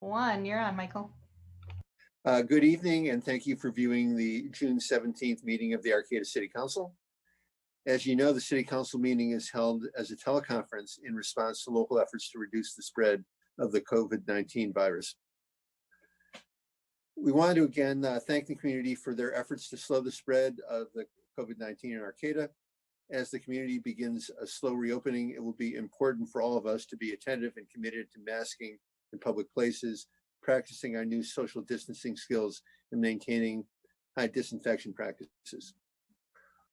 One, you're on, Michael. Good evening, and thank you for viewing the June 17th meeting of the Arcata City Council. As you know, the City Council meeting is held as a teleconference in response to local efforts to reduce the spread of the COVID-19 virus. We want to again thank the community for their efforts to slow the spread of the COVID-19 in Arcata. As the community begins a slow reopening, it will be important for all of us to be attentive and committed to masking in public places, practicing our new social distancing skills, and maintaining high disinfection practices.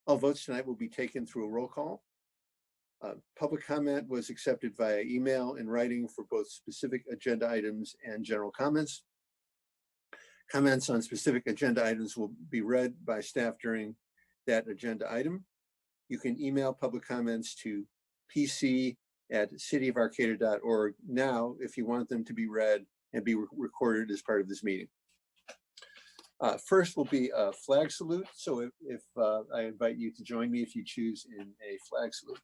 All votes tonight will be taken through a roll call. Public comment was accepted via email in writing for both specific agenda items and general comments. Comments on specific agenda items will be read by staff during that agenda item. You can email public comments to pc@cityofarcata.org now if you want them to be read and be recorded as part of this meeting. First will be a flag salute. So if I invite you to join me if you choose in a flag salute.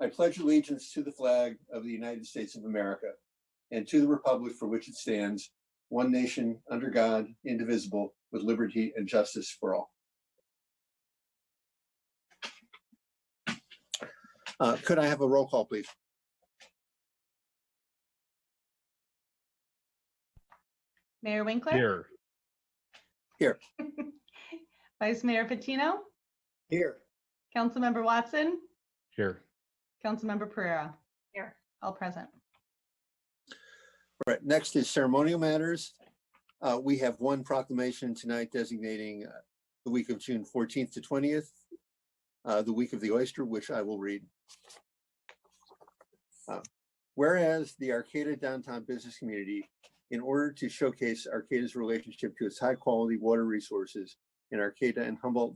I pledge allegiance to the flag of the United States of America and to the republic for which it stands, one nation under God, indivisible, with liberty and justice for all. Could I have a roll call, please? Mayor Winkler? Here. Here. Vice Mayor Patino? Here. Councilmember Watson? Here. Councilmember Pereira? Here. All present. All right, next is ceremonial matters. We have one proclamation tonight designating the week of June 14th to 20th, the week of the oyster, which I will read. Whereas the Arcata downtown business community, in order to showcase Arcata's relationship to its high quality water resources in Arcata and Humboldt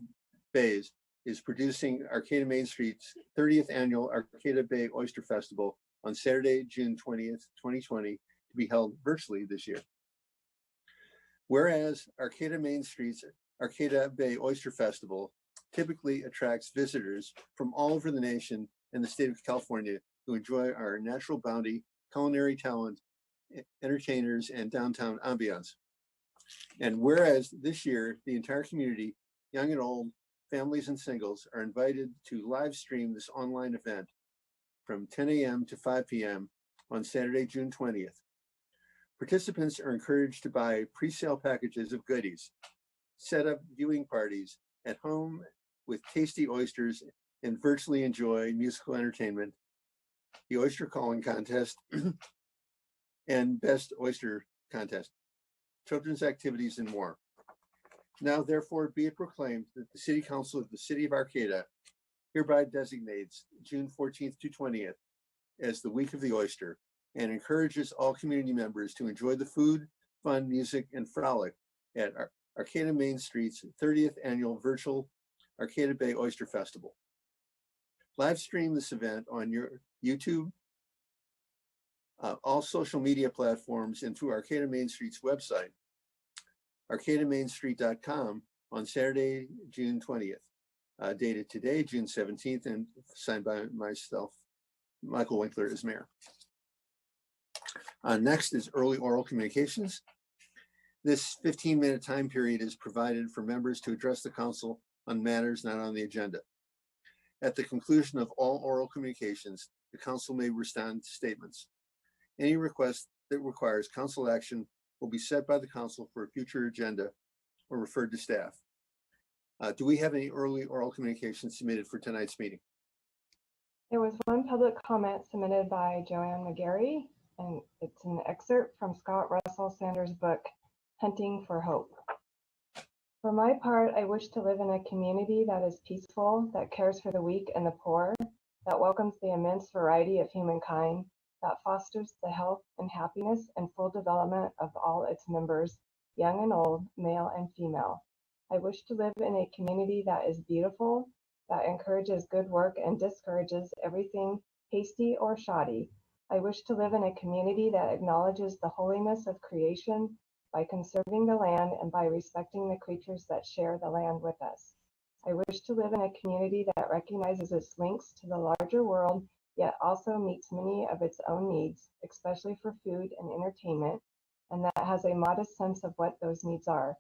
Bays, is producing Arcata Main Street's 30th annual Arcata Bay Oyster Festival on Saturday, June 20th, 2020, to be held virtually this year. Whereas Arcata Main Street's Arcata Bay Oyster Festival typically attracts visitors from all over the nation and the state of California who enjoy our natural bounty, culinary talent, entertainers, and downtown ambiance. And whereas this year, the entire community, young and old, families and singles, are invited to live stream this online event from 10 a.m. to 5 p.m. on Saturday, June 20th. Participants are encouraged to buy pre-sale packages of goodies, set up viewing parties at home with tasty oysters, and virtually enjoy musical entertainment, the oyster calling contest, and best oyster contest, children's activities, and more. Now, therefore, be it proclaimed that the City Council of the City of Arcata hereby designates June 14th to 20th as the Week of the Oyster and encourages all community members to enjoy the food, fun, music, and frolic at Arcata Main Street's 30th annual virtual Arcata Bay Oyster Festival. Live stream this event on your YouTube, all social media platforms, and through Arcata Main Street's website, arcatamainstreet.com, on Saturday, June 20th, dated today, June 17th, and signed by myself, Michael Winkler, as mayor. Next is early oral communications. This 15-minute time period is provided for members to address the council on matters not on the agenda. At the conclusion of all oral communications, the council may respond to statements. Any request that requires council action will be set by the council for a future agenda or referred to staff. Do we have any early oral communications submitted for tonight's meeting? There was one public comment submitted by Joanne McGarry, and it's an excerpt from Scott Russell Sanders' book, Hunting for Hope. For my part, I wish to live in a community that is peaceful, that cares for the weak and the poor, that welcomes the immense variety of humankind, that fosters the health and happiness and full development of all its members, young and old, male and female. I wish to live in a community that is beautiful, that encourages good work and discourages everything hasty or shoddy. I wish to live in a community that acknowledges the holiness of creation by conserving the land and by respecting the creatures that share the land with us. I wish to live in a community that recognizes its links to the larger world yet also meets many of its own needs, especially for food and entertainment, and that has a modest sense of what those needs are.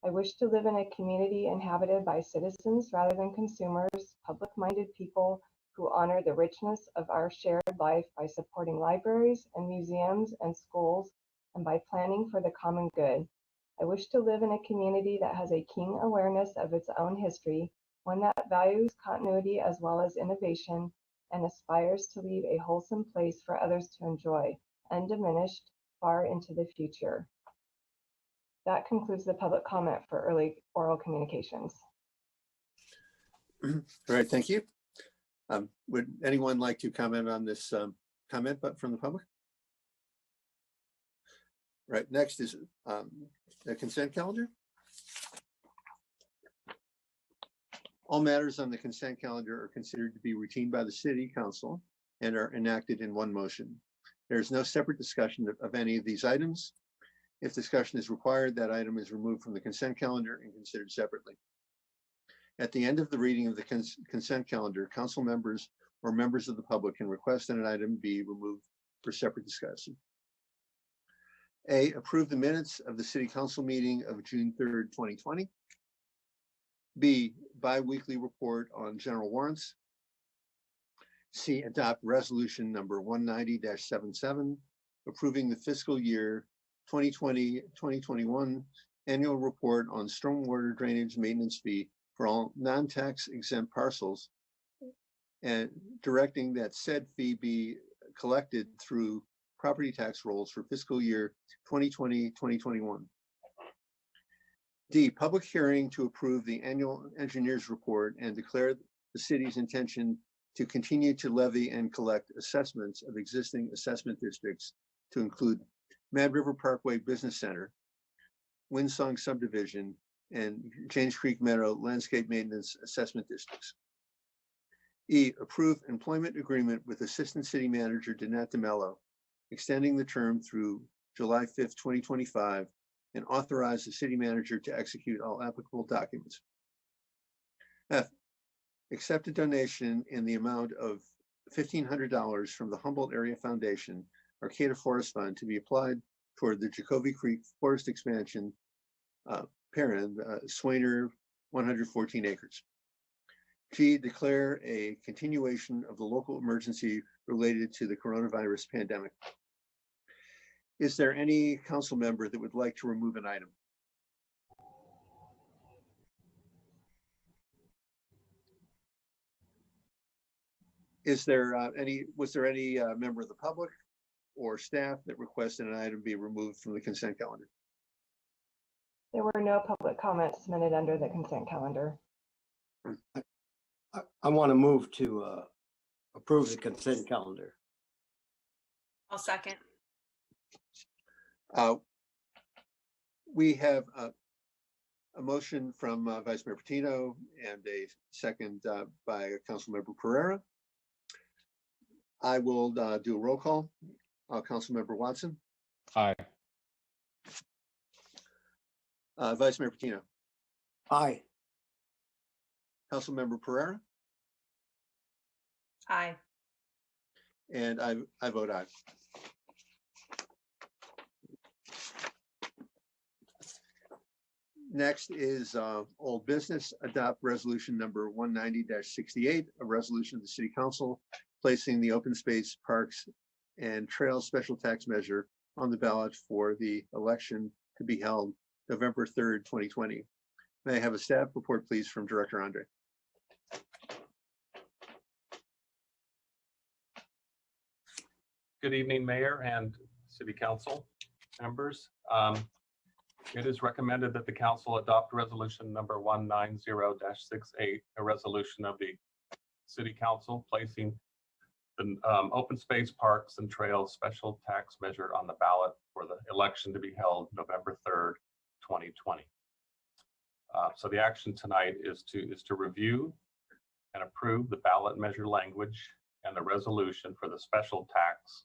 I wish to live in a community inhabited by citizens rather than consumers, public-minded people who honor the richness of our shared life by supporting libraries and museums and schools and by planning for the common good. I wish to live in a community that has a keen awareness of its own history, one that values continuity as well as innovation, and aspires to leave a wholesome place for others to enjoy, undiminished, far into the future. That concludes the public comment for early oral communications. All right, thank you. Would anyone like to comment on this comment from the public? Right, next is the consent calendar. All matters on the consent calendar are considered to be routine by the City Council and are enacted in one motion. There is no separate discussion of any of these items. If discussion is required, that item is removed from the consent calendar and considered separately. At the end of the reading of the consent calendar, council members or members of the public can request that an item be removed for separate discussion. A, approve the minutes of the City Council meeting of June 3rd, 2020. B, bi-weekly report on general warrants. C, adopt resolution number 190-77, approving the fiscal year 2020-2021 annual report on stormwater drainage maintenance fee for all non-tax exempt parcels, and directing that said fee be collected through property tax rolls for fiscal year 2020-2021. D, public hearing to approve the annual engineer's report and declare the city's intention to continue to levy and collect assessments of existing assessment districts to include Mad River Parkway Business Center, Windsong Subdivision, and James Creek Meadow Landscape Maintenance Assessment Districts. E, approve employment agreement with Assistant City Manager Danette DeMello, extending the term through July 5th, 2025, and authorize the city manager to execute all applicable documents. F, accept a donation in the amount of $1,500 from the Humboldt Area Foundation, Arcata Forest Fund, to be applied toward the Jacoby Creek Forest Expansion, parent, Swainer, 114 acres. G, declare a continuation of the local emergency related to the coronavirus pandemic. Is there any council member that would like to remove an item? Was there any member of the public or staff that requested an item be removed from the consent calendar? There were no public comments submitted under the consent calendar. I want to move to approve the consent calendar. I'll second. We have a motion from Vice Mayor Patino and a second by Councilmember Pereira. I will do a roll call. Councilmember Watson. Aye. Vice Mayor Patino. Aye. Councilmember Pereira. Aye. And I vote aye. Next is old business. Adopt resolution number 190-68, a resolution of the City Council placing the open space, parks, and trails special tax measure on the ballot for the election to be held November 3rd, 2020. May I have a staff report, please, from Director Andre? Good evening, Mayor and City Council members. It is recommended that the Council adopt resolution number 190-68, a resolution of the City Council placing the open space, parks, and trails special tax measure on the ballot for the election to be held November 3rd, 2020. So the action tonight is to review and approve the ballot measure language and the resolution for the special tax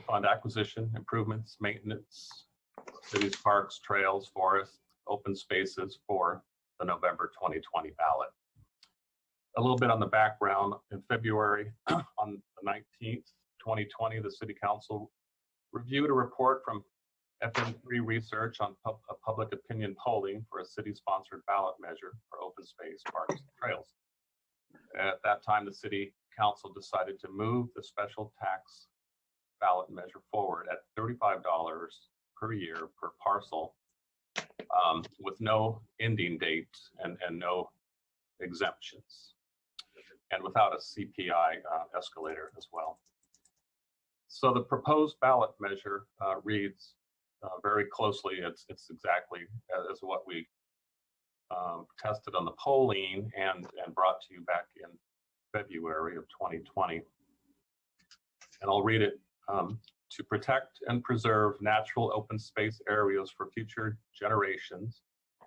fund acquisition, improvements, maintenance, cities, parks, trails, forests, open spaces for the November 2020 ballot. a little bit on the background. In February, on the 19th, 2020, the City Council reviewed a report from FM3 Research on public opinion polling for a city-sponsored ballot measure for open space, parks, and trails. At that time, the City Council decided to move the special tax ballot measure forward at $35 per year per parcel, with no ending date and no exemptions, and without a CPI escalator as well. So the proposed ballot measure reads very closely. It's exactly as what we tested on the polling and brought to you back in February of 2020. And I'll read it. To protect and preserve natural open space areas for future generations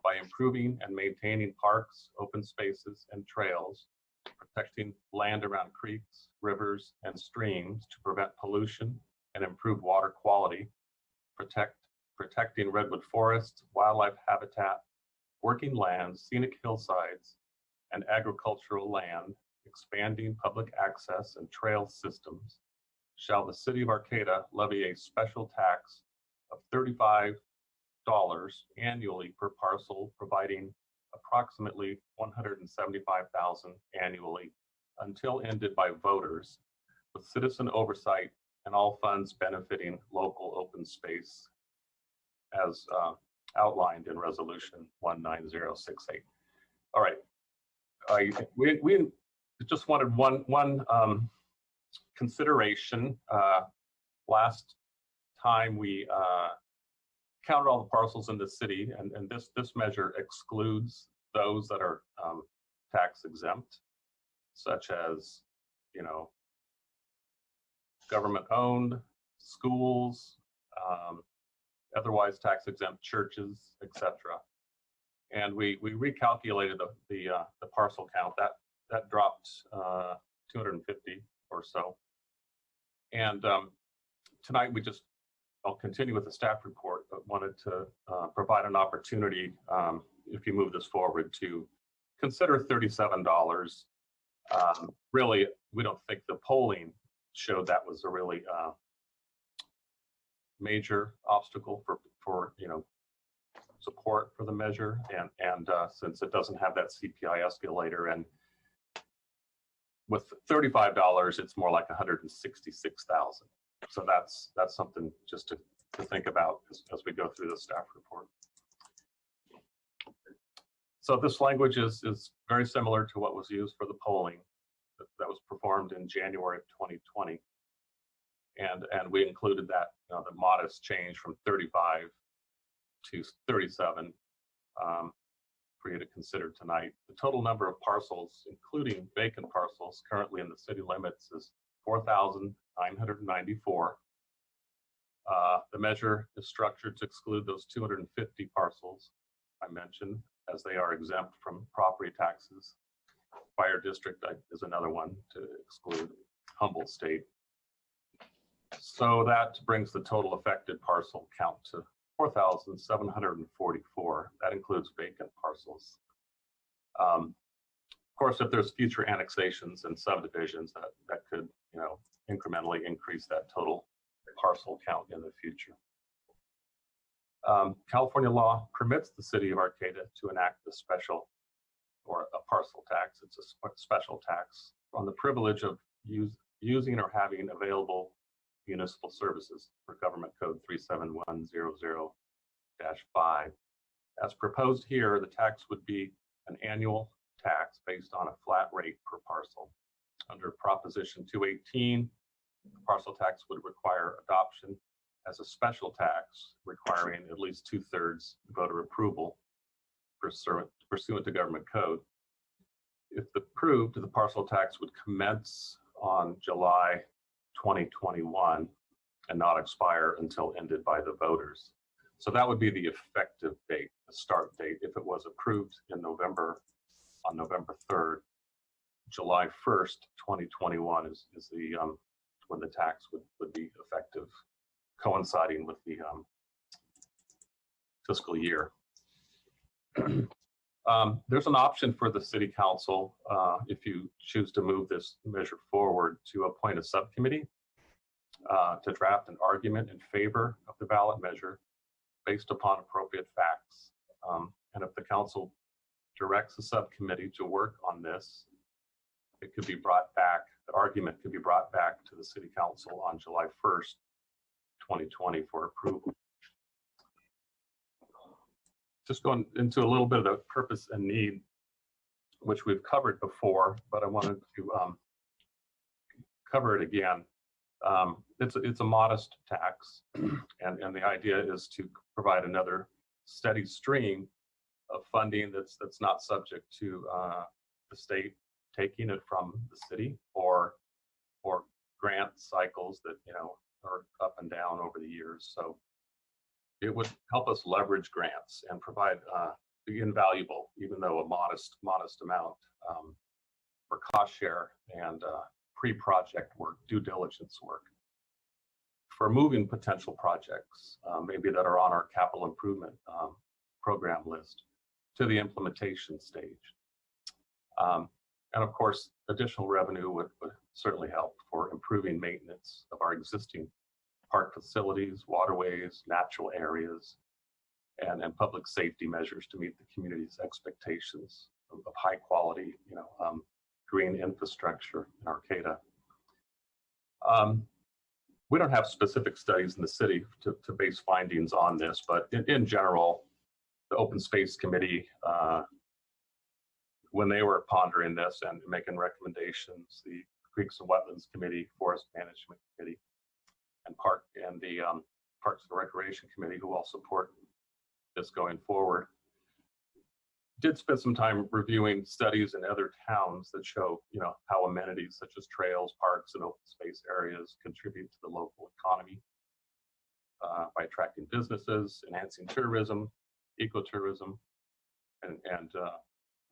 by improving and maintaining parks, open spaces, and trails, protecting land around creeks, rivers, and streams to prevent pollution and improve water quality, protecting redwood forests, wildlife habitat, working lands, scenic hillsides, and agricultural land, expanding public access and trail systems, shall the City of Arcata levy a special tax of $35 annually per parcel, providing approximately $175,000 annually until ended by voters, with citizen oversight and all funds benefiting local open space as outlined in Resolution 19068. All right, we just wanted one consideration. Last time we counted all the parcels in the city, and this measure excludes those that are tax exempt, such as, you know, government owned, schools, otherwise tax exempt churches, etc. And we recalculated the parcel count. That dropped 250 or so. And tonight I'll continue with the staff report, but wanted to provide an opportunity, if you move this forward, to consider $37. Really, we don't think the polling showed that was a really major obstacle for support for the measure, and since it doesn't have that CPI escalator, and with $35, it's more like 166,000. So that's something just to think about as we go through the staff report. So this language is very similar to what was used for the polling that was performed in January of 2020. And we included that, the modest change from 35 to 37 for you to consider tonight. The total number of parcels, including vacant parcels, currently in the city limits is 4,994. The measure is structured to exclude those 250 parcels I mentioned, as they are exempt from property taxes. Fire district is another one to exclude, Humboldt State. So that brings the total affected parcel count to 4,744. That includes vacant parcels. Of course, if there's future annexations and subdivisions, that could, incrementally increase that total parcel count in the future. California law permits the City of Arcata to enact a special or a parcel tax. It's a special tax on the privilege of using or having available municipal services for Government Code 37100-5. As proposed here, the tax would be an annual tax based on a flat rate per parcel. Under Proposition 218, the parcel tax would require adoption as a special tax, requiring at least 2/3 voter approval pursuant to Government Code. If approved, the parcel tax would commence on July 2021 and not expire until ended by the voters. So that would be the effective date, the start date. If it was approved in November, on November 3rd, July 1st, 2021 is the when the tax would be effective, coinciding with the fiscal year. There's an option for the city council, if you choose to move this measure forward, to appoint a subcommittee to draft an argument in favor of the ballot measure based upon appropriate facts. And if the council directs the subcommittee to work on this, it could be brought back, the argument could be brought back to the city council on July 1st, 2020 for approval. Just going into a little bit of the purpose and need, which we've covered before, but I wanted to cover it again. It's a modest tax, and the idea is to provide another steady stream of funding that's not subject to the state taking it from the city, or grant cycles that are up and down over the years. So it would help us leverage grants and provide be invaluable, even though a modest amount, for cost share and pre-project work, due diligence work, for moving potential projects, maybe that are on our capital improvement program list, to the implementation stage. And of course, additional revenue would certainly help for improving maintenance of our existing park facilities, waterways, natural areas, and public safety measures to meet the community's expectations of high quality, green infrastructure in Arcata. We don't have specific studies in the city to base findings on this, but in general, the Open Space Committee, when they were pondering this and making recommendations, the Creeks and Wetlands Committee, Forest Management Committee, and the Parks and Recreation Committee, who all support this going forward, did spend some time reviewing studies in other towns that show, how amenities such as trails, parks, and open space areas contribute to the local economy by attracting businesses, enhancing tourism, ecotourism, and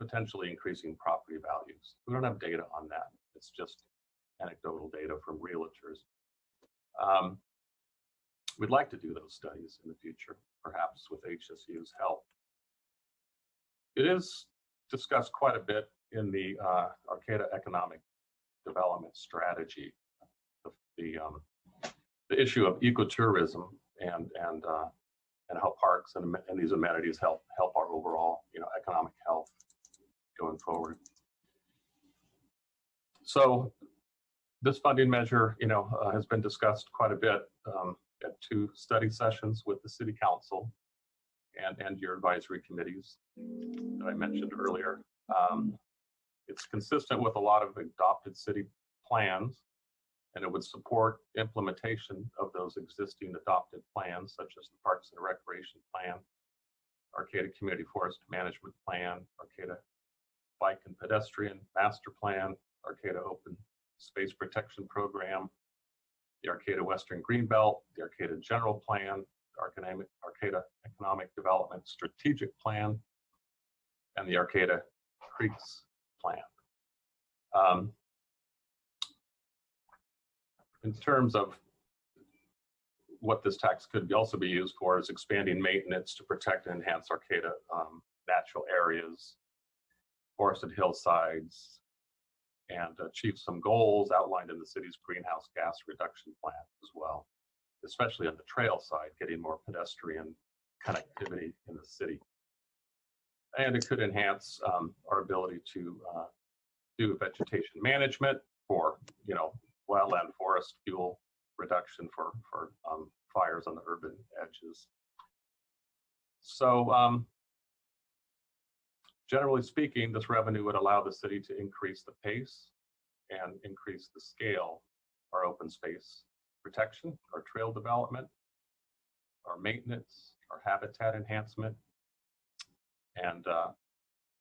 potentially increasing property values. We don't have data on that. It's just anecdotal data from realtors. We'd like to do those studies in the future, perhaps with HSU's help. It is discussed quite a bit in the Arcata Economic Development Strategy, the issue of ecotourism and how parks and these amenities help our overall economic health going forward. So this funding measure has been discussed quite a bit at 2 study sessions with the City Council and your advisory committees that I mentioned earlier. It's consistent with a lot of adopted city plans, and it would support implementation of those existing adopted plans, such as the Parks and Recreation Plan, Arcata Community Forest Management Plan, Arcata Bike and Pedestrian Master Plan, Arcata Open Space Protection Program, the Arcata Western Greenbelt, the Arcata General Plan, Arcata Economic Development Strategic Plan, and the Arcata Creeks Plan. In terms of what this tax could also be used for, is expanding maintenance to protect and enhance Arcata natural areas, forested hillsides, and achieve some goals outlined in the city's greenhouse gas reduction plan as well, especially on the trail side, getting more pedestrian connectivity in the city. And it could enhance our ability to do vegetation management for, wildland forest fuel reduction for fires on the urban edges. So generally speaking, this revenue would allow the city to increase the pace and increase the scale of our open space protection, our trail development, our maintenance, our habitat enhancement, and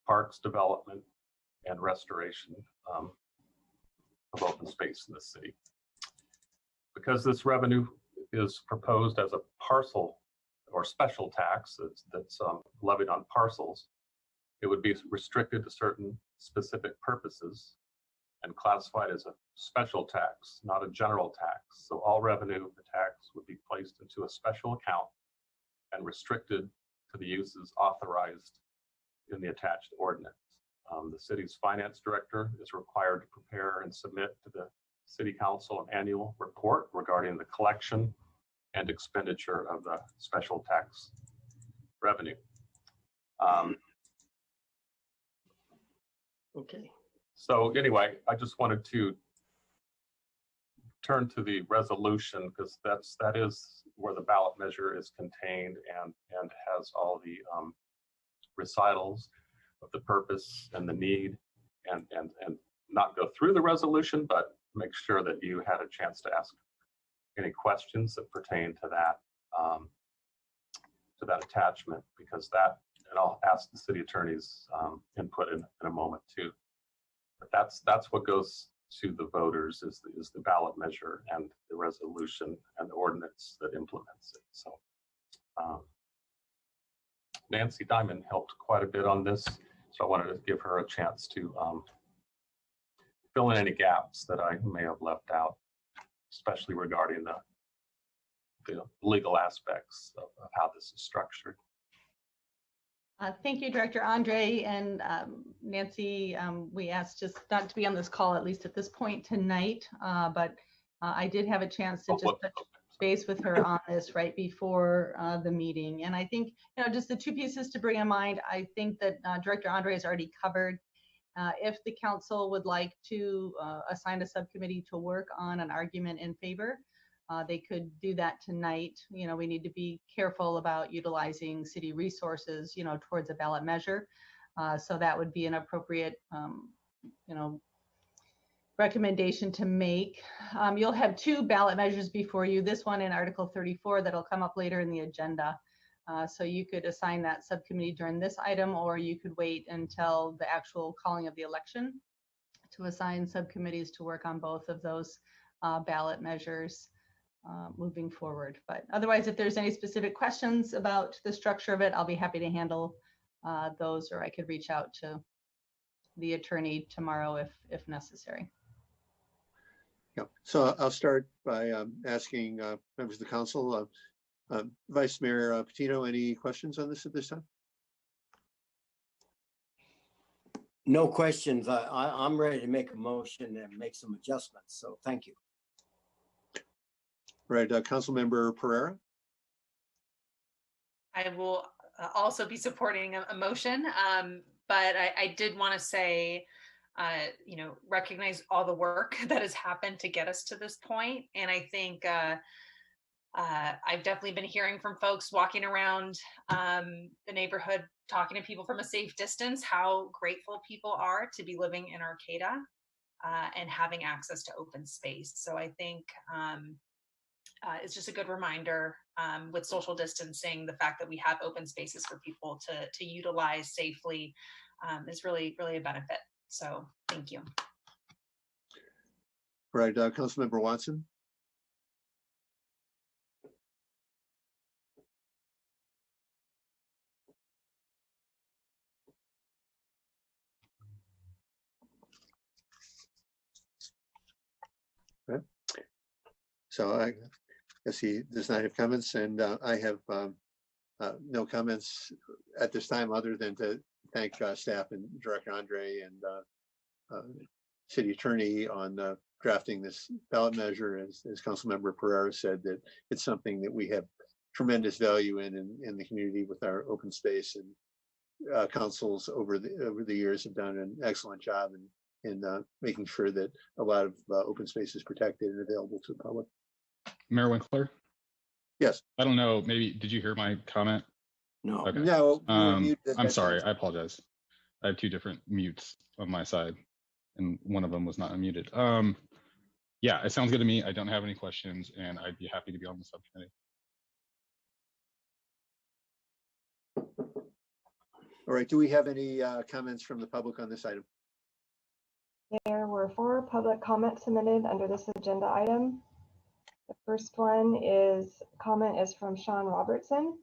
parks development and restoration of open space in the city. Because this revenue is proposed as a parcel or special tax that's levied on parcels, it would be restricted to certain specific purposes and classified as a special tax, not a general tax. So all revenue of the tax would be placed into a special account and restricted to the uses authorized in the attached ordinance. The city's finance director is required to prepare and submit to the city council an annual report regarding the collection and expenditure of the special tax revenue. Okay. So anyway, I just wanted to turn to the resolution because that is where the ballot measure is contained and has all the recitals of the purpose and the need, and not go through the resolution, but make sure that you had a chance to ask any questions that pertain to that attachment, because that, and I'll ask the city attorney's input in a moment too. But that's what goes to the voters is the ballot measure and the resolution and the ordinance that implements it. So Nancy Diamond helped quite a bit on this, so I wanted to give her a chance to fill in any gaps that I may have left out, especially regarding the legal aspects of how this is structured. Thank you, Director Andre and Nancy. We asked just not to be on this call, at least at this point tonight, but I did have a chance to just touch base with her on this right before the meeting. And I think, just the two pieces to bring in mind, I think that Director Andre has already covered. If the council would like to assign a subcommittee to work on an argument in favor, they could do that tonight. We need to be careful about utilizing city resources, towards a ballot measure. So that would be an appropriate, recommendation to make. You'll have two ballot measures before you, this one in Article 34 that'll come up later in the agenda. So you could assign that subcommittee during this item, or you could wait until the actual calling of the election to assign subcommittees to work on both of those ballot measures moving forward. But otherwise, if there's any specific questions about the structure of it, I'll be happy to handle those, or I could reach out to the attorney tomorrow if necessary. Yeah, so I'll start by asking members of the council, Vice Mayor Patino, any questions on this at this time? No questions. I'm ready to make a motion and make some adjustments. So thank you. Right, Councilmember Pereira. I will also be supporting a motion, but I did want to say, recognize all the work that has happened to get us to this point. And I think I've definitely been hearing from folks walking around the neighborhood, talking to people from a safe distance, how grateful people are to be living in Arcata and having access to open space. So I think it's just a good reminder with social distancing, the fact that we have open spaces for people to utilize safely is really, really a benefit. So thank you. Right, Councilmember Watson. Okay. So I guess he does not have comments, and I have no comments at this time, other than to thank staff and Director Andre and City Attorney on drafting this ballot measure. As Councilmember Pereira said, that it's something that we have tremendous value in the community with our open space, and councils over the years have done an excellent job in making sure that a lot of open space is protected and available to the public. Mayor Winkler? Yes. I don't know, maybe, did you hear my comment? No. Okay. No, you were muted at I'm that sorry, time. I apologize. I have two different mutes on my side, and one of them was not unmuted. Yeah, it sounds good to me. I don't have any questions, and I'd be happy to be on the subcommittee. All right, do we have any comments from the public on this item? There were 4 public comments submitted under this agenda item. The first one is from Sean Robertson.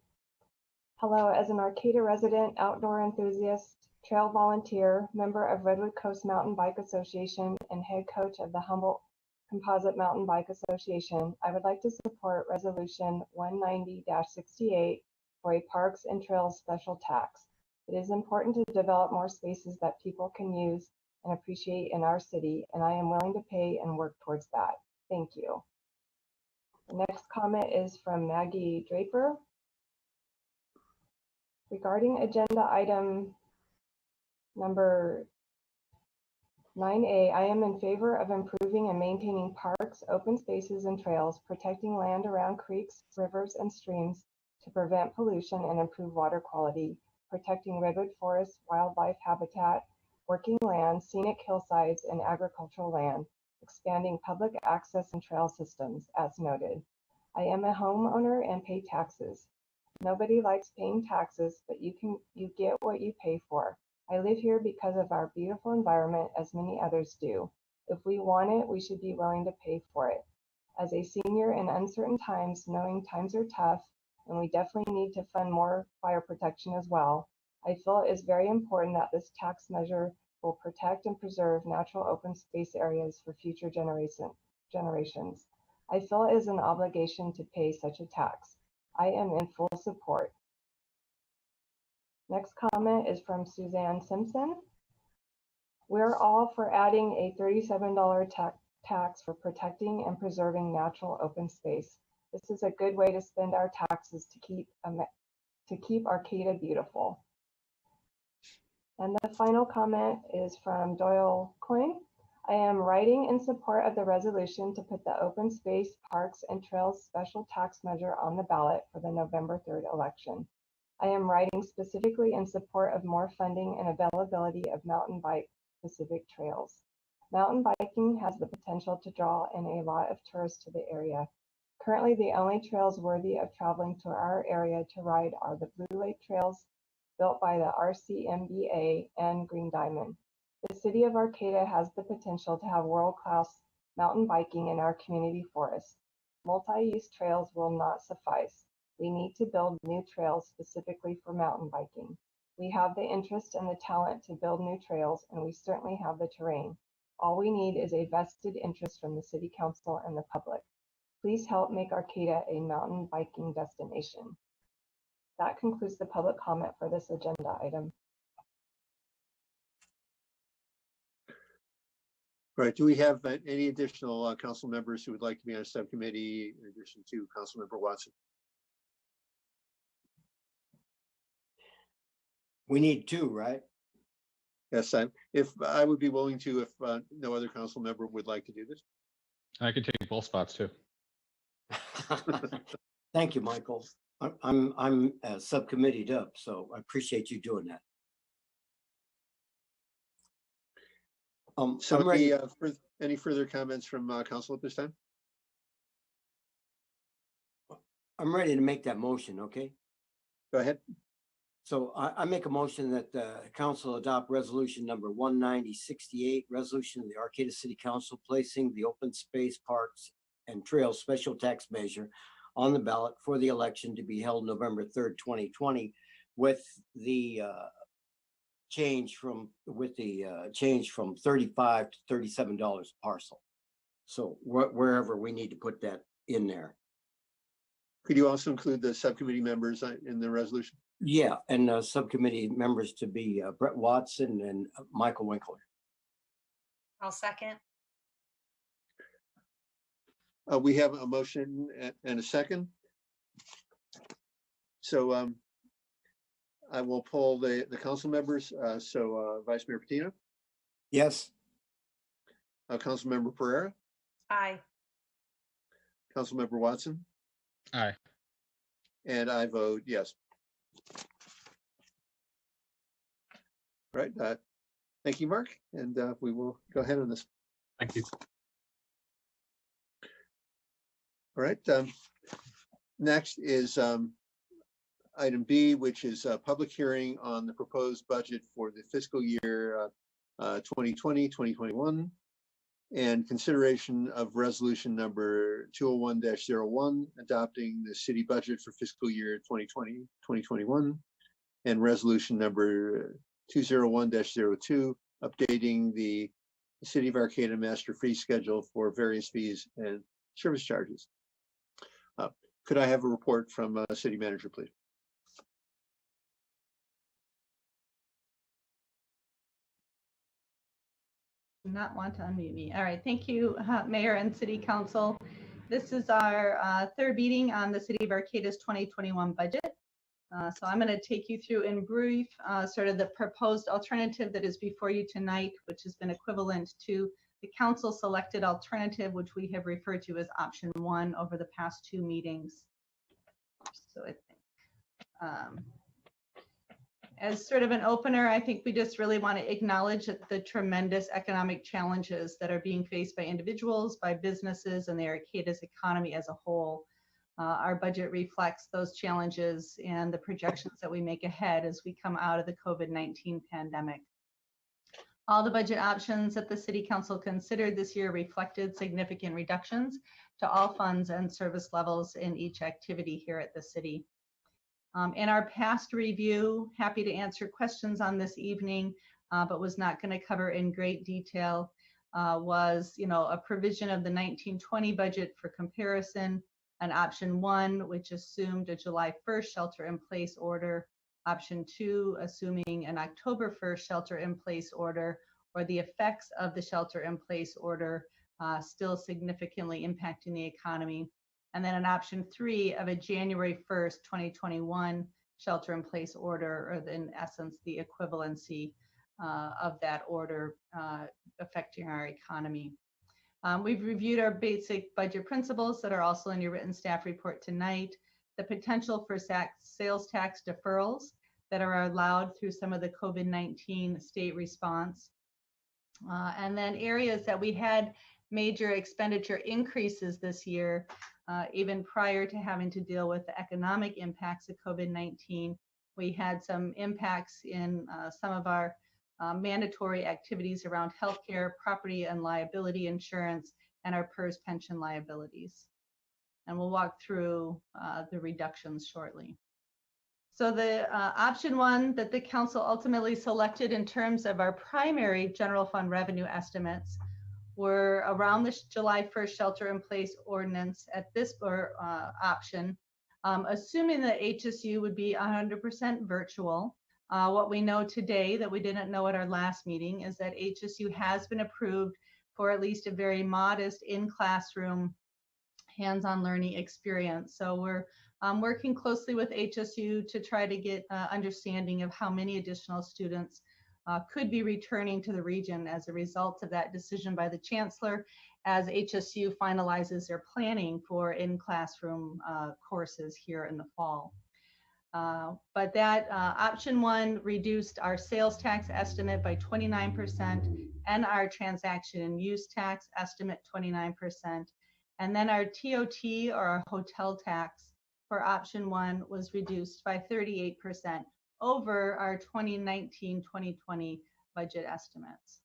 Hello, as an Arcata resident, outdoor enthusiast, trail volunteer, member of Redwood Coast Mountain Bike Association, and head coach of the Humboldt Composite Mountain Bike Association, I would like to support Resolution 190-68 for a Parks and Trails special tax. It is important to develop more spaces that people can use and appreciate in our city, and I am willing to pay and work towards that. Thank you. The next comment is from Maggie Draper. Regarding agenda item number 9A, I am in favor of improving and maintaining parks, open spaces, and trails, protecting land around creeks, rivers, and streams to prevent pollution and improve water quality, protecting redwood forests, wildlife habitat, working land, scenic hillsides, and agricultural land, expanding public access and trail systems, as noted. I am a homeowner and pay taxes. Nobody likes paying taxes, but you get what you pay for. I live here because of our beautiful environment, as many others do. If we want it, we should be willing to pay for it. As a senior in uncertain times, knowing times are tough, and we definitely need to fund more fire protection as well, I feel it is very important that this tax measure will protect and preserve natural open space areas for future generations. I feel it is an obligation to pay such a tax. I am in full support. Next comment is from Suzanne Simpson. We're all for adding a $37 tax for protecting and preserving natural open space. This is a good way to spend our taxes to keep Arcata beautiful. And the final comment is from Doyle Coyne. I am writing in support of the resolution to put the open space, parks, and trails special tax measure on the ballot for the November 3rd election. I am writing specifically in support of more funding and availability of mountain bike specific trails. Mountain biking has the potential to draw in a lot of tourists to the area. Currently, the only trails worthy of traveling to our area to ride are the Blue Lake trails built by the RCMBA and Green Diamond. The city of Arcata has the potential to have world-class mountain biking in our community forest. Multi-use trails will not suffice. We need to build new trails specifically for mountain biking. We have the interest and the talent to build new trails, and we certainly have the terrain. All we need is a vested interest from the City Council and the public. Please help make Arcata a mountain biking destination. That concludes the public comment for this agenda item. Right. Do we have any additional council members who would like to be on a subcommittee in addition to Councilmember Watson? We need two, right? Yes, if I would be willing to, if no other council member would like to do this. I could take both spots too. Thank you, Michael. I'm subcommitteed up, so I appreciate you doing that. So I'm ready. any further comments from council at this time? I'm ready to make that motion, okay? Go ahead. So I make a motion that the council adopt resolution number 19068, resolution of the Arcata City Council placing the open space, parks, and trails special tax measure on the ballot for the election to be held November 3rd, 2020, with the change from $35 to $37 a parcel. So wherever we need to put that in there. Could you also include the subcommittee members in the resolution? Yeah, and subcommittee members to be Brett Watson and Michael Winkler. I'll second. We have a motion and a second. So I will poll the council members. Vice Mayor Patino, Yes. Councilmember Pereira, Aye. Councilmember Watson, Aye. and I vote yes. All right. Thank you, Mark, and we will go ahead on this. Thank you. All right. Next is item B, which is a public hearing on the proposed budget for the fiscal year 2020-2021 and consideration of resolution number 201-01, adopting the city budget for fiscal year 2020-2021, and resolution number 201-02, updating the City of Arcata master fee schedule for various fees and service charges. Could I have a report from City Manager, please? not want to unmute me. All right, thank you, Mayor and City Council. This is our third meeting on the City of Arcata's 2021 budget. So I'm going to take you through in brief sort of the proposed alternative that is before you tonight, which has been equivalent to the council selected alternative, which we have referred to as option 1 over the past 2 meetings. So I think as sort of an opener, I think we just really want to acknowledge the tremendous economic challenges that are being faced by individuals, by businesses, and the Arcata's economy as a whole. Our budget reflects those challenges and the projections that we make ahead as we come out of the COVID-19 pandemic. All the budget options that the City Council considered this year reflected significant reductions to all funds and service levels in each activity here at the city. In our past review, happy to answer questions on this evening, but was not going to cover in great detail, was a provision of the 1920 budget for comparison, an option 1, which assumed a July 1st shelter-in-place order, option 2, assuming an October 1st shelter-in-place order, or the effects of the shelter-in-place order still significantly impacting the economy, and then an option 3 of a January 1st, 2021 shelter-in-place order, or in essence, the equivalency of that order affecting our economy. We've reviewed our basic budget principles that are also in your written staff report tonight, the potential for sales tax deferrals that are allowed through some of the COVID-19 state response, and then areas that we had major expenditure increases this year, even prior to having to deal with the economic impacts of COVID-19. We had some impacts in some of our mandatory activities around healthcare, property and liability insurance, and our PERS pension liabilities. And we'll walk through the reductions shortly. So the option 1 that the council ultimately selected in terms of our primary general fund revenue estimates were around the July 1st shelter-in-place ordinance at this option, assuming that HSU would be 100% virtual. What we know today that we didn't know at our last meeting is that HSU has been approved for at least a very modest in-classroom hands-on learning experience. So we're working closely with HSU to try to get understanding of how many additional students could be returning to the region as a result of that decision by the chancellor as HSU finalizes their planning for in-classroom courses here in the fall. But that option 1 reduced our sales tax estimate by 29% and our transaction and use tax estimate 29%. And then our TOT, or our hotel tax, for option 1 was reduced by 38% over our 2019-2020 budget estimates.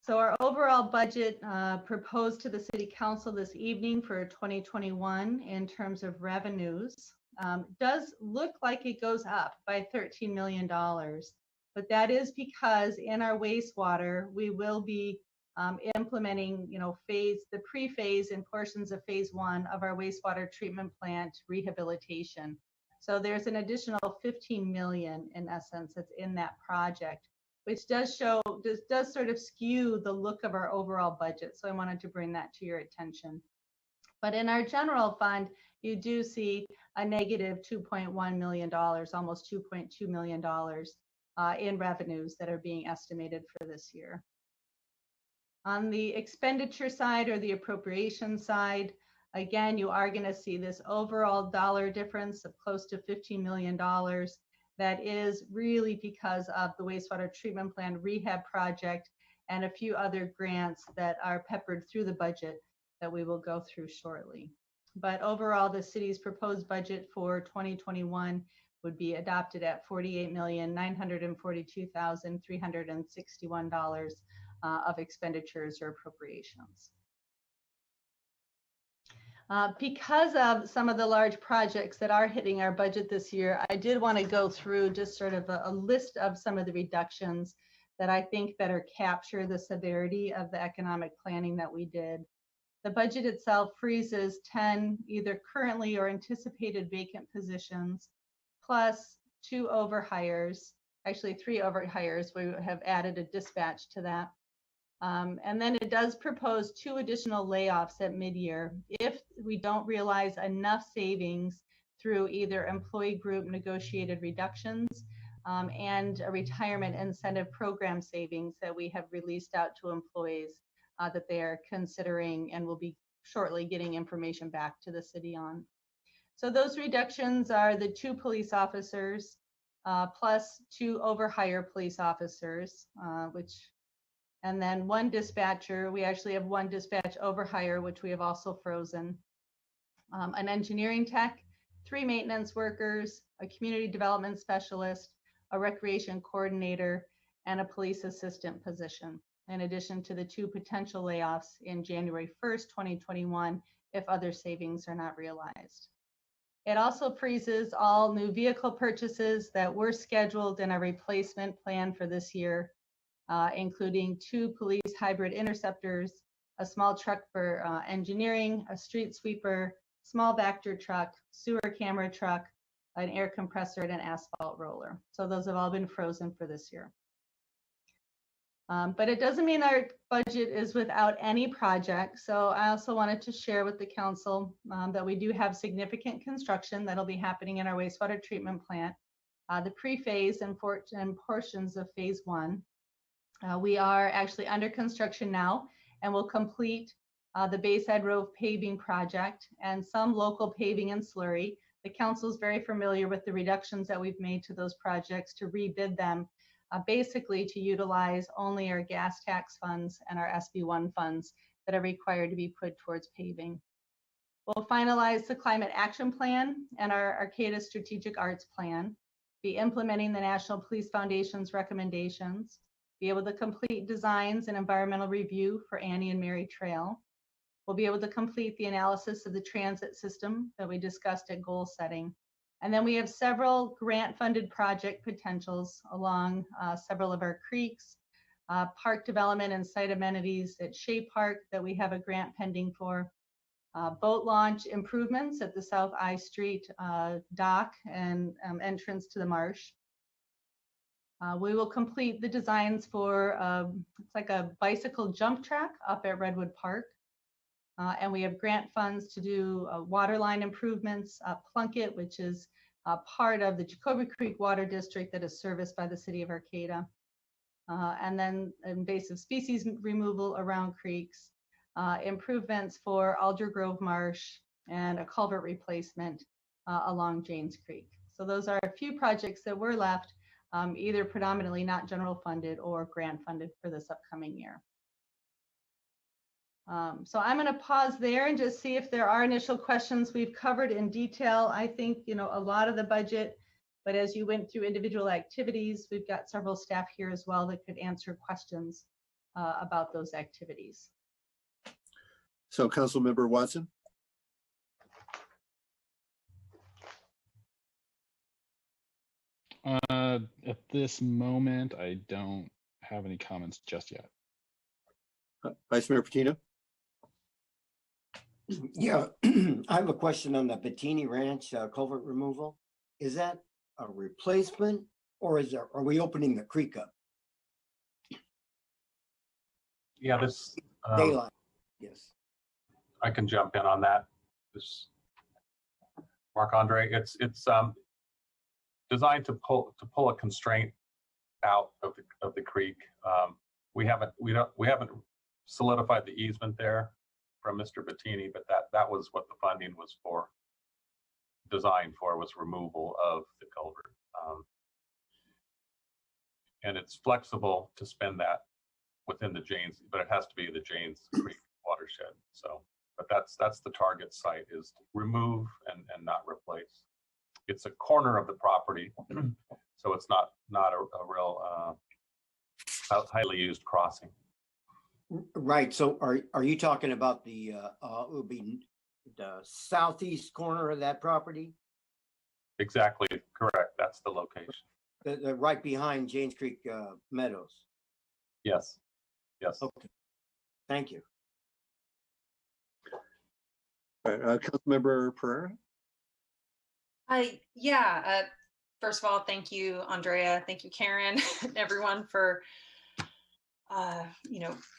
So our overall budget proposed to the City Council this evening for 2021 in terms of revenues does look like it goes up by $13 million. But that is because in our wastewater, we will be implementing, the pre-phase and portions of phase 1 of our wastewater treatment plant rehabilitation. So there's an additional 15 million in essence that's in that project, which does sort of skew the look of our overall budget. So I wanted to bring that to your attention. But in our general fund, you do see a negative $2.1 million, almost $2.2 million in revenues that are being estimated for this year. On the expenditure side, or the appropriation side, again, you are going to see this overall dollar difference of close to $15 million. That is really because of the wastewater treatment plant rehab project and a few other grants that are peppered through the budget that we will go through shortly. But overall, the city's proposed budget for 2021 would be adopted at $48,942,361 of expenditures or appropriations. Because of some of the large projects that are hitting our budget this year, I did want to go through just sort of a list of some of the reductions that I think better capture the severity of the economic planning that we did. The budget itself freezes 10 either currently or anticipated vacant positions, plus 2 overhires, actually 3 overhires. We have added a dispatch to that. And then it does propose 2 additional layoffs at mid-year if we don't realize enough savings through either employee group negotiated reductions and a retirement incentive program savings that we have released out to employees that they are considering and will be shortly getting information back to the city on. So those reductions are the 2 police officers plus 2 overhire police officers, and then 1 dispatcher. We actually have 1 dispatch overhire, which we have also frozen. An engineering tech, 3 maintenance workers, a community development specialist, a recreation coordinator, and a police assistant position, in addition to the 2 potential layoffs in January 1st, 2021, if other savings are not realized. It also freezes all new vehicle purchases that were scheduled in our replacement plan for this year, including 2 police hybrid interceptors, a small truck for engineering, a street sweeper, small Vector truck, sewer camera truck, an air compressor, and an asphalt roller. So those have all been frozen for this year. But it doesn't mean our budget is without any project. So I also wanted to share with the council that we do have significant construction that'll be happening in our wastewater treatment plant, the pre-phase and portions of phase 1. We are actually under construction now and will complete the Bayside Road paving project and some local paving and slurry. The council is very familiar with the reductions that we've made to those projects to rebid them, basically to utilize only our gas tax funds and our SB1 funds that are required to be put towards paving. We'll finalize the climate action plan and our Arcata strategic arts plan, be implementing the National Police Foundation's recommendations, be able to complete designs and environmental review for Annie and Mary Trail. We'll be able to complete the analysis of the transit system that we discussed at goal setting. And then we have several grant-funded project potentials along several of our creeks, park development and site amenities at Shea Park that we have a grant pending for, boat launch improvements at the South I Street dock and entrance to the marsh. We will complete the designs for, it's like a bicycle jump track up at Redwood Park. And we have grant funds to do water line improvements, Plunkett, which is part of the Jacoby Creek Water District that is serviced by the city of Arcata. And then invasive species removal around creeks, improvements for Alder Grove Marsh, and a culvert replacement along Janes Creek. So those are a few projects that were left, either predominantly not general funded or grant funded for this upcoming year. So I'm going to pause there and just see if there are initial questions. We've covered in detail, I think, a lot of the budget, but as you went through individual activities, we've got several staff here as well that could answer questions about those activities. So Councilmember Watson. At this moment, I don't have any comments just yet. Vice Mayor Patino. Yeah, I have a question on the Bikini Ranch culvert removal. Is that a replacement or are we opening the creek up? Yeah, this Daylight, yes. I can jump in on that. This Mark Andre, it's designed to pull a constraint out of the creek. We haven't solidified the easement there from Mr. Bettini, but that was what the funding was for, designed for, was removal of the culvert. And it's flexible to spend that within the Janes, but it has to be the Janes Creek watershed. So, but that's the target site, is to remove and not replace. It's a corner of the property, so it's not a real highly used crossing. Right. So are you talking about the it would be the southeast corner of that property? Exactly correct. That's the location. The right behind Janes Creek Meadows. Yes. Yes. Okay. Thank you. All right, Councilmember Pereira. First of all, thank you, Andrea. Thank you, Karen, and everyone for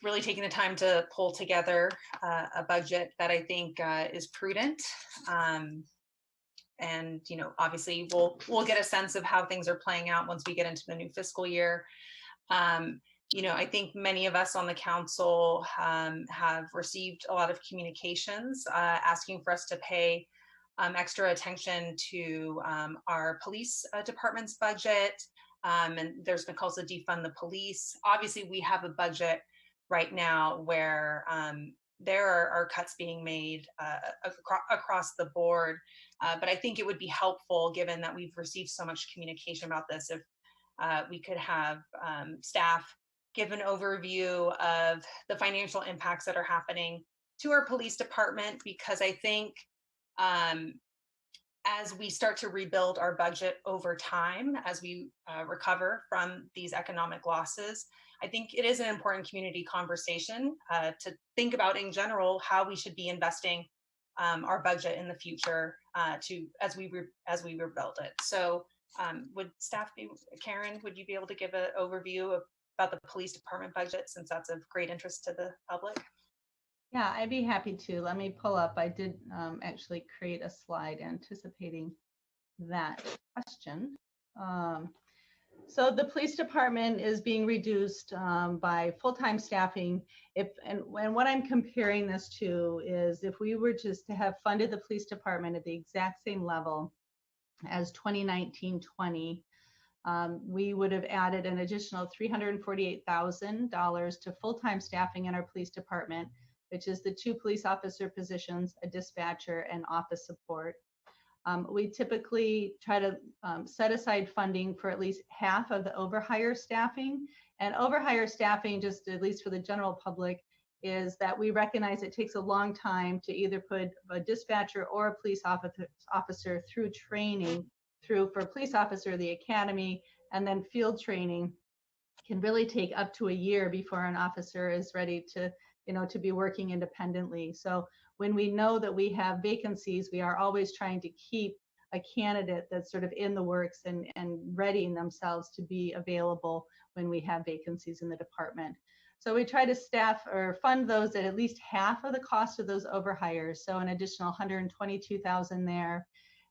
really taking the time to pull together a budget that I think is prudent. And obviously we'll get a sense of how things are playing out once we get into the new fiscal year. I think many of us on the council have received a lot of communications asking for us to pay extra attention to our police department's budget. And there's been calls to defund the police. Obviously, we have a budget right now where there are cuts being made across the board. But I think it would be helpful, given that we've received so much communication about this, if we could have staff give an overview of the financial impacts that are happening to our police department, because I think as we start to rebuild our budget over time, as we recover from these economic losses, I think it is an important community conversation to think about in general how we should be investing our budget in the future as we rebuild it. So would staff be, Karen, would you be able to give an overview about the police department budget, since that's of great interest to the public? Yeah, I'd be happy to. Let me pull up. I did actually create a slide anticipating that question. So the police department is being reduced by full-time staffing. And what I'm comparing this to is if we were just to have funded the police department at the exact same level as 2019-20, we would have added an additional $348,000 to full-time staffing in our police department, which is the 2 police officer positions, a dispatcher, and office support. We typically try to set aside funding for at least half of the overhire staffing. And overhire staffing, just at least for the general public, is that we recognize it takes a long time to either put a dispatcher or a police officer through training, for a police officer, the academy, and then field training can really take up to a year before an officer is ready to be working independently. So when we know that we have vacancies, we are always trying to keep a candidate that's sort of in the works and readying themselves to be available when we have vacancies in the department. So we try to staff or fund those at least half of the cost of those overhires. So an additional $122,000 there.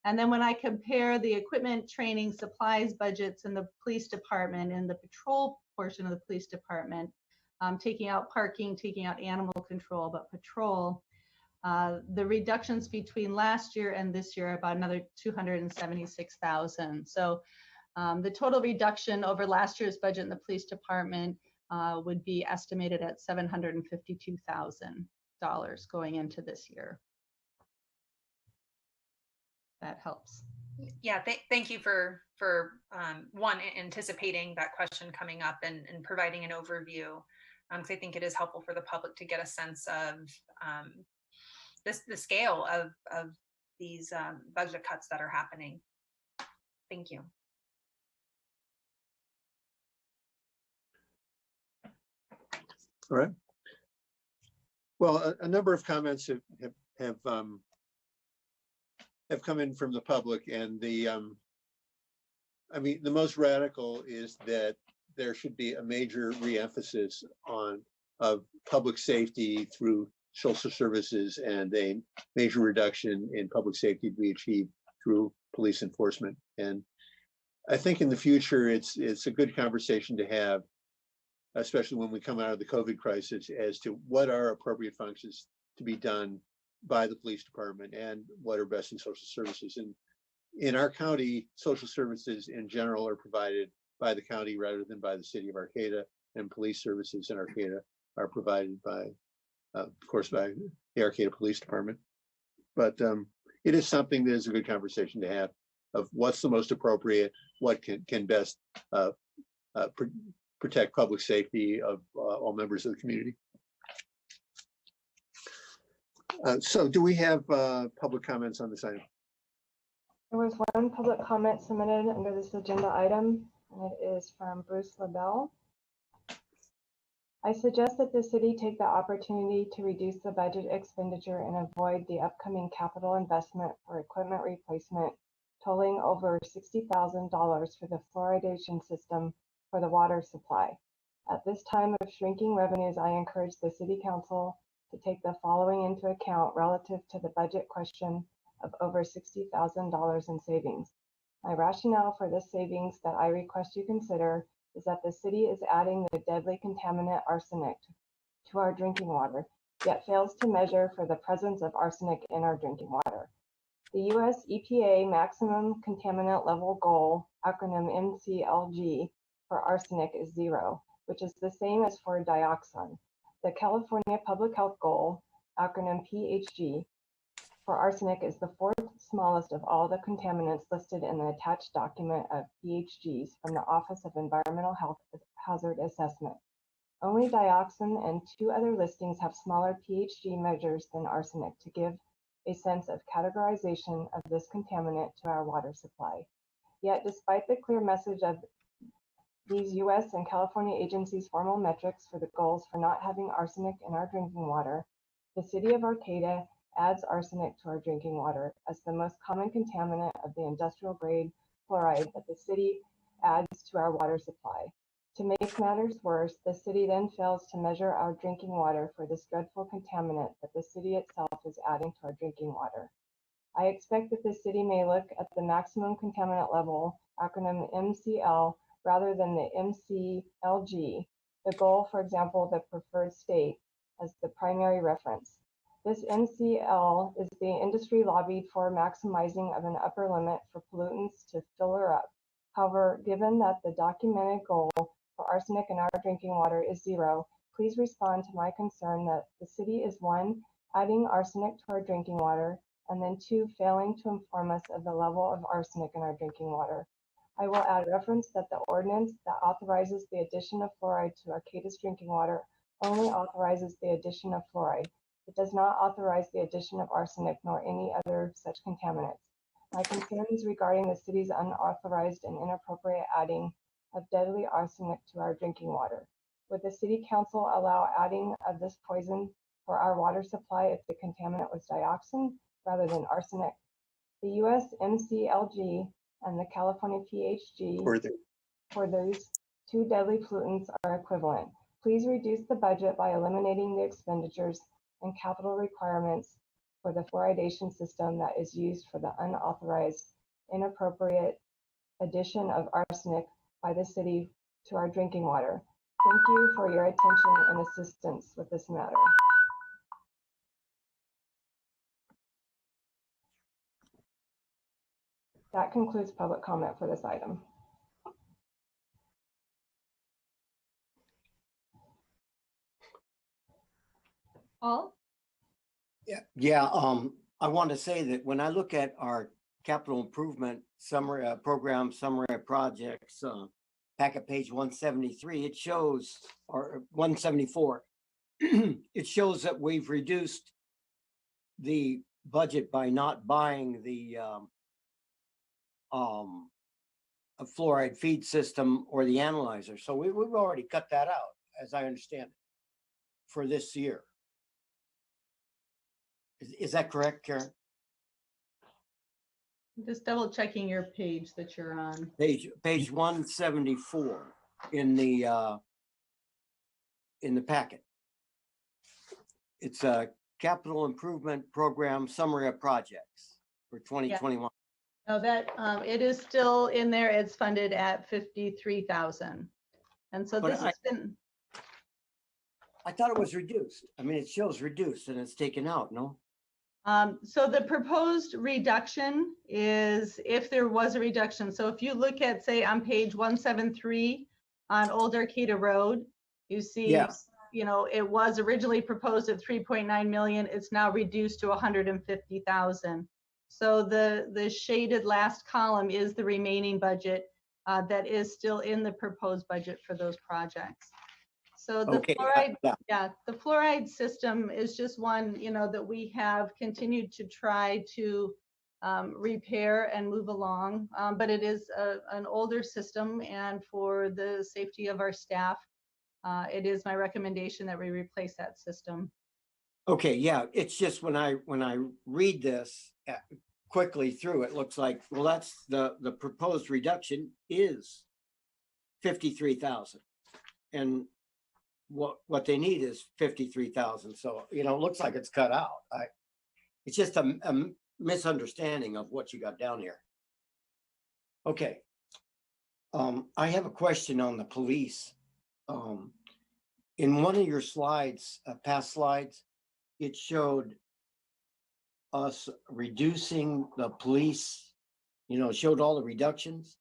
And then when I compare the equipment, training, supplies budgets in the police department and the patrol portion of the police department, taking out parking, taking out animal control, but patrol, the reductions between last year and this year are about another $276,000. So the total reduction over last year's budget in the police department would be estimated at $752,000 going into this year. That helps. Yeah, thank you for one, anticipating that question coming up and providing an overview. Because I think it is helpful for the public to get a sense of the scale of these budget cuts that are happening. Thank you. All right. Well, a number of comments have come in from the public, and the most radical is that there should be a major reemphasis of public safety through social services, and a major reduction in public safety to be achieved through police enforcement. And I think in the future, it's a good conversation to have, especially when we come out of the COVID crisis, as to what are appropriate functions to be done by the police department and what are best in social services. And in our county, social services in general are provided by the county rather than by the city of Arcata, and police services in Arcata are provided by, of course, by the Arcata Police Department. But it is something that is a good conversation to have, of what's the most appropriate, what can best protect public safety of all members of the community. So do we have public comments on this item? There was one public comment submitted under this agenda item, and it is from Bruce LaBelle. I suggest that the city take the opportunity to reduce the budget expenditure and avoid the upcoming capital investment for equipment replacement totaling over $60,000 for the fluoridation system for the water supply. At this time of shrinking revenues, I encourage the City Council to take the following into account relative to the budget question of over $60,000 in savings. My rationale for this savings that I request you consider is that the city is adding the deadly contaminant arsenic to our drinking water, yet fails to measure for the presence of arsenic in our drinking water. The US EPA maximum contaminant level goal, acronym MCLG, for arsenic is 0, which is the same as for dioxin. The California Public Health Goal, acronym PHG, for arsenic is the 4th smallest of all the contaminants listed in the attached document of PHGs from the Office of Environmental Health Hazard Assessment. Only dioxin and 2 other listings have smaller PHG measures than arsenic to give a sense of categorization of this contaminant to our water supply. Yet, despite the clear message of these US and California agencies' formal metrics for the goals for not having arsenic in our drinking water, the city of Arcata adds arsenic to our drinking water as the most common contaminant of the industrial grade fluoride that the city adds to our water supply. To make matters worse, the city then fails to measure our drinking water for this dreadful contaminant that the city itself is adding to our drinking water. I expect that the city may look at the maximum contaminant level, acronym MCL, rather than the MCLG, the goal, for example, the preferred state, as the primary reference. This MCL is the industry lobbied for maximizing of an upper limit for pollutants to fill up. However, given that the documented goal for arsenic in our drinking water is 0, please respond to my concern that the city is 1, adding arsenic to our drinking water, and then 2, failing to inform us of the level of arsenic in our drinking water. I will add reference that the ordinance that authorizes the addition of fluoride to Arcata's drinking water only authorizes the addition of fluoride. It does not authorize the addition of arsenic nor any other such contaminants. My concern is regarding the city's unauthorized and inappropriate adding of deadly arsenic to our drinking water. Would the City Council allow adding of this poison for our water supply if the contaminant was dioxin rather than arsenic? The US MCLG and the California PHG for those 2 deadly pollutants are equivalent. Please reduce the budget by eliminating the expenditures and capital requirements for the fluoridation system that is used for the unauthorized, inappropriate addition of arsenic by the city to our drinking water. Thank you for your attention and assistance with this matter. That concludes public comment for this item. Paul? Yeah. I want to say that when I look at our capital improvement summary program summary of projects, packet page 173, it shows, or 174, it shows that we've reduced the budget by not buying the a fluoride feed system or the analyzer. So we've already cut that out, as I understand it, for this year. Is that correct, Karen? Just double checking your page that you're on. Page 174 in the packet. It's a capital improvement program summary of projects for 2021. No, that it is still in there. It's funded at 53,000. And so But this has been. I thought it was reduced. I mean, it shows reduced and it's taken out, no? So the proposed reduction is if there was a reduction. So if you look at, say, on page 173 on Old Arcata Road, you see, Yes. you know, it was originally proposed at 3.9 million. It's now reduced to 150,000. So the shaded last column is the remaining budget that is still in the proposed budget for those projects. So the fluoride, the fluoride system is just one, you know, that we have continued to try to repair and move along, but it is an older system, and for the safety of our staff, it is my recommendation that we replace that system. Okay, yeah, it's just when I read this, quickly through, it looks like, well, that's the proposed reduction is 53,000. And what they need is 53,000. So, you know, it looks like it's cut out. It's just a misunderstanding of what you got down here. Okay. I have a question on the police. In one of your slides, past slides, it showed us reducing the police, you know, showed all the reductions.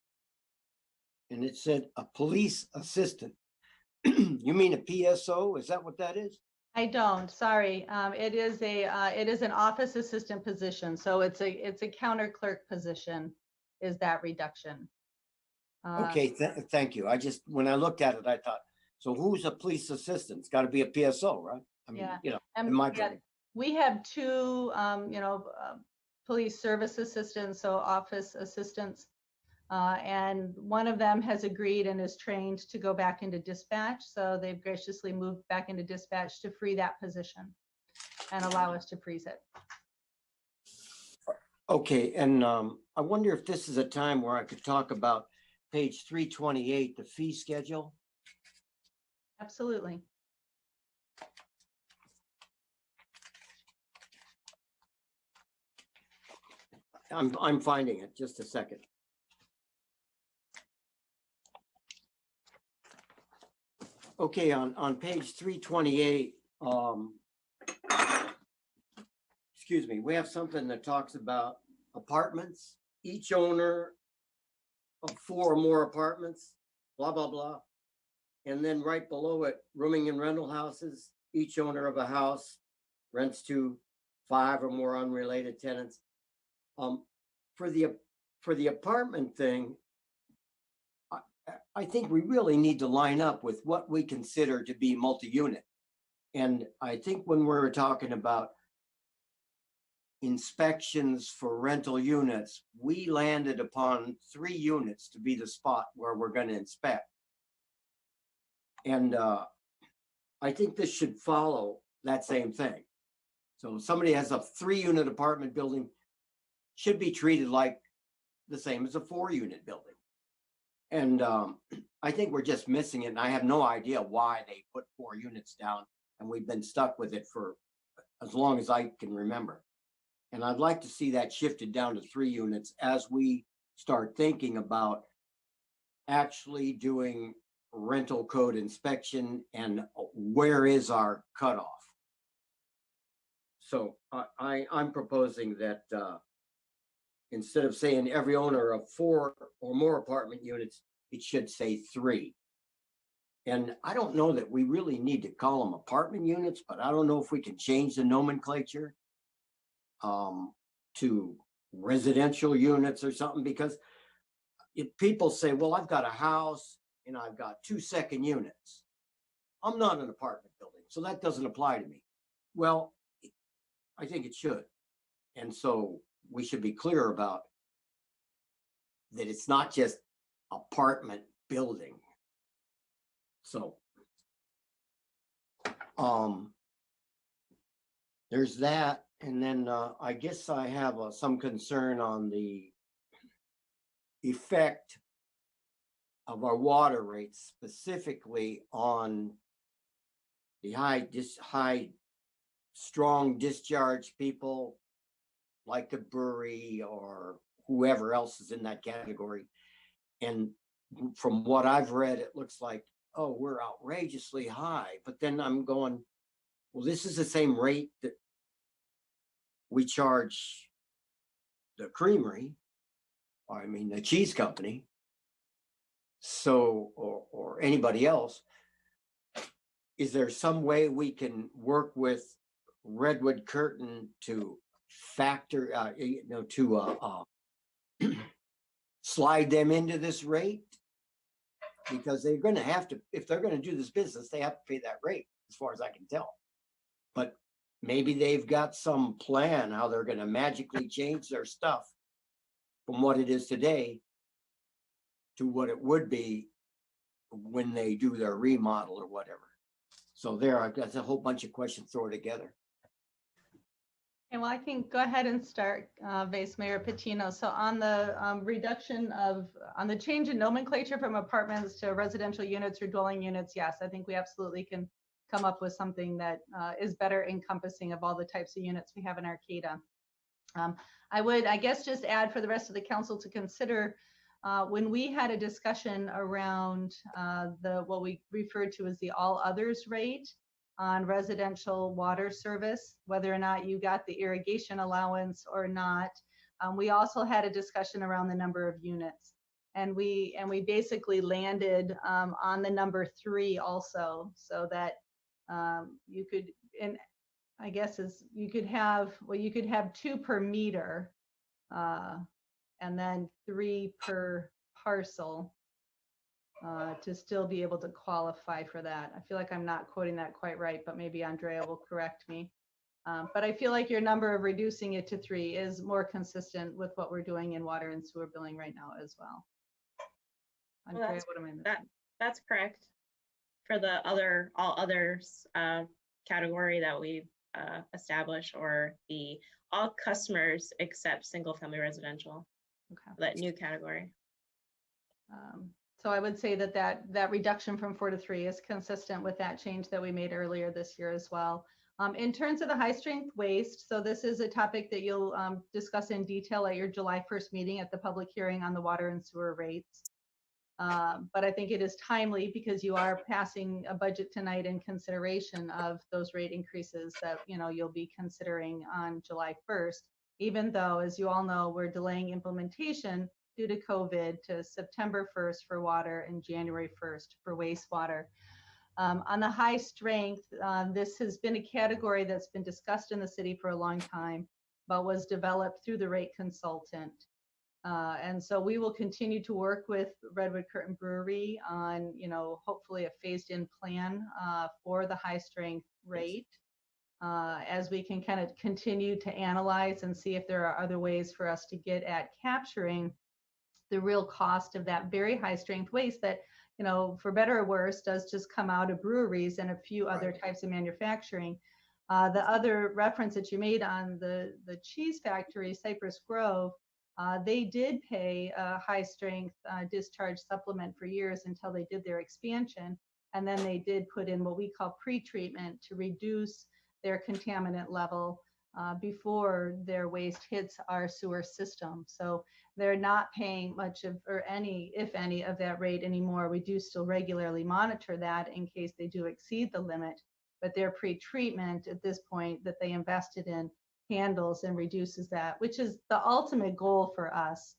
And it said a police assistant. You mean a PSO? Is that what that is? I don't, sorry. It is an office assistant position. So it's a counter clerk position is that reduction. Okay, thank you. When I looked at it, I thought, so who's a police assistant? It's got to be a PSO, right? I mean, Yeah. you know, And in my yeah, opinion. we have two, police service assistants, so office assistants. And one of them has agreed and is trained to go back into dispatch. So they've graciously moved back into dispatch to free that position and allow us to freeze it. Okay, and I wonder if this is a time where I could talk about page 328, the fee schedule. Absolutely. I'm finding it, just a second. Okay, on page 328, excuse me, we have something that talks about apartments, each owner of 4 or more apartments, blah, blah, blah. And then right below it, rooming and rental houses, each owner of a house rents to 5 or more unrelated tenants. For the apartment thing, I think we really need to line up with what we consider to be multi-unit. And I think when we're talking about inspections for rental units, we landed upon 3 units to be the spot where we're going to inspect. And I think this should follow that same thing. So if somebody has a 3-unit apartment building, should be treated like the same as a 4-unit building. And I think we're just missing it. And I have no idea why they put 4 units down, and we've been stuck with it for as long as I can remember. And I'd like to see that shifted down to 3 units as we start thinking about actually doing rental code inspection and where is our cutoff. So I'm proposing that instead of saying every owner of 4 or more apartment units, it should say 3. And I don't know that we really need to call them apartment units, but I don't know if we can change the nomenclature to residential units or something, because if people say, well, I've got a house and I've got 2 second units. I'm not an apartment building, so that doesn't apply to me. Well, I think it should. And so we should be clear about that it's not just apartment building. So there's that. And then I guess I have some concern on the effect of our water rates, specifically on the high strong discharge people like the brewery or whoever else is in that category. And from what I've read, it looks like, oh, we're outrageously high. But then I'm going, well, this is the same rate that we charge the creamery, I mean, the cheese company. So, or anybody else. Is there some way we can work with Redwood Curtain to factor, slide them into this rate? Because they're going to have to, if they're going to do this business, they have to pay that rate, as far as I can tell. But maybe they've got some plan how they're going to magically change their stuff from what it is today to what it would be when they do their remodel or whatever. So there, I've got a whole bunch of questions thrown together. And well, I can go ahead and start, Vice Mayor Patino. So on the reduction of, on the change in nomenclature from apartments to residential units or dwelling units, yes, I think we absolutely can come up with something that is better encompassing of all the types of units we have in Arcata. I would, I guess, just add for the rest of the council to consider when we had a discussion around what we referred to as the all others rate on residential water service, whether or not you got the irrigation allowance or not. We also had a discussion around the number of units. And we basically landed on the number 3 also, so that you could, and I guess is you could have, well, you could have 2 per meter and then 3 per parcel to still be able to qualify for that. I feel like I'm not quoting that quite right, but maybe Andrea will correct me. But I feel like your number of reducing it to 3 is more consistent with what we're doing in water and sewer billing right now as well. Andrea, what am I missing? That's correct. For the other, all others category that we've established, or the all customers except single family residential, Okay. that new category. So I would say that reduction from 4 to 3 is consistent with that change that we made earlier this year as well. In terms of the high strength waste, so this is a topic that you'll discuss in detail at your July 1st meeting at the public hearing on the water and sewer rates. But I think it is timely because you are passing a budget tonight in consideration of those rate increases that you'll be considering on July 1st, even though, as you all know, we're delaying implementation due to COVID to September 1st for water and January 1st for wastewater. On the high strength, this has been a category that's been discussed in the city for a long time, but was developed through the rate consultant. And so we will continue to work with Redwood Curtain Brewery on, hopefully a phased in plan for the high strength rate as we can kind of continue to analyze and see if there are other ways for us to get at capturing the real cost of that very high strength waste that, for better or worse, does just come out of breweries and a few other types of manufacturing. The other reference that you made on the cheese factory, Cypress Grove, they did pay a high strength discharge supplement for years until they did their expansion. And then they did put in what we call pre-treatment to reduce their contaminant level before their waste hits our sewer system. So they're not paying much of, or any, if any, of that rate anymore. We do still regularly monitor that in case they do exceed the limit, but their pre-treatment at this point that they invested in handles and reduces that, which is the ultimate goal for us,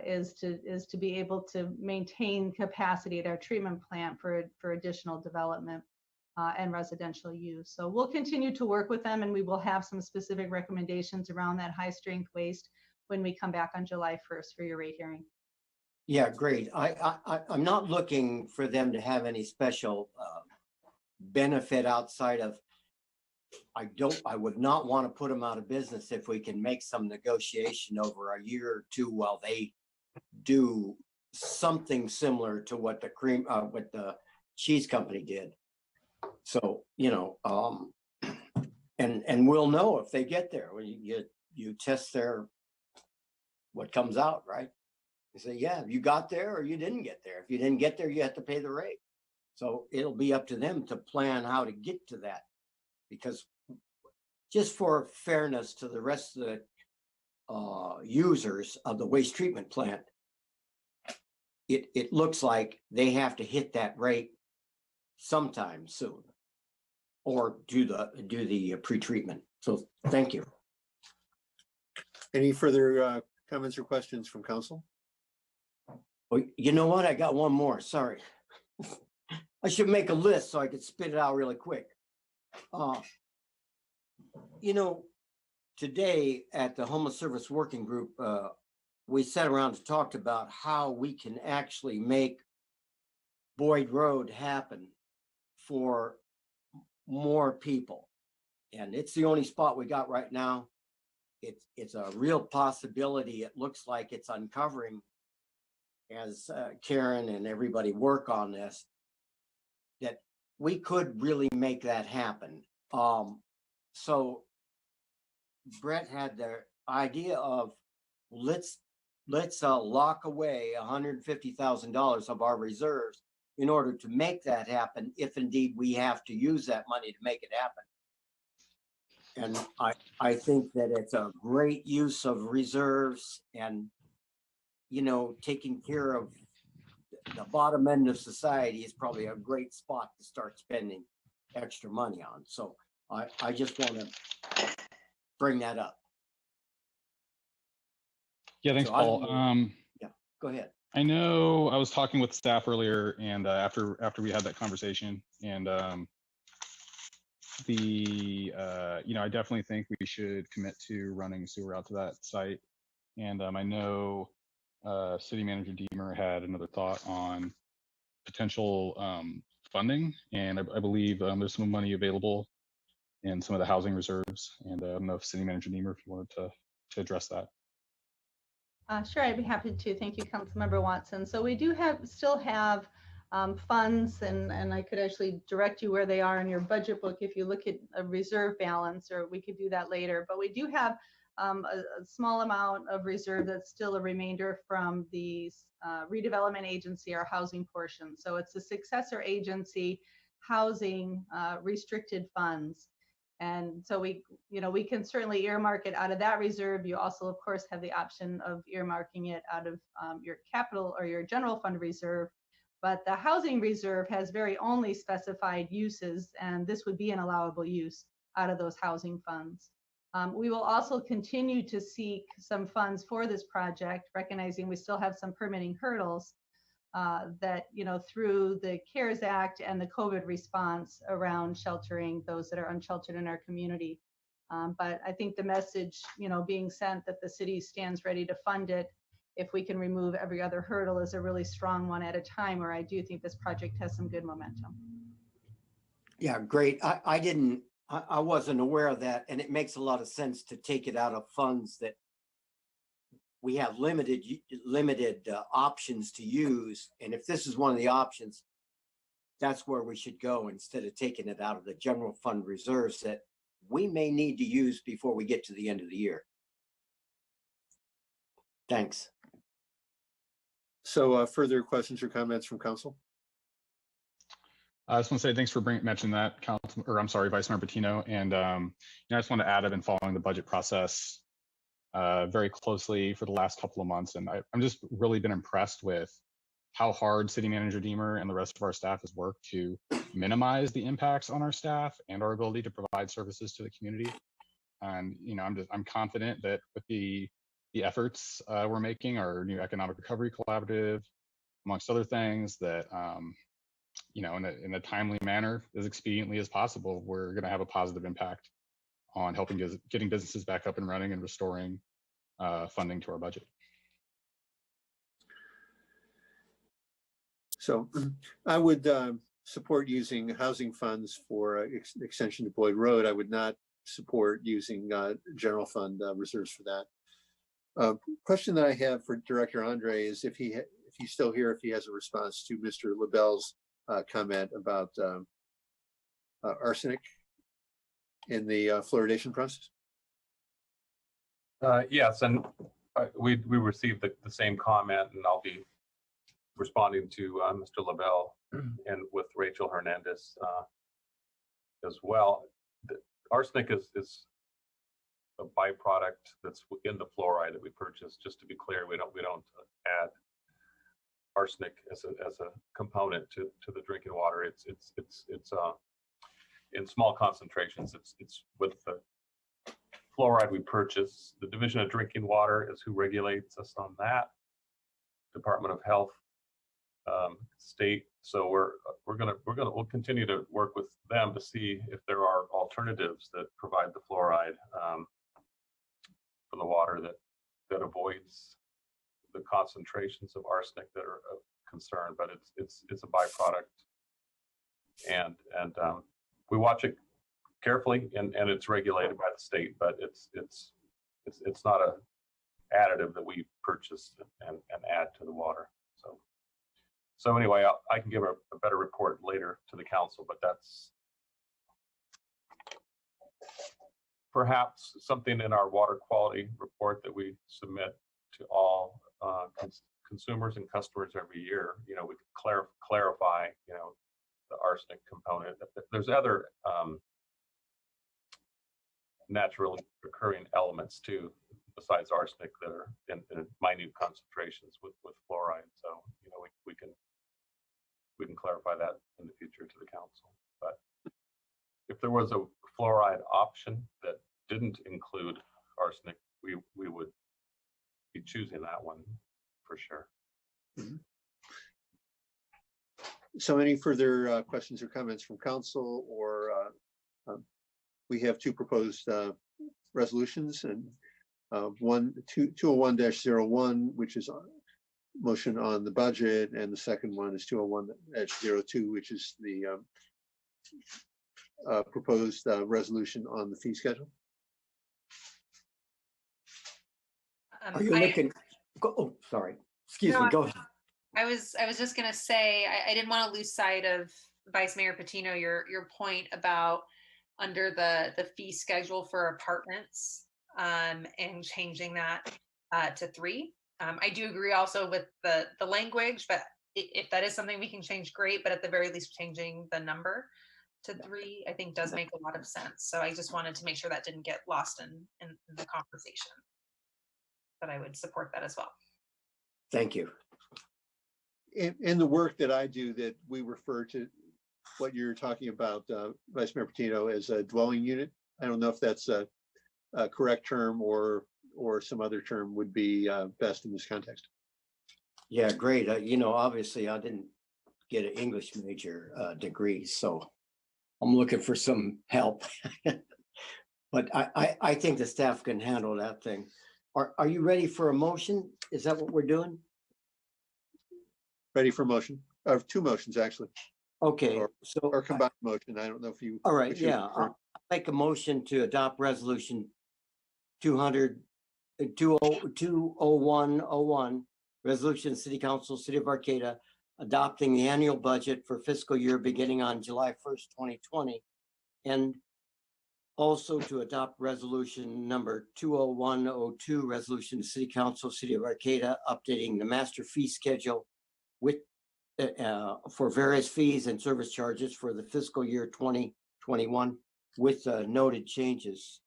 is to be able to maintain capacity at our treatment plant for additional development and residential use. So we'll continue to work with them, and we will have some specific recommendations around that high strength waste when we come back on July 1st for your rate hearing. Yeah, great. I'm not looking for them to have any special benefit outside of, I would not want to put them out of business if we can make some negotiation over a year or two while they do something similar to what what the cheese company did. So, and we'll know if they get there. You test what comes out, right? You say, yeah, you got there or you didn't get there. If you didn't get there, you have to pay the rate. So it'll be up to them to plan how to get to that, because just for fairness to the rest of the users of the waste treatment plant, it looks like they have to hit that rate sometime soon, or do the pre-treatment. So thank you. Any further comments or questions from council? Well, you know what? I got one more. Sorry. I should make a list so I could spit it out really quick. Today at the Homeless Service Working Group, we sat around and talked about how we can actually make Boyd Road happen for more people. And it's the only spot we got right now. It's a real possibility. It looks like it's uncovering as Karen and everybody work on this, that we could really make that happen. So Brett had the idea of let's lock away $150,000 of our reserves in order to make that happen, if indeed we have to use that money to make it happen. And I think that it's a great use of reserves, and, you know, taking care of the bottom end of society is probably a great spot to start spending extra money on. So I just want to bring that up. Yeah, thanks, So I Paul. will- Yeah, go ahead. I know I was talking with staff earlier, and after we had that conversation, and you know, I definitely think we should commit to running sewer out to that site. And I know City Manager Deemer had another thought on potential funding, and I believe there's some money available in some of the housing reserves. And I don't know if City Manager Deemer, if you wanted to address that. Sure, I'd be happy to. Thank you, Councilmember Watson. So we do still have funds, and I could actually direct you where they are in your budget book if you look at a reserve balance, or we could do that later. But we do have a small amount of reserve that's still a remainder from the redevelopment agency, our housing portion. So it's a successor agency housing restricted funds. And so we can certainly earmark it out of that reserve. You also, of course, have the option of earmarking it out of your capital or your general fund reserve. But the housing reserve has very only specified uses, and this would be an allowable use out of those housing funds. We will also continue to seek some funds for this project, recognizing we still have some permitting hurdles that, you know, through the CARES Act and the COVID response around sheltering those that are unsheltered in our community. But I think the message, you know, being sent that the city stands ready to fund it if we can remove every other hurdle is a really strong one at a time, where I do think this project has some good momentum. Yeah, great. I wasn't aware of that, and it makes a lot of sense to take it out of funds that we have limited options to use. And if this is one of the options, that's where we should go, instead of taking it out of the general fund reserves that we may need to use before we get to the end of the year. Thanks. So further questions or comments from council? I just want to say thanks for mentioning that, Vice Mayor Bettino. And you know, I just want to add, I've been following the budget process very closely for the last couple of months, and I'm just really been impressed with how hard City Manager Deemer and the rest of our staff has worked to minimize the impacts on our staff and our ability to provide services to the community. And you know, I'm confident that with the efforts we're making, our new economic recovery collaborative, amongst other things, that you know, in a timely manner, as expediently as possible, we're going to have a positive impact on helping getting businesses back up and running and restoring funding to our budget. So I would support using housing funds for extension to Boyd Road. I would not support using general fund reserves for that. Question that I have for Director Andre is if he's still here, if he has a response to Mr. LaBelle's comment about arsenic in the fluoridation process. Yes, and we received the same comment, and I'll be responding to Mr. LaBelle and with Rachel Hernandez as well. The arsenic is a byproduct that's in the fluoride that we purchase. Just to be clear, we don't add arsenic as a component to the drinking water. It's in small concentrations. It's with the fluoride we purchase. The Division of Drinking Water is who regulates us on that. Department of Health, state. So we'll continue to work with them to see if there are alternatives that provide the fluoride for the water that avoids the concentrations of arsenic that are of concern. But it's a byproduct, and we watch it carefully, and it's regulated by the state, but it's not a additive that we purchase and add to the water. So anyway, I can give a better report later to the council, but that's perhaps something in our water quality report that we submit to all consumers and customers every year, we could clarify, the arsenic component. There's other naturally occurring elements too, besides arsenic, that are in minute concentrations with fluoride. So, we can clarify that in the future to the council. But if there was a fluoride option that didn't include arsenic, we would be choosing that one for sure. Mm-hmm. So any further questions or comments from council, or we have two proposed resolutions, and 201-01, which is a motion on the budget, and the second one is 201-02, which is the proposed resolution on the fee schedule. Are you looking? Oh, sorry. Excuse me. Go ahead. I was just gonna say I didn't want to lose sight of Vice Mayor Patino, your point about under the fee schedule for apartments and changing that to 3. I do agree also with the language, but if that is something we can change, great. But at the very least, changing the number to 3, I think does make a lot of sense. So I just wanted to make sure that didn't get lost in the conversation. But I would support that as well. Thank you. In the work that I do, that we refer to what you're talking about, Vice Mayor Patino, as a dwelling unit. I don't know if that's a correct term or some other term would be best in this context. Yeah, great. Obviously I didn't get an English major degree, so I'm looking for some help. But I think the staff can handle that thing. Are you ready for a motion? Is that what we're doing? Ready for motion, or 2 motions actually. Okay, or combined motion. I don't know if you. All right, yeah, I'll make a motion to adopt resolution 20101, resolution City Council, City of Arcata, adopting the annual budget for fiscal year beginning on July 1st, 2020, and also to adopt resolution number 20102, resolution City Council, City of Arcata, updating the master fee schedule with for various fees and service charges for the fiscal year 2021 with noted changes.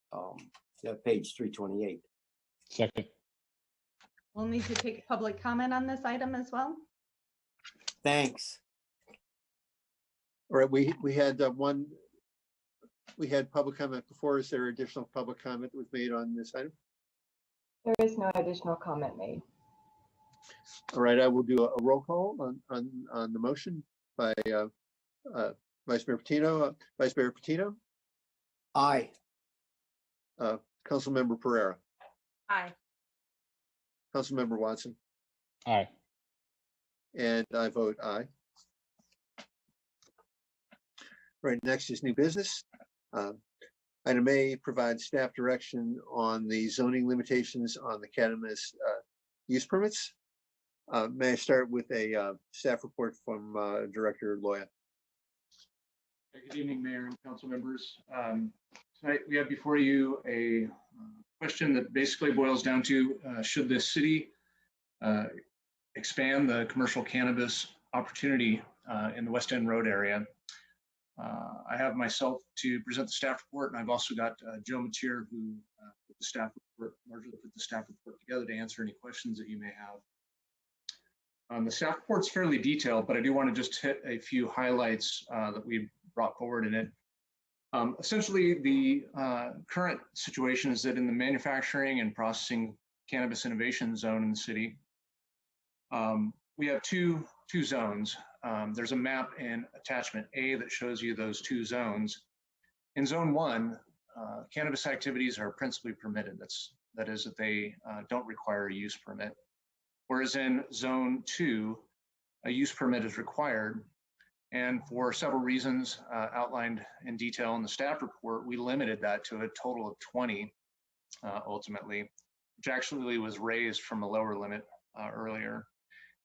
Page 328. Second. We'll need to take public comment on this item as well. Thanks. All right, we had we had public comment before. Is there additional public comment that was made on this item? There is no additional comment made. All right, I will do a roll call on the motion by Vice Mayor Patino. Vice Mayor Patino. Aye. Councilmember Pereira. Aye. Councilmember Watson. Aye. And I vote aye. Right, next is new business. Item A, provide staff direction on the zoning limitations on the cannabis use permits. May I start with a staff report from Director Loya? Good evening, Mayor and council members. Tonight we have before you a question that basically boils down to should the city expand the commercial cannabis opportunity in the West End Road area. I have myself to present the staff report, and I've also got Joe Matier, who put the staff report, largely put the staff report together to answer any questions that you may have. The staff report's fairly detailed, but I do want to just hit a few highlights that we brought forward in it. Essentially, the current situation is that in the manufacturing and processing cannabis innovation zone in the city, we have two zones. There's a map in attachment A that shows you those 2 zones. In zone 1, cannabis activities are principally permitted. That is that they don't require a use permit. Whereas in zone 2, a use permit is required. And for several reasons outlined in detail in the staff report, we limited that to a total of 20 ultimately, which actually was raised from a lower limit earlier.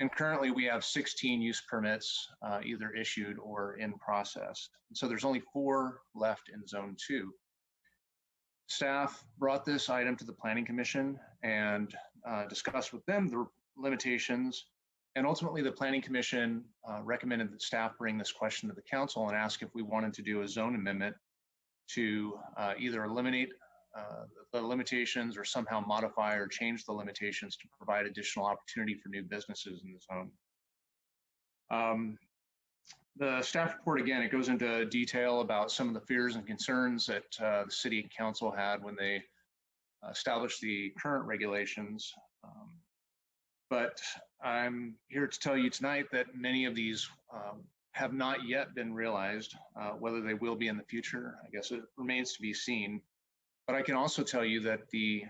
And currently we have 16 use permits either issued or in process. So there's only 4 left in zone 2. Staff brought this item to the Planning Commission and discussed with them the limitations. And ultimately, the Planning Commission recommended that staff bring this question to the council and ask if we wanted to do a zone amendment to either eliminate the limitations or somehow modify or change the limitations to provide additional opportunity for new businesses in the zone. The staff report, again, it goes into detail about some of the fears and concerns that the city and council had when they established the current regulations. But I'm here to tell you tonight that many of these have not yet been realized. Whether they will be in the future, I guess it remains to be seen. But I can also tell you that the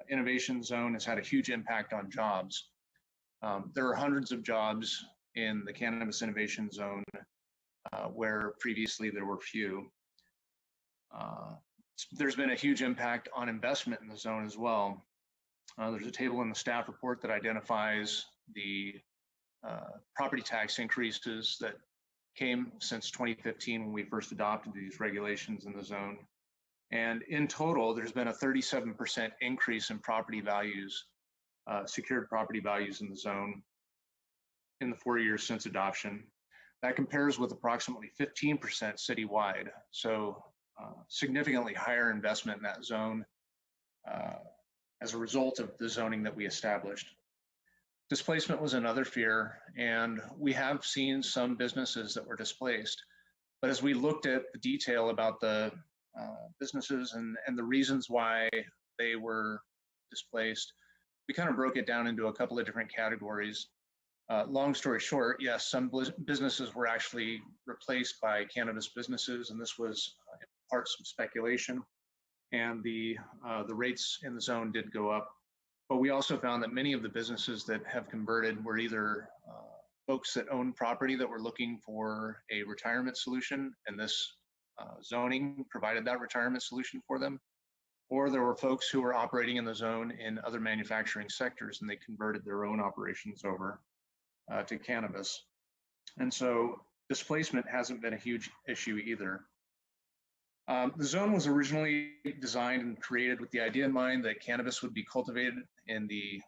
innovation zone has had a huge impact on jobs. There are hundreds of jobs in the cannabis innovation zone where previously there were few. There's been a huge impact on investment in the zone as well. There's a table in the staff report that identifies the property tax increases that came since 2015 when we first adopted these regulations in the zone. And in total, there's been a 37% increase in property values, secured property values in the zone in the 4 years since adoption. That compares with approximately 15% citywide. So significantly higher investment in that zone as a result of the zoning that we established. Displacement was another fear, and we have seen some businesses that were displaced. But as we looked at the detail about the businesses and the reasons why they were displaced, we kind of broke it down into a couple of different categories. Long story short, yes, some businesses were actually replaced by cannabis businesses, and this was in part some speculation. And the rates in the zone did go up. But we also found that many of the businesses that have converted were either folks that own property that were looking for a retirement solution, and this zoning provided that retirement solution for them, or there were folks who were operating in the zone in other manufacturing sectors and they converted their own operations over to cannabis. And so displacement hasn't been a huge issue either. The zone was originally designed and created with the idea in mind that cannabis would be cultivated in the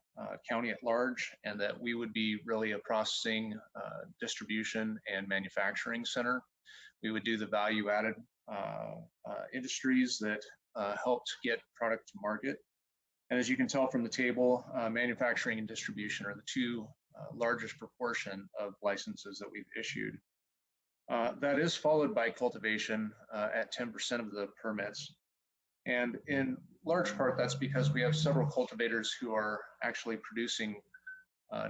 county at large, and that we would be really a processing, distribution, and manufacturing center. We would do the value-added industries that helped get product to market. And as you can tell from the table, manufacturing and distribution are the two largest proportion of licenses that we've issued. That is followed by cultivation at 10% of the permits. And in large part, that's because we have several cultivators who are actually producing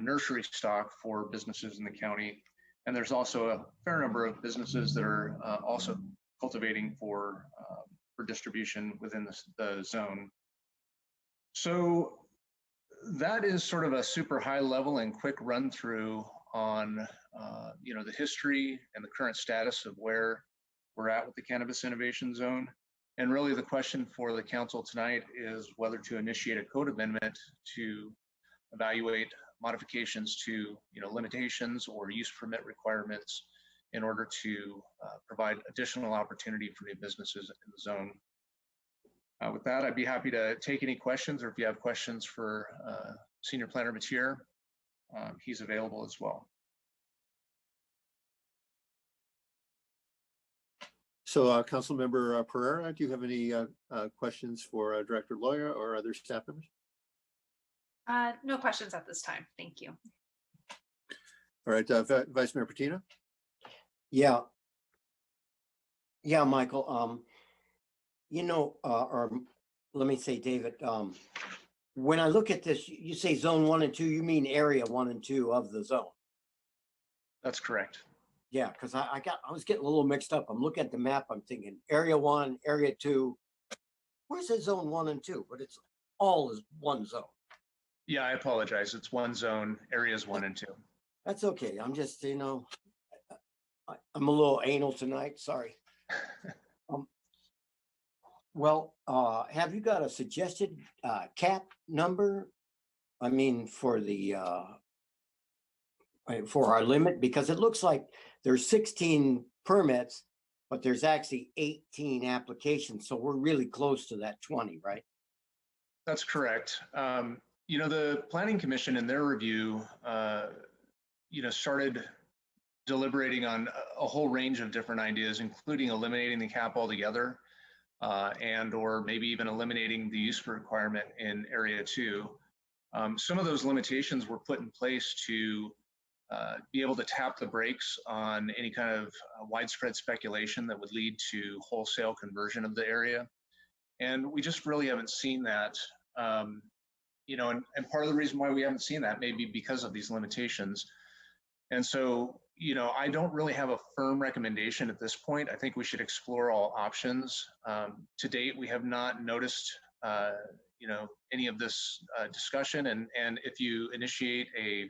nursery stock for businesses in the county. And there's also a fair number of businesses that are also cultivating for distribution within the zone. So that is sort of a super high level and quick run through on the history and the current status of where we're at with the cannabis innovation zone. And really the question for the council tonight is whether to initiate a code amendment to evaluate modifications to limitations or use permit requirements in order to provide additional opportunity for new businesses in the zone. With that, I'd be happy to take any questions, or if you have questions for Senior Planner Matier, he's available as well. So Councilmember Pereira, do you have any questions for Director Loya or other staff members? No questions at this time. Thank you. All right, Vice Mayor Patino. Yeah, Michael. Or let me say, David. When I look at this, you say zone 1 and 2. You mean area 1 and 2 of the zone? That's correct. Yeah, because I was getting a little mixed up. I'm looking at the map. I'm thinking area 1, area 2. Where's the zone 1 and 2? But it's all is one zone. Yeah, I apologize. It's one zone, areas 1 and 2. That's okay. I'm just, I'm a little anal tonight. Sorry. Well, have you got a suggested cap number? I mean, for the for our limit, because it looks like there's 16 permits but there's actually 18 applications. So we're really close to that 20, right? That's correct. You know, the Planning Commission in their review, you know, started deliberating on a whole range of different ideas, including eliminating the cap altogether, and or maybe even eliminating the use requirement in Area 2. Some of those limitations were put in place to be able to tap the brakes on any kind of widespread speculation that would lead to wholesale conversion of the area. And we just really haven't seen that. You know, and part of the reason why we haven't seen that may be because of these limitations. And so, you know, I don't really have a firm recommendation at this point. I think we should explore all options. To date, we have not noticed, you know, any of this discussion. And if you initiate a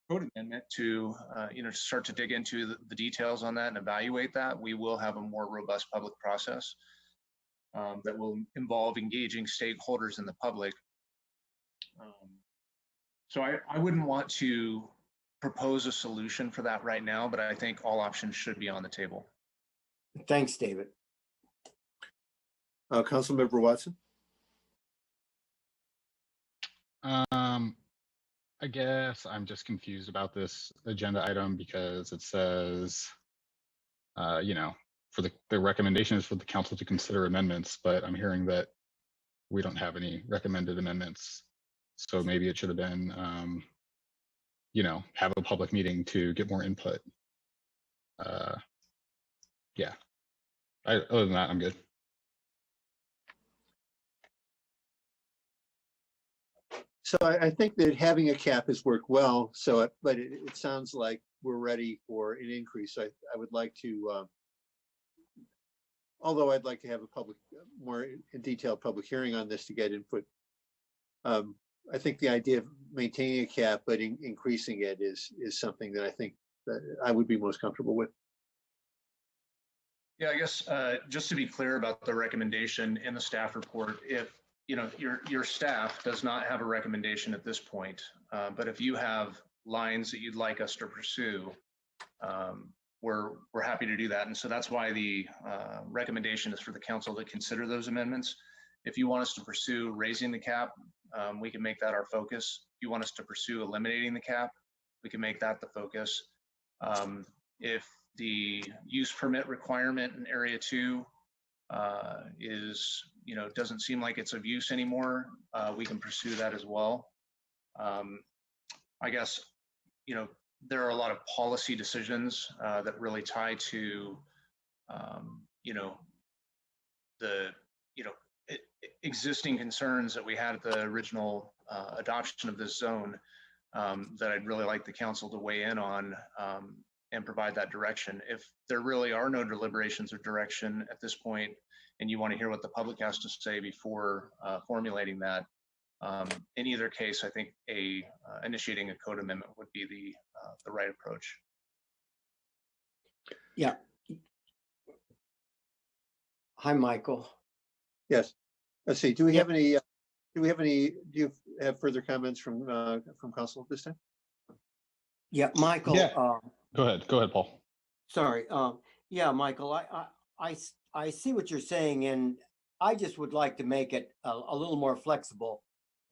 code amendment to, you know, start to dig into the details on that and evaluate that, we will have a more robust public process that will involve engaging stakeholders in the public. So I wouldn't want to propose a solution for that right now, but I think all options should be on the table. Thanks, David. Councilmember Watson. I guess I'm just confused about this agenda item because it says, you know, for the recommendation is for the council to consider amendments, but I'm hearing that we don't have any recommended amendments. So maybe it should have been, you know, have a public meeting to get more input. Yeah. Other than that, I'm good. So I think that having a cap has worked well. So, but it sounds like we're ready for an increase. I would like to, although I'd like to have a public, more in detailed public hearing on this to get input. I think the idea of maintaining a cap but increasing it is something that I think that I would be most comfortable with. Yeah, I guess just to be clear about the recommendation in the staff report, if you know your staff does not have a recommendation at this point, but if you have lines that you'd like us to pursue, we're happy to do that. And so that's why the recommendation is for the council to consider those amendments. If you want us to pursue raising the cap, we can make that our focus. If you want us to pursue eliminating the cap, we can make that the focus. If the use permit requirement in Area 2 is, you know, doesn't seem like it's of use anymore, we can pursue that as well. I guess, you know, there are a lot of policy decisions that really tie to, you know, the, you know, existing concerns that we had at the original adoption of this zone that I'd really like the council to weigh in on and provide that direction. If there really are no deliberations or direction at this point, and you want to hear what the public has to say before formulating that, in either case, I think initiating a code amendment would be the right approach. Yeah. Hi, Michael. Yes. Let's see. Do we have any? Do you have further comments from council at this time? Yeah, Michael. Yeah. Go ahead, Paul. Sorry. Yeah, Michael. I see what you're saying, and I just would like to make it a little more flexible.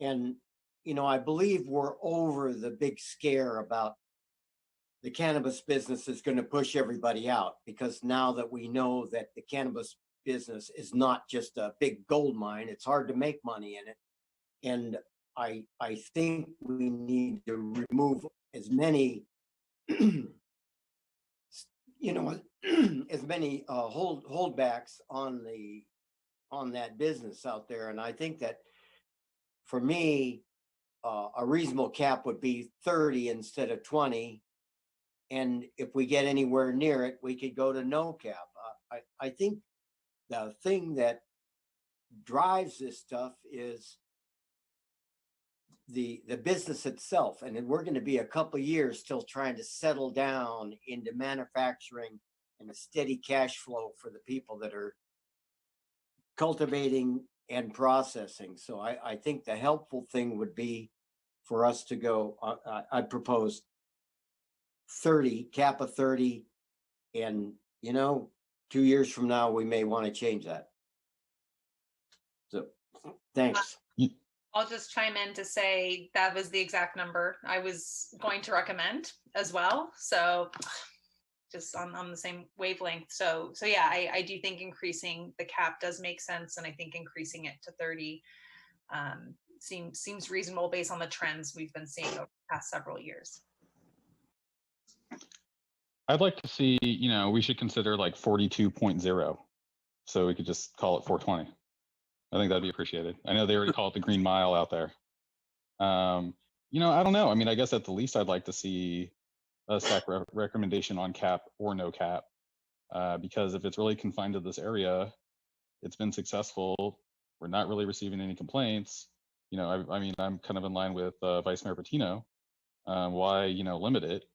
And you know, I believe we're over the big scare about the cannabis business is going to push everybody out, because now that we know that the cannabis business is not just a big gold mine, it's hard to make money in it. And I think we need to remove as many, you know, as many holdbacks on that business out there. And I think that for me, a reasonable cap would be 30 instead of 20. And if we get anywhere near it, we could go to no cap. I think the thing that drives this stuff is the business itself. And then we're going to be a couple of years still trying to settle down into manufacturing and a steady cash flow for the people that are cultivating and processing. So I think the helpful thing would be for us to go, I'd propose 30, cap of 30, and, you know, 2 years from now, we may want to change that. So, thanks. I'll just chime in to say that was the exact number I was going to recommend as well. So just on the same wavelength. So yeah, I do think increasing the cap does make sense. And I think increasing it to 30 seems reasonable based on the trends we've been seeing over the past several years. I'd like to see, we should consider like 42.0. So we could just call it 420. I think that'd be appreciated. I know they already call it the Green Mile out there. I don't know. I mean, I guess at the least I'd like to see a staff recommendation on cap or no cap, because if it's really confined to this area, it's been successful. We're not really receiving any complaints. I mean, I'm kind of in line with Vice Mayor Patino. Why, limit it?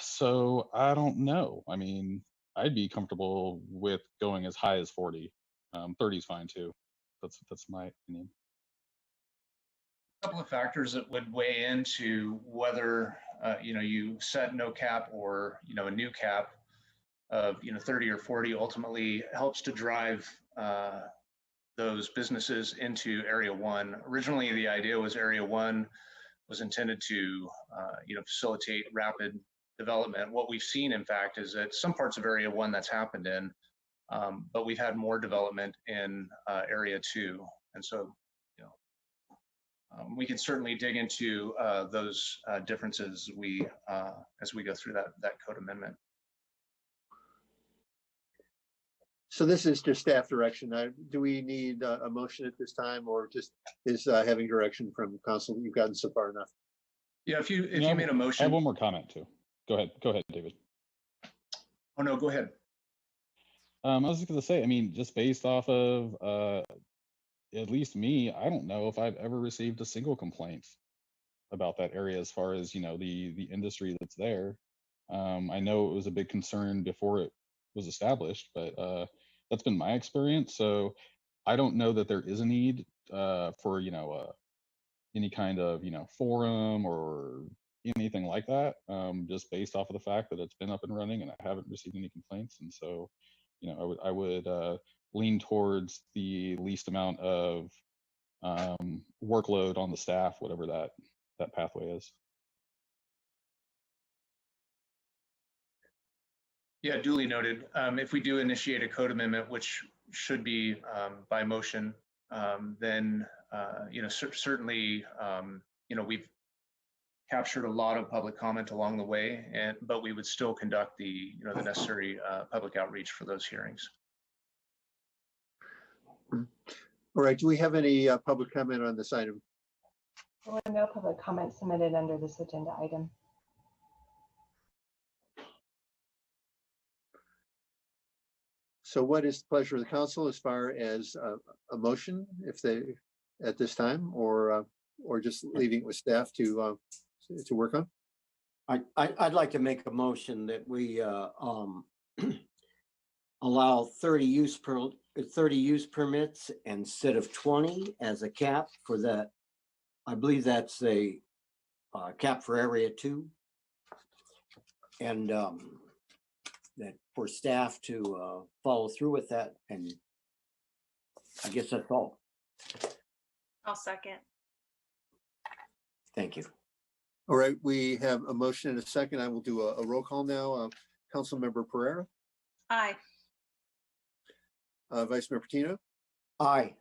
So I don't know. I mean, I'd be comfortable with going as high as 40. 30 is fine too. That's my opinion. A couple of factors that would weigh into whether you set no cap or a new cap of 30 or 40 ultimately helps to drive those businesses into Area 1. Originally, the idea was Area 1 was intended to facilitate rapid development. What we've seen, in fact, is that some parts of Area 1 that's happened in, but we've had more development in Area 2, and so we can certainly dig into those differences as we go through that code amendment. So this is just staff direction. Do we need a motion at this time, or just is having direction from council? You've gotten so far enough. Yeah, if you made a motion. I have one more comment too. Go ahead, David. Oh no, go ahead. I was just going to say, I mean, just based off of at least me, I don't know if I've ever received a single complaint about that area as far as the industry that's there. I know it was a big concern before it was established, but that's been my experience. So I don't know that there is a need for any kind of forum or anything like that, just based off of the fact that it's been up and running and I haven't received any complaints. And so I would lean towards the least amount of workload on the staff, whatever that pathway is. Yeah, duly noted. If we do initiate a code amendment, which should be by motion, then certainly we've captured a lot of public comment along the way, but we would still conduct the necessary public outreach for those hearings. All right. Do we have any public comment on this item? There were no public comments submitted under this agenda item. So what is the pleasure of the council as far as a motion, if they at this time, or just leaving it with staff to work on? I'd like to make a motion that we allow 30 use permits instead of 20 as a cap for that. I believe that's a cap for Area 2, and that for staff to follow through with that. And I guess that's all. I'll second. Thank you. All right, we have a motion and a second. I will do a roll call now. Councilmember Pereira. Aye. Vice Mayor Patino. Aye.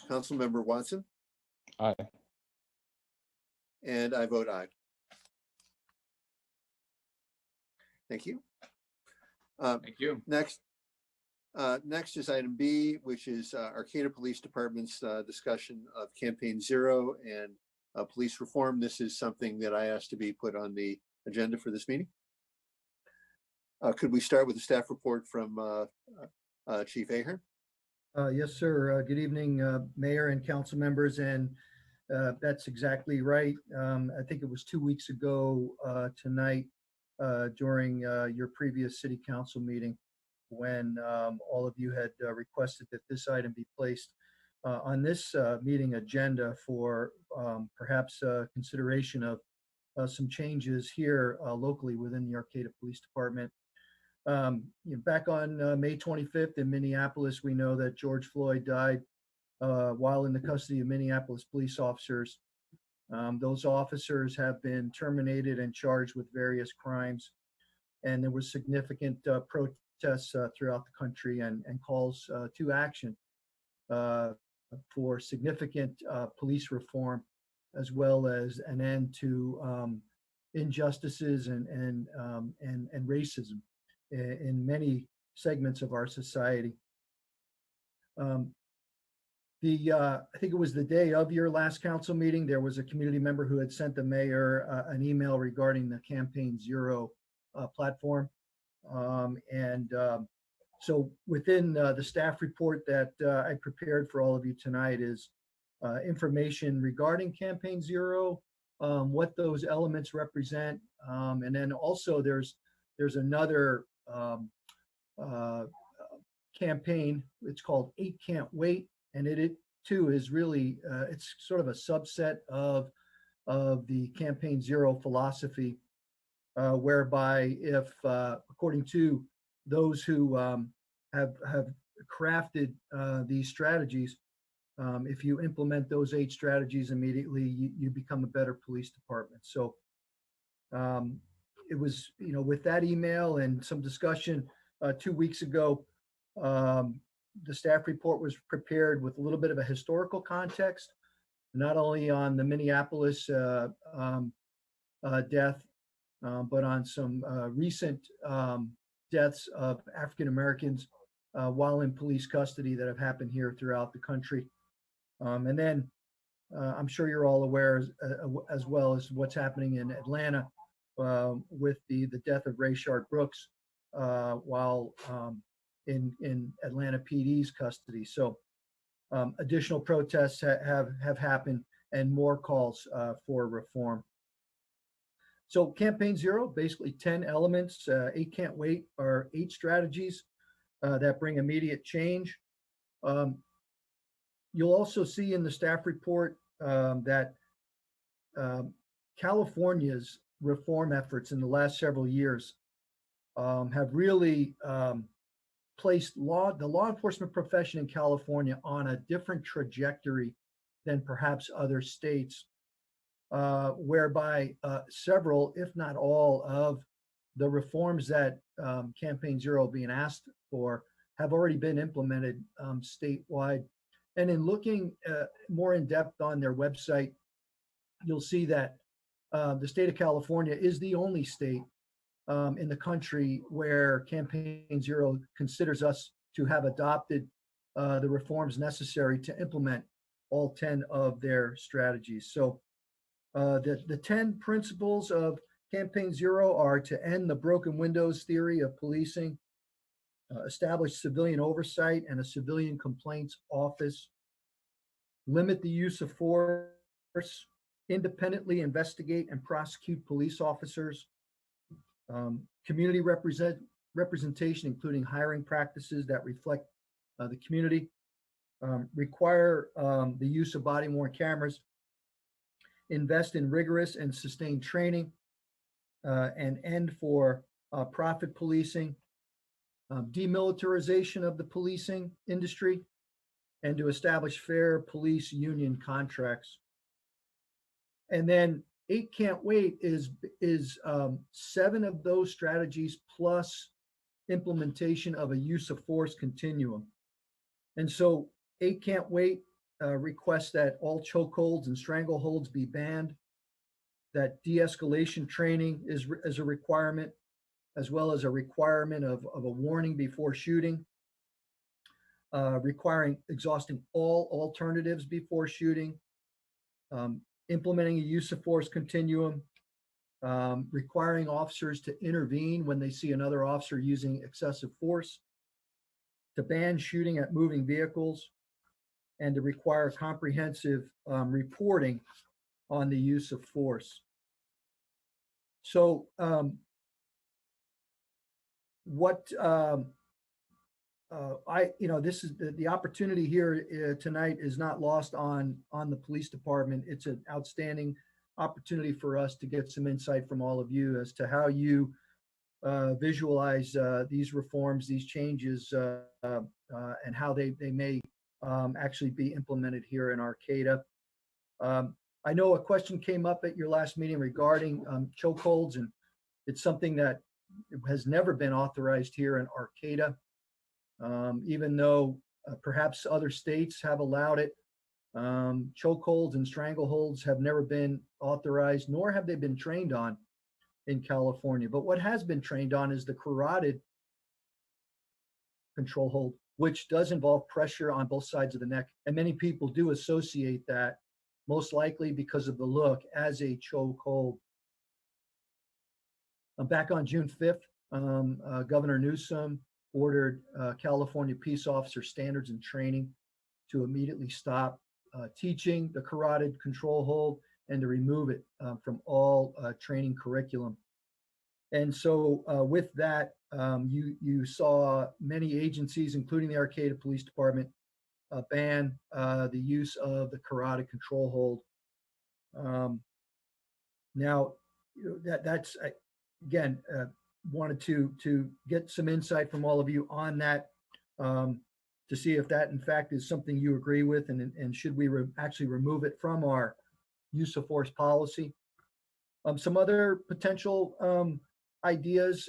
Councilmember Watson. Aye. And I vote aye. Thank you. Thank you. Next is item B, which is Arcata Police Department's discussion of Campaign Zero and police reform. This is something that I asked to be put on the agenda for this meeting. Could we start with the staff report from Chief Ahern? Yes, sir. Good evening, Mayor and council members. And that's exactly right. I think it was 2 weeks ago tonight during your previous city council meeting when all of you had requested that this item be placed on this meeting agenda for perhaps consideration of some changes here locally within the Arcata Police Department. Back on May 25th in Minneapolis, we know that George Floyd died while in the custody of Minneapolis police officers. Those officers have been terminated and charged with various crimes. And there was significant protests throughout the country and calls to action for significant police reform, as well as an end to injustices and racism in many segments of our society. I think it was the day of your last council meeting, there was a community member who had sent the mayor an email regarding the Campaign Zero platform. So within the staff report that I prepared for all of you tonight is information regarding Campaign Zero, what those elements represent, and then also there's another campaign. It's called 8 Can't Wait, and it too is really it's sort of a subset of the Campaign Zero philosophy, whereby if according to those who have crafted these strategies, if you implement those 8 strategies immediately, you become a better police department. So it was, with that email and some discussion 2 weeks ago, the staff report was prepared with a little bit of a historical context, not only on the Minneapolis death, but on some recent deaths of African Americans while in police custody that have happened here throughout the country. And then I'm sure you're all aware as well as what's happening in Atlanta with the death of Rayshard Brooks while in Atlanta PD's custody. So additional protests have happened and more calls for reform. So Campaign Zero, basically 10 elements. 8 Can't Wait are 8 strategies that bring immediate change. You'll also see in the staff report that California's reform efforts in the last several years have really placed the law enforcement profession in California on a different trajectory than perhaps other states, whereby several, if not all, of the reforms that Campaign Zero being asked for have already been implemented statewide. And in looking more in depth on their website, you'll see that the state of California is the only state in the country where Campaign Zero considers us to have adopted the reforms necessary to implement all 10 of their strategies. So the 10 principles of Campaign Zero are to end the broken windows theory of policing, establish civilian oversight and a civilian complaints office, limit the use of force, independently investigate and prosecute police officers, community representation, including hiring practices that reflect the community, require the use of body-worn cameras, invest in rigorous and sustained training, and end for profit policing, demilitarization of the policing industry, and to establish fair police union contracts. And then 8 Can't Wait is 7 of those strategies plus implementation of a use of force continuum. And so 8 Can't Wait requests that all chokeholds and strangleholds be banned, that de-escalation training is a requirement, as well as a requirement of a warning before shooting, requiring exhausting all alternatives before shooting, implementing a use of force continuum, requiring officers to intervene when they see another officer using excessive force, to ban shooting at moving vehicles, and to require comprehensive reporting on the use of force. So this is the opportunity here tonight is not lost on the police department. It's an outstanding opportunity for us to get some insight from all of you as to how you visualize these reforms, these changes, and how they may actually be implemented here in Arcata. I know a question came up at your last meeting regarding chokeholds, and it's something that has never been authorized here in Arcata, even though perhaps other states have allowed it. Chokeholds and strangleholds have never been authorized, nor have they been trained on in California. But what has been trained on is the carotid control hold, which does involve pressure on both sides of the neck. And many people do associate that, most likely because of the look, as a chokehold. Back on June 5th, Governor Newsom ordered California Peace Officer Standards and Training to immediately stop teaching the carotid control hold and to remove it from all training curriculum. And so with that, you saw many agencies, including the Arcata Police Department, ban the use of the carotid control hold. Now, that's again, wanted to get some insight from all of you on that, to see if that in fact is something you agree with, and should we actually remove it from our use of force policy. Some other potential ideas,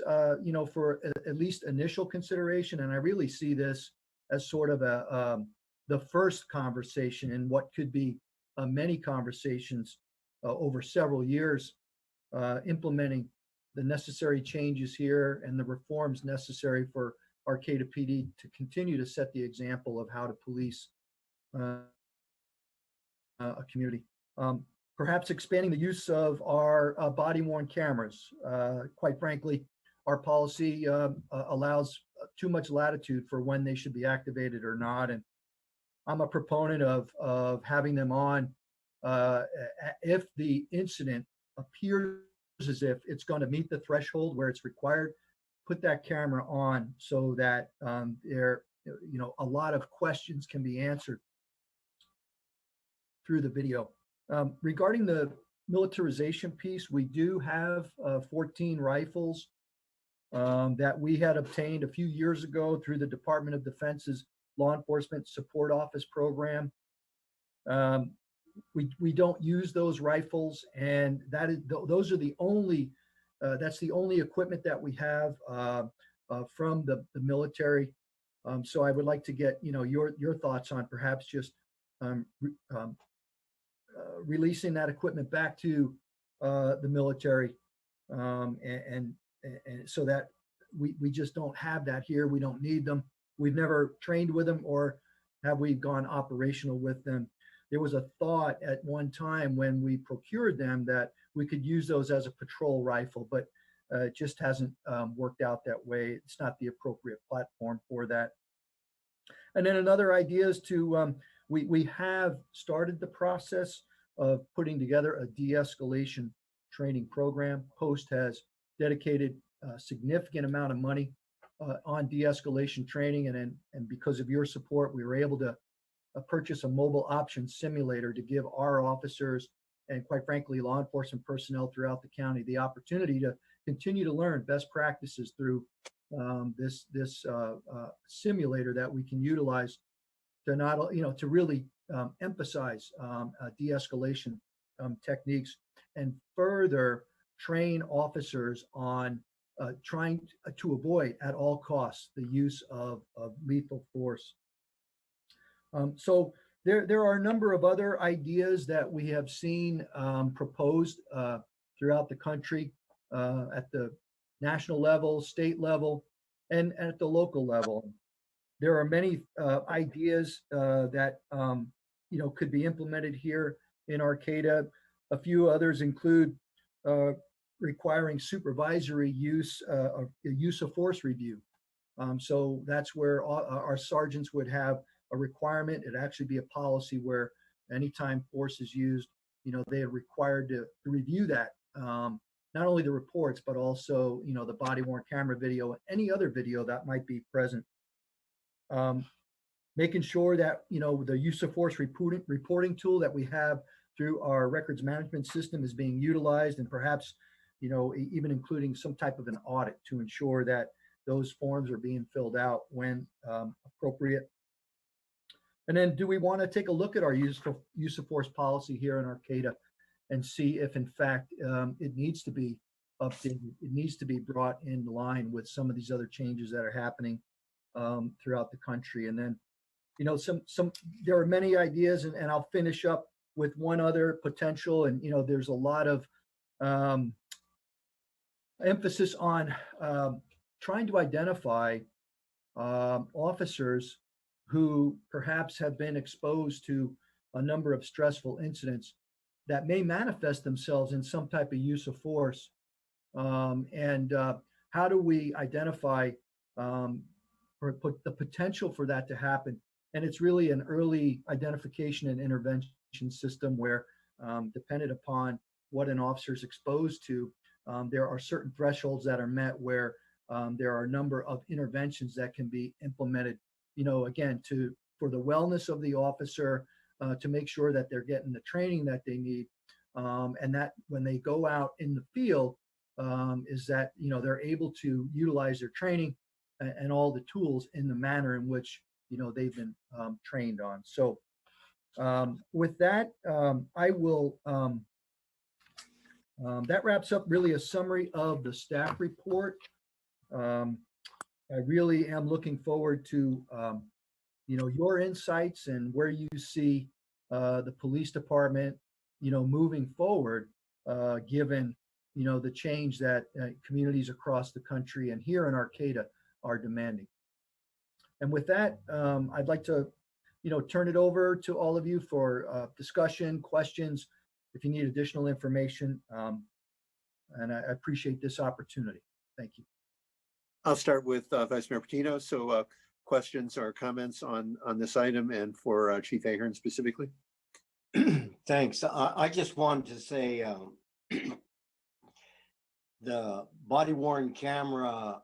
for at least initial consideration, and I really see this as sort of the first conversation in what could be many conversations over several years, implementing the necessary changes here and the reforms necessary for Arcata PD to continue to set the example of how to police a community. Perhaps expanding the use of our body-worn cameras. Quite frankly, our policy allows too much latitude for when they should be activated or not. And I'm a proponent of having them on if the incident appears as if it's going to meet the threshold where it's required. Put that camera on so that a lot of questions can be answered through the video. Regarding the militarization piece, we do have 14 rifles that we had obtained a few years ago through the Department of Defense's Law Enforcement Support Office program. We don't use those rifles, and those are the only that's the only equipment that we have from the military. So I would like to get your thoughts on perhaps just releasing that equipment back to the military, and so that we just don't have that here. We don't need them. We've never trained with them, or have we gone operational with them. There was a thought at one time when we procured them that we could use those as a patrol rifle, but it just hasn't worked out that way. It's not the appropriate platform for that. And then another idea is to, we have started the process of putting together a de-escalation training program. Post has dedicated a significant amount of money on de-escalation training, and because of your support, we were able to purchase a mobile option simulator to give our officers and, quite frankly, law enforcement personnel throughout the county the opportunity to continue to learn best practices through this simulator that we can utilize to to really emphasize de-escalation techniques, and further train officers on trying to avoid at all costs the use of lethal force. So there are a number of other ideas that we have seen proposed throughout the country at the national level, state level, and at the local level. There are many ideas that could be implemented here in Arcata. A few others include requiring supervisory use of force review. So that's where our sergeants would have a requirement. It'd actually be a policy where anytime force is used, they are required to review that, not only the reports, but also, the body-worn camera video, any other video that might be present. Making sure that, the use of force reporting tool that we have through our records management system is being utilized, and perhaps even including some type of an audit to ensure that those forms are being filled out when appropriate. And then do we want to take a look at our use of force policy here in Arcata and see if in fact it needs to be updated, it needs to be brought in line with some of these other changes that are happening throughout the country. And then, there are many ideas, and I'll finish up with one other potential. And, there's a lot of emphasis on trying to identify officers who perhaps have been exposed to a number of stressful incidents that may manifest themselves in some type of use of force. And how do we identify or put the potential for that to happen? And it's really an early identification and intervention system where, dependent upon what an officer is exposed to, there are certain thresholds that are met where there are a number of interventions that can be implemented, again, for the wellness of the officer, to make sure that they're getting the training that they need, and that when they go out in the field, is that they're able to utilize their training and all the tools in the manner in which they've been trained on. So with that, I will. That wraps up really a summary of the staff report. I really am looking forward to your insights and where you see the police department moving forward, given the change that communities across the country and here in Arcata are demanding. And with that, I'd like to turn it over to all of you for discussion, questions, if you need additional information. And I appreciate this opportunity. Thank you. I'll start with Vice Mayor Patino. So questions or comments on this item and for Chief Ahern specifically? Thanks. I just wanted to say the body worn camera,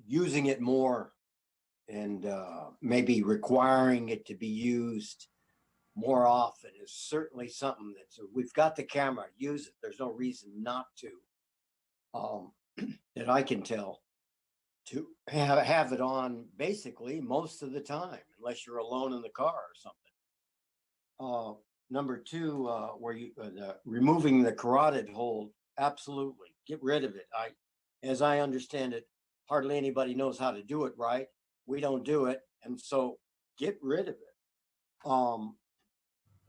using it more and maybe requiring it to be used more often is certainly something we've got the camera, use it. There's no reason not to, that I can tell, to have it on basically most of the time, unless you're alone in the car or something. Number two, where you removing the carotid hold, absolutely get rid of it. As I understand it, hardly anybody knows how to do it right. We don't do it, and so get rid of it.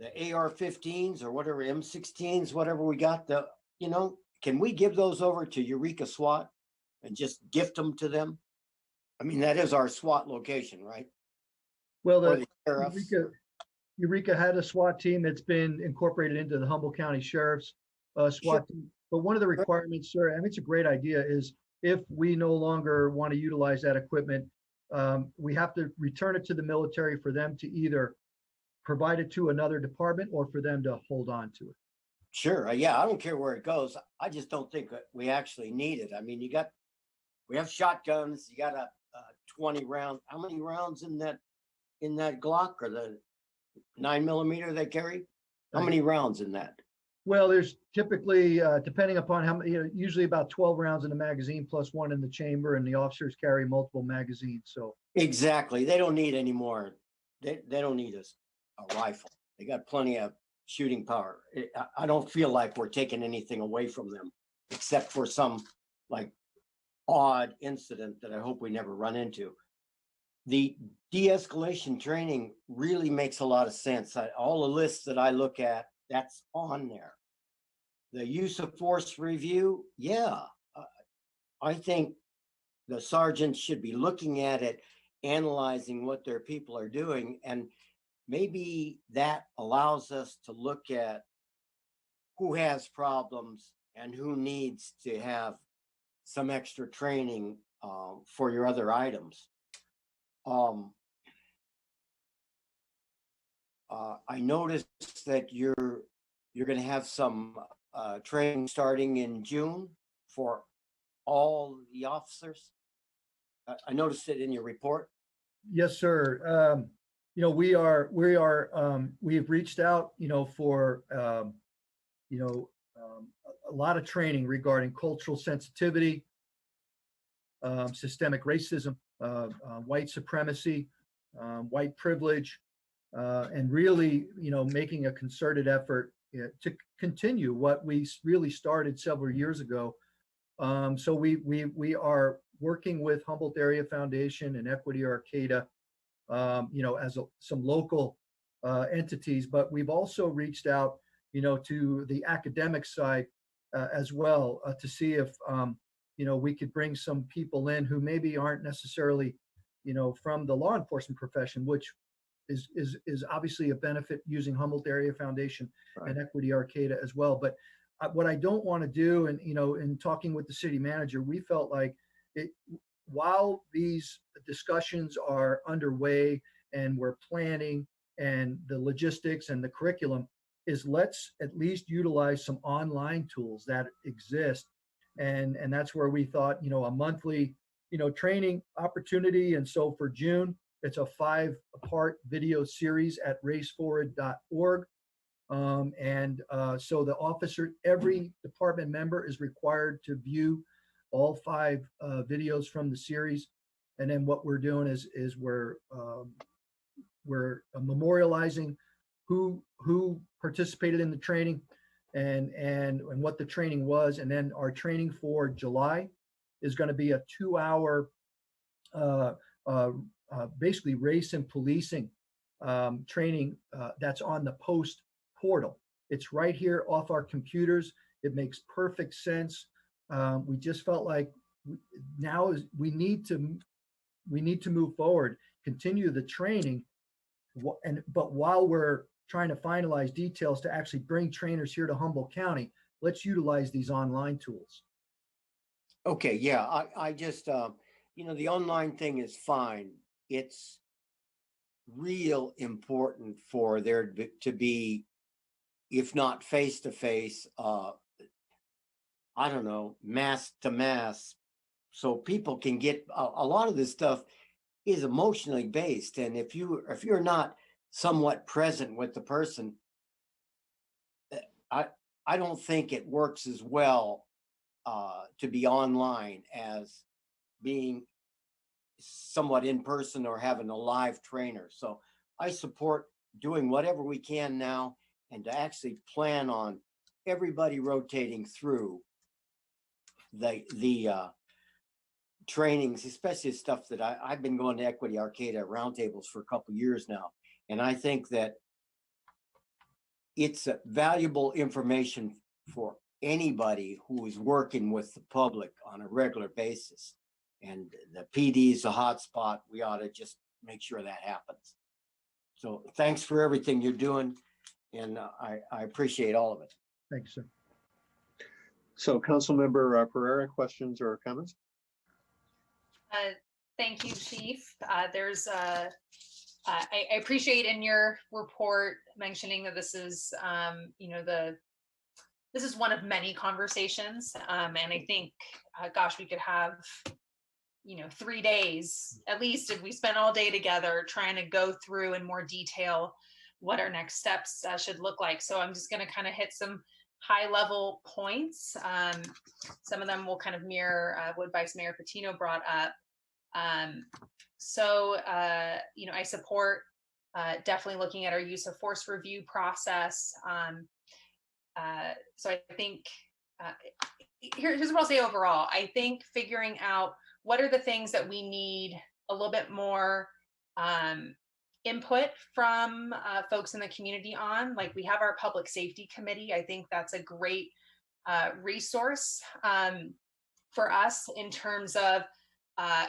The AR-15s or whatever, M16s, whatever we got, can we give those over to Eureka SWAT and just gift them to them? I mean, that is our SWAT location, right? Well, the Eureka had a SWAT team that's been incorporated into the Humboldt County Sheriff's SWAT team. But one of the requirements, sir, and it's a great idea, is if we no longer want to utilize that equipment, we have to return it to the military for them to either provide it to another department or for them to hold on to it. Sure. Yeah, I don't care where it goes. I just don't think that we actually need it. I mean, we have shotguns. You got a 20 round. How many rounds in that Glock or the 9mm they carry? How many rounds in that? Well, there's typically, depending upon how many, usually about 12 rounds in the magazine plus one in the chamber, and the officers carry multiple magazines. So exactly, they don't need any more. They don't need a rifle. They got plenty of shooting power. I don't feel like we're taking anything away from them, except for some like odd incident that I hope we never run into. The de-escalation training really makes a lot of sense. All the lists that I look at, that's on there. The use of force review, yeah. I think the sergeants should be looking at it, analyzing what their people are doing, and maybe that allows us to look at who has problems and who needs to have some extra training for your other items. I noticed that you're going to have some training starting in June for all the officers. I noticed it in your report. Yes, sir. we've reached out, for, a a lot of training regarding cultural sensitivity, systemic racism, white supremacy, white privilege, and really, making a concerted effort to continue what we really started several years ago. So we are working with Humboldt Area Foundation and Equity Arcata, as some local entities, but we've also reached out, to the academic side as well, to see if we could bring some people in who maybe aren't necessarily, from the law enforcement profession, which is obviously a benefit using Humboldt Area Foundation and Equity Arcata as well. But what I don't want to do, and in talking with the city manager, we felt like while these discussions are underway and we're planning and the logistics and the curriculum, is let's at least utilize some online tools that exist. And that's where we thought, a monthly, training opportunity. And so for June, it's a 5-part video series at raceforward.org. So the officer, every department member is required to view all 5 videos from the series. And then what we're doing is we're memorializing who participated in the training and what the training was. And then our training for July is going to be a 2-hour basically race and policing training that's on the post portal. It's right here off our computers. It makes perfect sense. We just felt like we need to move forward, continue the training, but while we're trying to finalize details to actually bring trainers here to Humboldt County, let's utilize these online tools. Okay, yeah, I just, the online thing is fine. It's real important for there to be, if not face-to-face, I don't know, mass to mass, so people can get a lot of this stuff is emotionally based. And if you're not somewhat present with the person, I don't think it works as well to be online as being somewhat in person or having a live trainer. So I support doing whatever we can now and to actually plan on everybody rotating through the trainings, especially stuff that I've been going to Equity Arcata roundtables for a couple of years now. And I think that it's valuable information for anybody who is working with the public on a regular basis. And the PD is a hotspot. We ought to just make sure that happens. So thanks for everything you're doing. And I appreciate all of it. Thanks, sir. So Councilmember Pereira, questions or comments? Thank you, Chief. I appreciate in your report mentioning that this is, this is one of many conversations. And I think, gosh, we could have, 3 days, at least if we spent all day together trying to go through in more detail what our next steps should look like. So I'm just going to kind of hit some high level points. Some of them will kind of mirror what Vice Mayor Patino brought up. I support definitely looking at our use of force review process. So I think here's what I'll say overall. I think figuring out what are the things that we need a little bit more input from folks in the community on, like we have our public safety committee. I think that's a great resource for us in terms of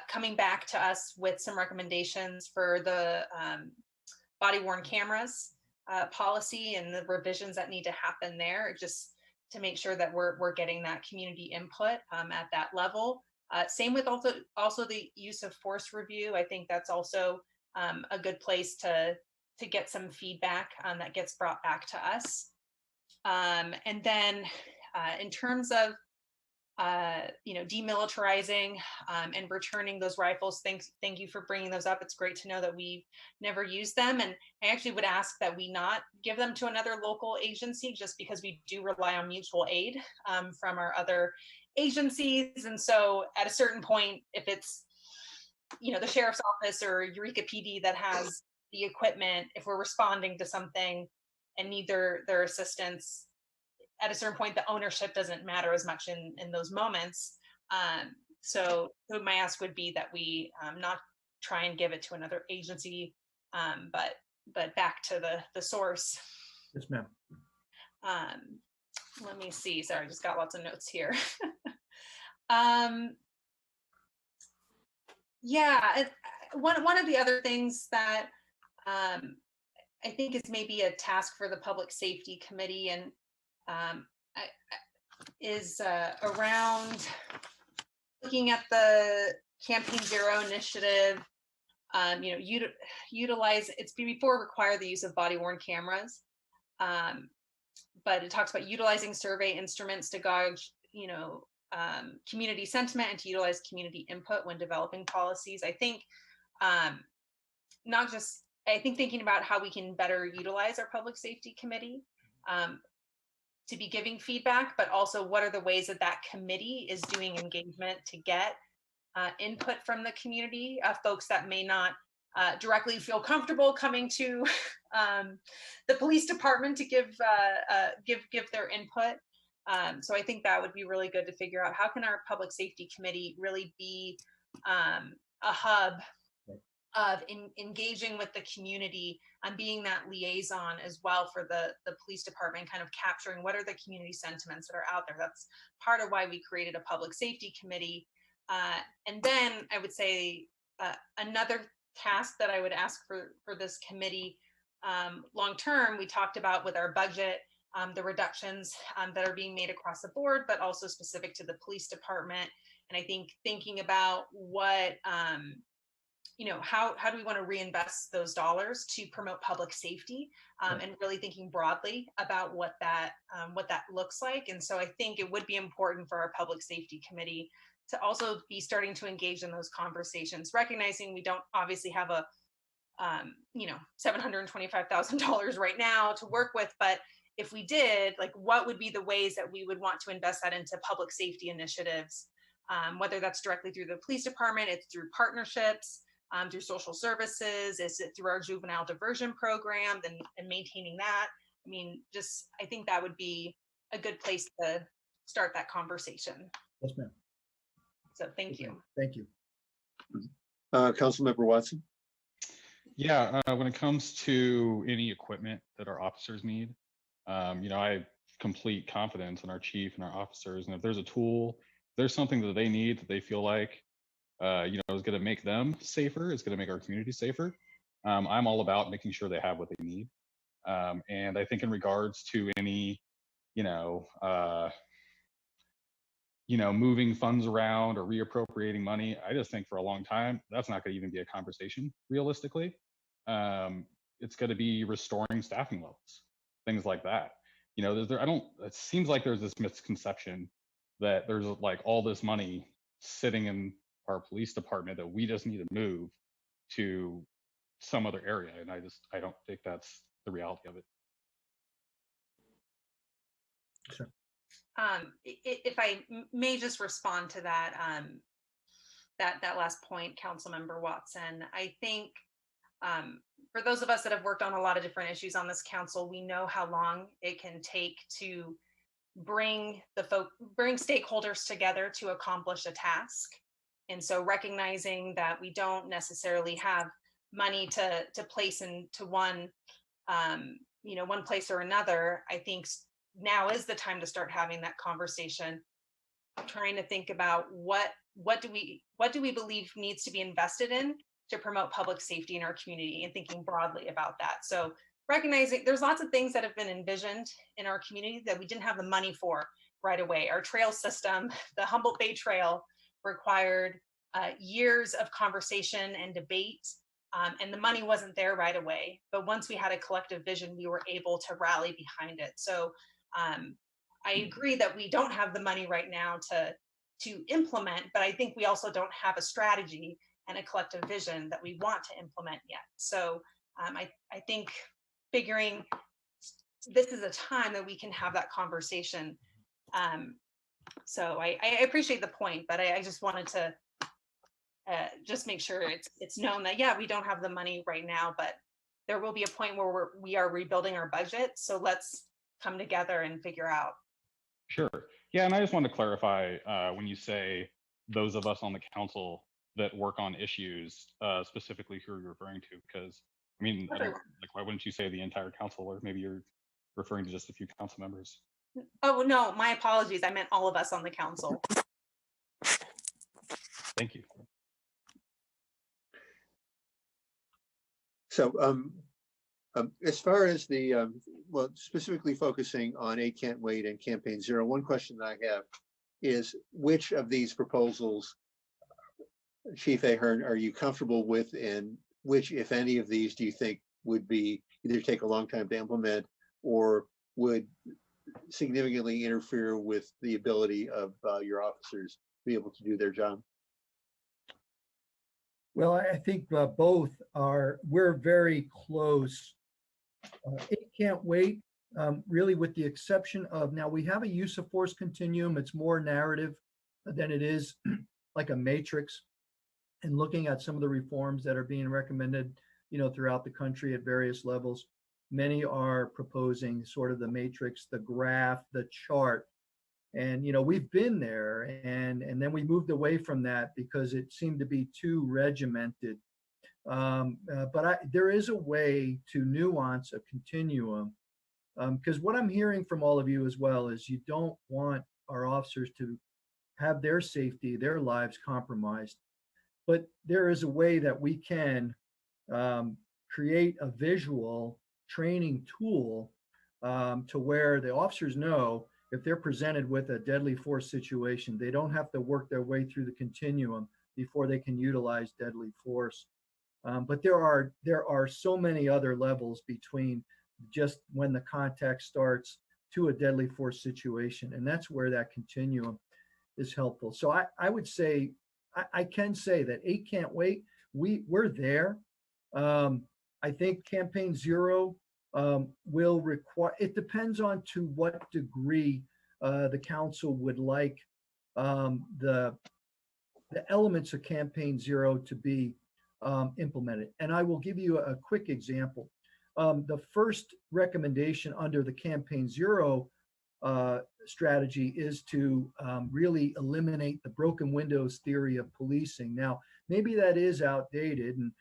coming back to us with some recommendations for the body worn cameras policy and the revisions that need to happen there, just to make sure that we're getting that community input at that level. Same with also the use of force review. I think that's also a good place to get some feedback that gets brought back to us. And then in terms of demilitarizing and returning those rifles. Thank you for bringing those up. It's great to know that we've never used them. And I actually would ask that we not give them to another local agency, just because we do rely on mutual aid from our other agencies. And so at a certain point, if it's, the sheriff's office or Eureka PD that has the equipment, if we're responding to something and need their assistance, at a certain point, the ownership doesn't matter as much in those moments. So my ask would be that we not try and give it to another agency, but back to the source. Yes, ma'am. Let me see. Sorry, I just got lots of notes here. Yeah, one of the other things that I think is maybe a task for the Public Safety Committee and is around looking at the Campaign Zero initiative. Utilize, it's before require the use of body-worn cameras, but it talks about utilizing survey instruments to gauge, community sentiment and to utilize community input when developing policies. I think thinking about how we can better utilize our Public Safety Committee to be giving feedback, but also what are the ways that committee is doing engagement to get input from the community, folks that may not directly feel comfortable coming to the police department to give their input. So I think that would be really good to figure out how can our Public Safety Committee really be a hub of engaging with the community and being that liaison as well for the police department, kind of capturing what are the community sentiments that are out there. That's part of why we created a Public Safety Committee. And then I would say another task that I would ask for this committee long term, we talked about with our budget, the reductions that are being made across the board, but also specific to the police department. And I think thinking about what, how do we want to reinvest those dollars to promote public safety, and really thinking broadly about what that looks like. And so I think it would be important for our Public Safety Committee to also be starting to engage in those conversations, recognizing we don't obviously have a $725,000 right now to work with, but if we did, like, what would be the ways that we would want to invest that into public safety initiatives, whether that's directly through the police department, it's through partnerships, through social services, is it through our juvenile diversion program and maintaining that? I mean, I think that would be a good place to start that conversation. Yes, ma'am. So thank you. Thank you. Councilmember Watson. Yeah, when it comes to any equipment that our officers need, I have complete confidence in our chief and our officers. And if there's a tool, there's something that they need that they feel like, is going to make them safer, it's going to make our community safer. I'm all about making sure they have what they need. And I think in regards to any, moving funds around or reappropriating money, I just think for a long time, that's not going to even be a conversation realistically. It's going to be restoring staffing levels, things like that. It seems like there's this misconception that there's like all this money sitting in our police department that we just need to move to some other area. And I don't think that's the reality of it. Sure. If I may just respond to that, that last point, Councilmember Watson, I think for those of us that have worked on a lot of different issues on this council, we know how long it can take to bring stakeholders together to accomplish a task. And so recognizing that we don't necessarily have money to place into one place or another, I think now is the time to start having that conversation, trying to think about what do we believe needs to be invested in to promote public safety in our community, and thinking broadly about that. So recognizing there's lots of things that have been envisioned in our community that we didn't have the money for right away. Our trail system, the Humboldt Bay Trail, required years of conversation and debate, and the money wasn't there right away. But once we had a collective vision, we were able to rally behind it. So I agree that we don't have the money right now to to implement, but I think we also don't have a strategy and a collective vision that we want to implement yet. So I think figuring this is a time that we can have that conversation. So I appreciate the point, but I just wanted to just make sure it's known that, yeah, we don't have the money right now, but there will be a point where we are rebuilding our budget. So let's come together and figure out. Sure. Yeah, and I just want to clarify when you say those of us on the council that work on issues, specifically who you're referring to, because I mean, I don't, like, why wouldn't you say the entire council, or maybe you're referring to just a few council members? Oh, no, my apologies. I meant all of us on the council. Thank you. So as far as the, well, specifically focusing on A Can't Wait and Campaign Zero, one question that I have is which of these proposals, Chief Ahern, are you comfortable with, and which, if any of these, do you think would be either take a long time to implement or would significantly interfere with the ability of your officers to be able to do their job? Well, I think both are, we're very close. It can't wait, really, with the exception of, now we have a use of force continuum. It's more narrative than it is like a matrix. And looking at some of the reforms that are being recommended, throughout the country at various levels, many are proposing sort of the matrix, the graph, the chart. And, we've been there, and then we moved away from that because it seemed to be too regimented. But there is a way to nuance a continuum, because what I'm hearing from all of you as well is you don't want our officers to have their safety, their lives compromised. But there is a way that we can create a visual training tool to where the officers know if they're presented with a deadly force situation, they don't have to work their way through the continuum before they can utilize deadly force. But there are so many other levels between just when the contact starts to a deadly force situation, and that's where that continuum is helpful. So I would say, I can say that A Can't Wait, we're there. I think Campaign Zero will require, it depends on to what degree the council would like the elements of Campaign Zero to be implemented. And I will give you a quick example. The first recommendation under the Campaign Zero strategy is to really eliminate the broken windows theory of policing. Now, maybe that is outdated, and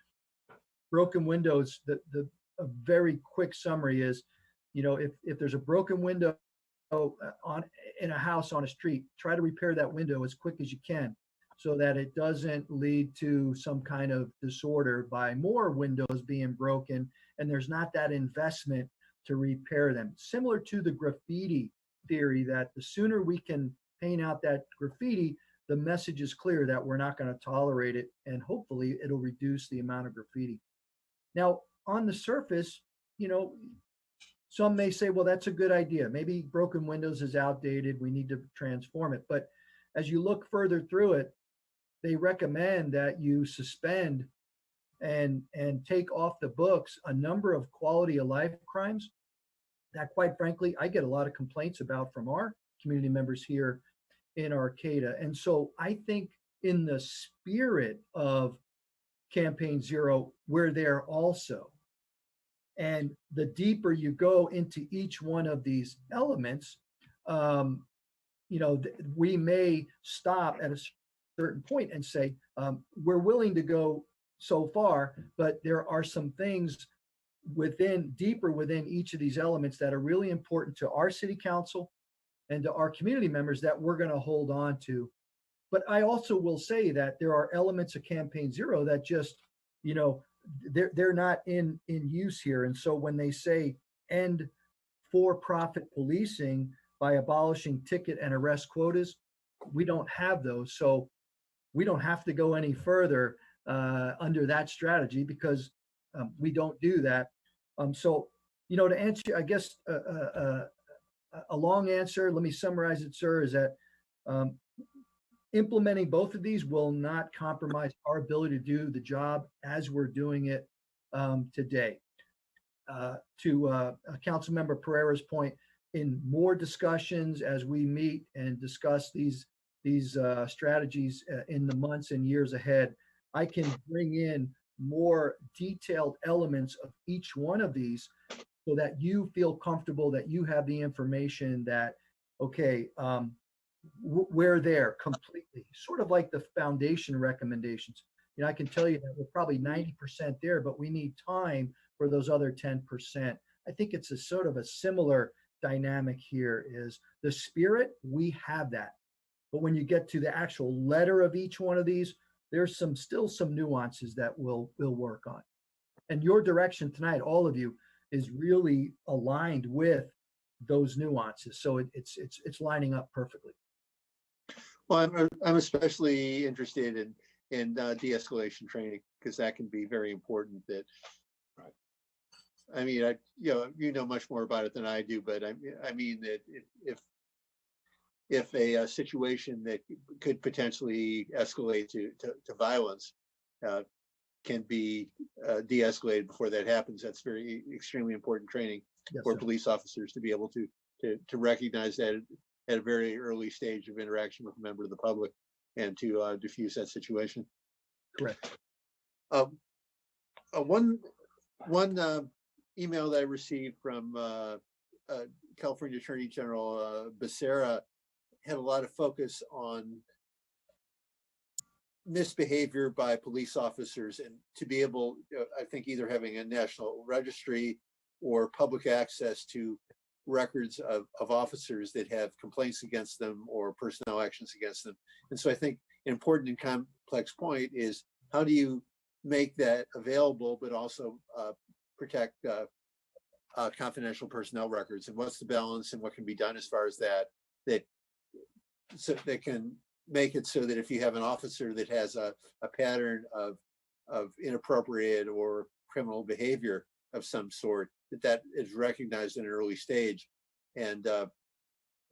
broken windows, a very quick summary is, if there's a broken window in a house on a street, try to repair that window as quick as you can so that it doesn't lead to some kind of disorder by more windows being broken, and there's not that investment to repair them. Similar to the graffiti theory, that the sooner we can paint out that graffiti, the message is clear that we're not going to tolerate it, and hopefully it'll reduce the amount of graffiti. Now, on the surface, some may say, well, that's a good idea. Maybe broken windows is outdated. We need to transform it. But as you look further through it, they recommend that you suspend and take off the books a number of quality of life crimes that, quite frankly, I get a lot of complaints about from our community members here in Arcata. And so I think in the spirit of Campaign Zero, we're there also. And the deeper you go into each one of these elements, we may stop at a certain point and say, we're willing to go so far, but there are some things deeper within each of these elements that are really important to our city council and to our community members that we're going to hold on to. But I also will say that there are elements of Campaign Zero that just, they're not in use here. And so when they say end for-profit policing by abolishing ticket and arrest quotas, we don't have those. So we don't have to go any further under that strategy because we don't do that. So, to answer, I guess, a long answer, let me summarize it, sir, is that implementing both of these will not compromise our ability to do the job as we're doing it today. To Councilmember Pereira's point, in more discussions as we meet and discuss these strategies in the months and years ahead, I can bring in more detailed elements of each one of these so that you feel comfortable that you have the information that, okay, we're there completely, sort of like the foundation recommendations. You know, I can tell you that we're probably 90% there, but we need time for those other 10%. I think it's a sort of a similar dynamic here. Is the spirit, we have that. But when you get to the actual letter of each one of these, there's still some nuances that we'll work on. And your direction tonight, all of you, is really aligned with those nuances. So it's lining up perfectly. Well, I'm especially interested in de-escalation training, because that can be very important. That, I mean, you know much more about it than I do, but I mean that if a situation that could potentially escalate to violence can be de-escalated before that happens, that's very extremely important training for police officers to be able to recognize that at a very early stage of interaction with a member of the public and to diffuse that situation. Correct. One email that I received from California Attorney General Becerra had a lot of focus on misbehavior by police officers, and to be able, I think, either having a national registry or public access to records of officers that have complaints against them or personnel actions against them. And so I think an important and complex point is, how do you make that available, but also protect confidential personnel records, and what's the balance and what can be done as far as that so they can make it so that if you have an officer that has a pattern of inappropriate or criminal behavior of some sort, that is recognized in an early stage, and that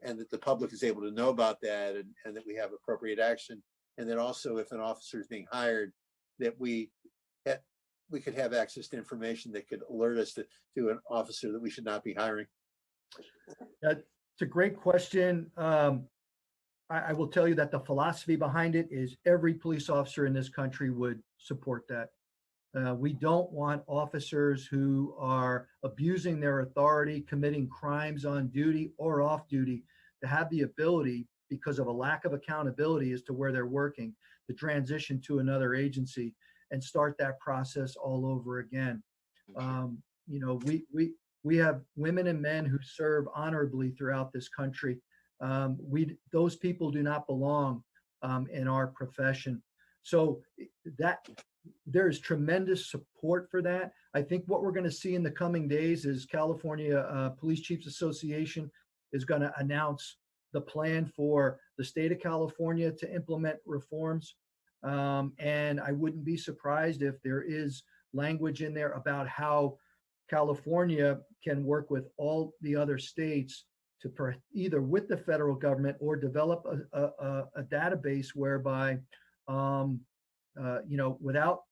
the public is able to know about that, and that we have appropriate action, and that also if an officer is being hired, that we could have access to information that could alert us to an officer that we should not be hiring. That's a great question. I will tell you that the philosophy behind it is every police officer in this country would support that. We don't want officers who are abusing their authority, committing crimes on duty or off duty, to have the ability, because of a lack of accountability as to where they're working, to transition to another agency and start that process all over again. You know, we have women and men who serve honorably throughout this country. Those people do not belong in our profession. So that there's tremendous support for that. I think what we're going to see in the coming days is California Police Chiefs Association is going to announce the plan for the state of California to implement reforms. And I wouldn't be surprised if there is language in there about how California can work with all the other states to either with the federal government or develop a database whereby, you know, without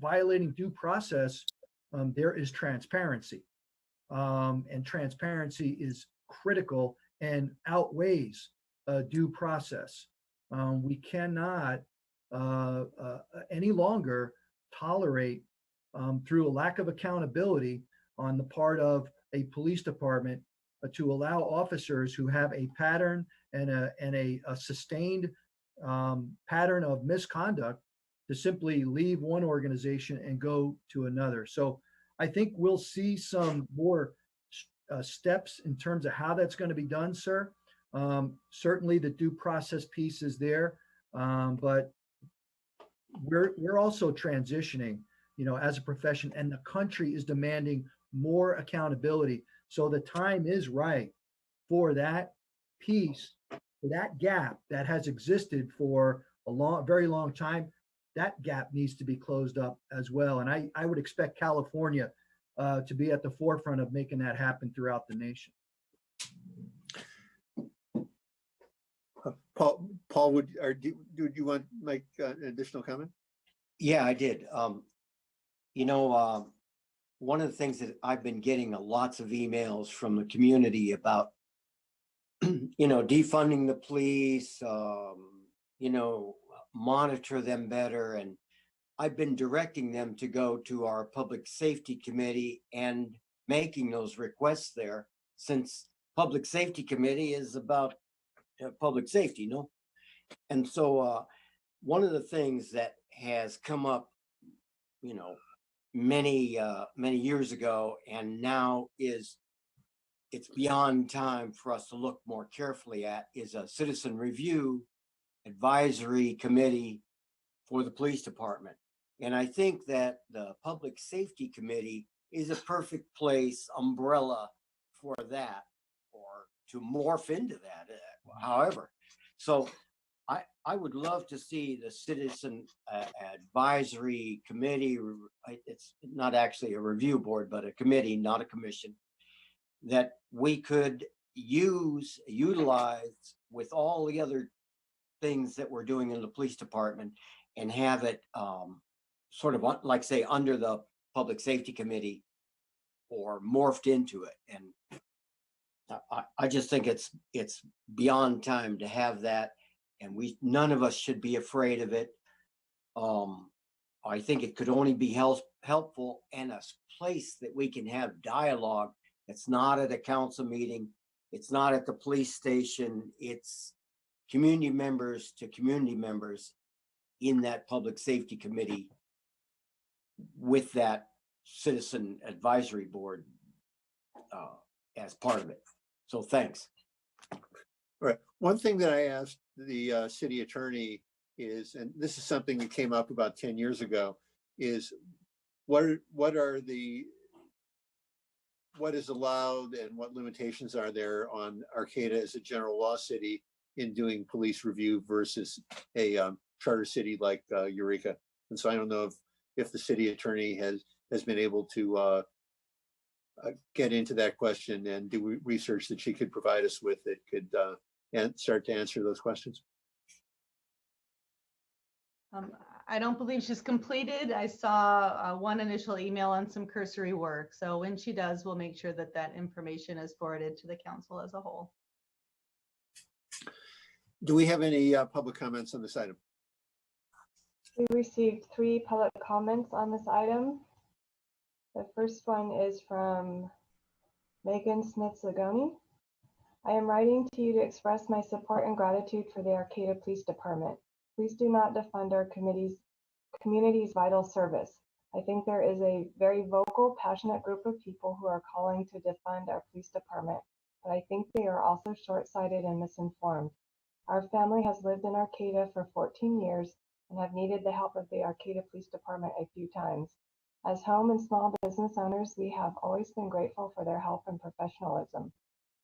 violating due process, there is transparency. And transparency is critical and outweighs due process. We cannot any longer tolerate, through a lack of accountability on the part of a police department, to allow officers who have a pattern and a sustained pattern of misconduct to simply leave one organization and go to another. So I think we'll see some more steps in terms of how that's going to be done, sir. Certainly the due process piece is there, but we're also transitioning, you know, as a profession, and the country is demanding more accountability. So the time is right for that piece, for that gap that has existed for a very long time. That gap needs to be closed up as well. And I would expect California to be at the forefront of making that happen throughout the nation. Paul, would you want to make an additional comment? Yeah, I did. You know, one of the things that I've been getting lots of emails from the community about, you know, defunding the police, you know, monitor them better. And I've been directing them to go to our public safety committee and making those requests there, since public safety committee is about public safety, no? And so one of the things that has come up, you know, many years ago, and now it's beyond time for us to look more carefully at, is a citizen review advisory committee for the police department. And I think that the public safety committee is a perfect place, umbrella for that, or to morph into that, however. So I would love to see the citizen advisory committee. It's not actually a review board, but a committee, not a commission, that we could utilize with all the other things that we're doing in the police department, and have it sort of like, say, under the public safety committee or morphed into it. And I just think it's beyond time to have that, and none of us should be afraid of it. I think it could only be helpful, and a place that we can have dialogue. It's not at a council meeting, it's not at the police station, it's community members to community members in that public safety committee with that citizen advisory board as part of it. So thanks. All right. One thing that I asked the city attorney is, and this is something that came up about 10 years ago, is what is allowed and what limitations are there on Arcata as a general law city in doing police review versus a charter city like Eureka. And so I don't know if the city attorney has been able to get into that question and do research that she could provide us with that could and start to answer those questions. I don't believe she's completed. I saw one initial email on some cursory work. So when she does, we'll make sure that that information is forwarded to the council as a whole. Do we have any public comments on this item? We received 3 public comments on this item. The first one is from Megan Smith-Zagoni. I am writing to you to express my support and gratitude for the Arcata Police Department. Please do not defund our community's vital service. I think there is a very vocal, passionate group of people who are calling to defund our police department, but I think they are also short-sighted and misinformed. Our family has lived in Arcata for 14 years and have needed the help of the Arcata Police Department a few times. As home and small business owners, we have always been grateful for their help and professionalism.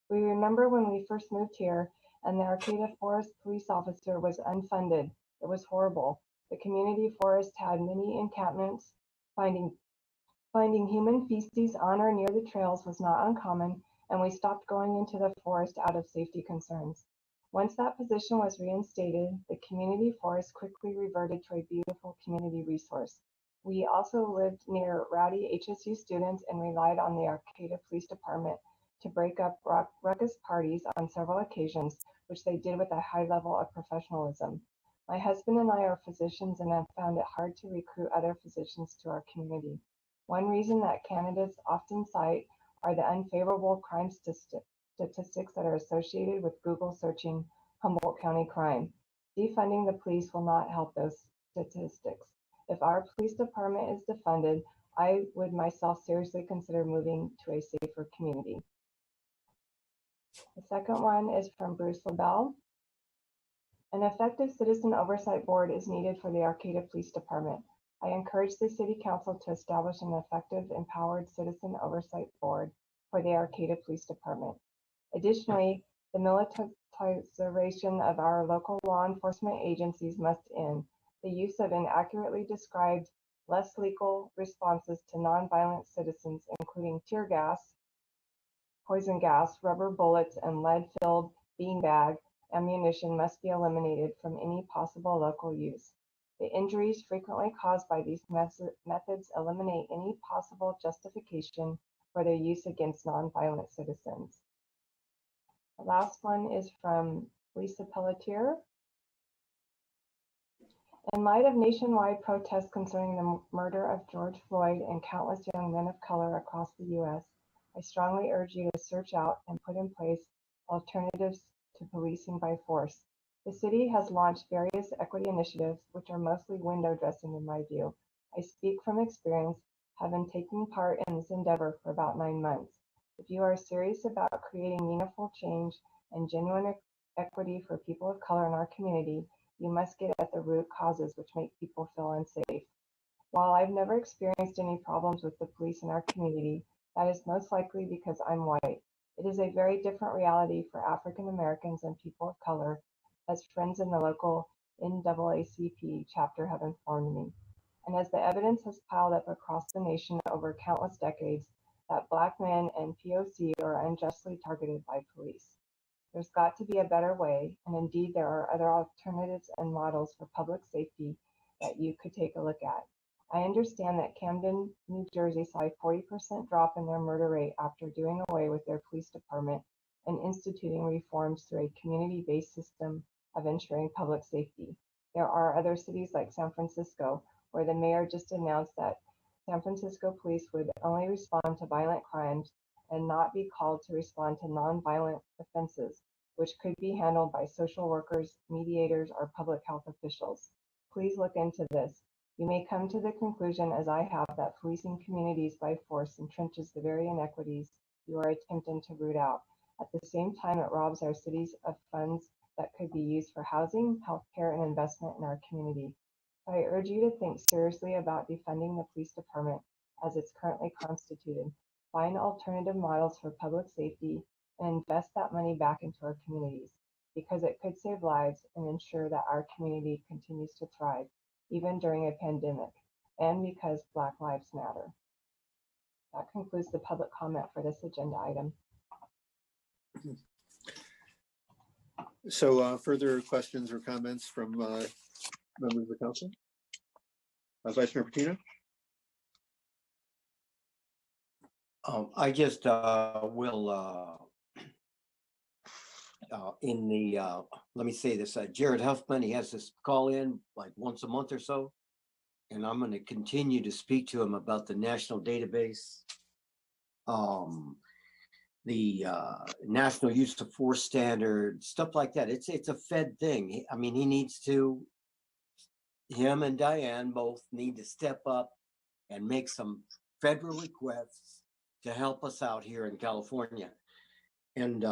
We remember when we first moved here and the Arcata Forest police officer was unfunded. It was horrible. The community forest had many encampments. Finding human feces on or near the trails was not uncommon, and we stopped going into the forest out of safety concerns. Once that position was reinstated, the community forest quickly reverted to a beautiful community resource. We also lived near rowdy HSU students and relied on the Arcata Police Department to break up ruckus parties on several occasions, which they did with a high level of professionalism. My husband and I are physicians and have found it hard to recruit other physicians to our community. One reason that candidates often cite are the unfavorable crime statistics that are associated with Google searching Humboldt County crime. Defunding the police will not help those statistics. If our police department is defunded, I would myself seriously consider moving to a safer community. The second one is from Bruce LaBelle. An effective citizen oversight board is needed for the Arcata Police Department. I encourage the City Council to establish an effective, empowered citizen oversight board for the Arcata Police Department. Additionally, the militarization of our local law enforcement agencies must end. The use of inaccurately described, less legal responses to nonviolent citizens, including tear gas, poison gas, rubber bullets, and lead-filled beanbag ammunition must be eliminated from any possible local use. The injuries frequently caused by these methods eliminate any possible justification for their use against nonviolent citizens. The last one is from Lisa Pelletier. In light of nationwide protests concerning the murder of George Floyd and countless young men of color across the U.S., I strongly urge you to search out and put in place alternatives to policing by force. The city has launched various equity initiatives, which are mostly window dressing in my view. I speak from experience, having taken part in this endeavor for about 9 months. If you are serious about creating meaningful change and genuine equity for people of color in our community, you must get at the root causes which make people feel unsafe. While I've never experienced any problems with the police in our community, that is most likely because I'm white. It is a very different reality for African Americans and people of color, as friends in the local NAACP chapter have informed me. And as the evidence has piled up across the nation over countless decades, that Black men and POC are unjustly targeted by police. There's got to be a better way, and indeed there are other alternatives and models for public safety that you could take a look at. I understand that Camden, New Jersey saw a 40% drop in their murder rate after doing away with their police department and instituting reforms through a community-based system of ensuring public safety. There are other cities like San Francisco, where the mayor just announced that San Francisco police would only respond to violent crimes and not be called to respond to nonviolent offenses, which could be handled by social workers, mediators, or public health officials. Please look into this. You may come to the conclusion, as I have, that policing communities by force entrenches the very inequities you are attempting to root out. At the same time, it robs our cities of funds that could be used for housing, healthcare, and investment in our community. So I urge you to think seriously about defunding the police department as it's currently constituted. Find alternative models for public safety and invest that money back into our communities, because it could save lives and ensure that our community continues to thrive, even during a pandemic, and because Black Lives Matter. That concludes the public comment for this agenda item. So further questions or comments from members of the council? Vice Mayor Patino? I just will in the let me say this, Jared Huffman, he has this call in like once a month or so, and I'm going to continue to speak to him about the national database, the national use of force standard, stuff like that. It's a Fed thing. I mean, he needs to, him and Diane both need to step up and make some federal requests to help us out here in California. And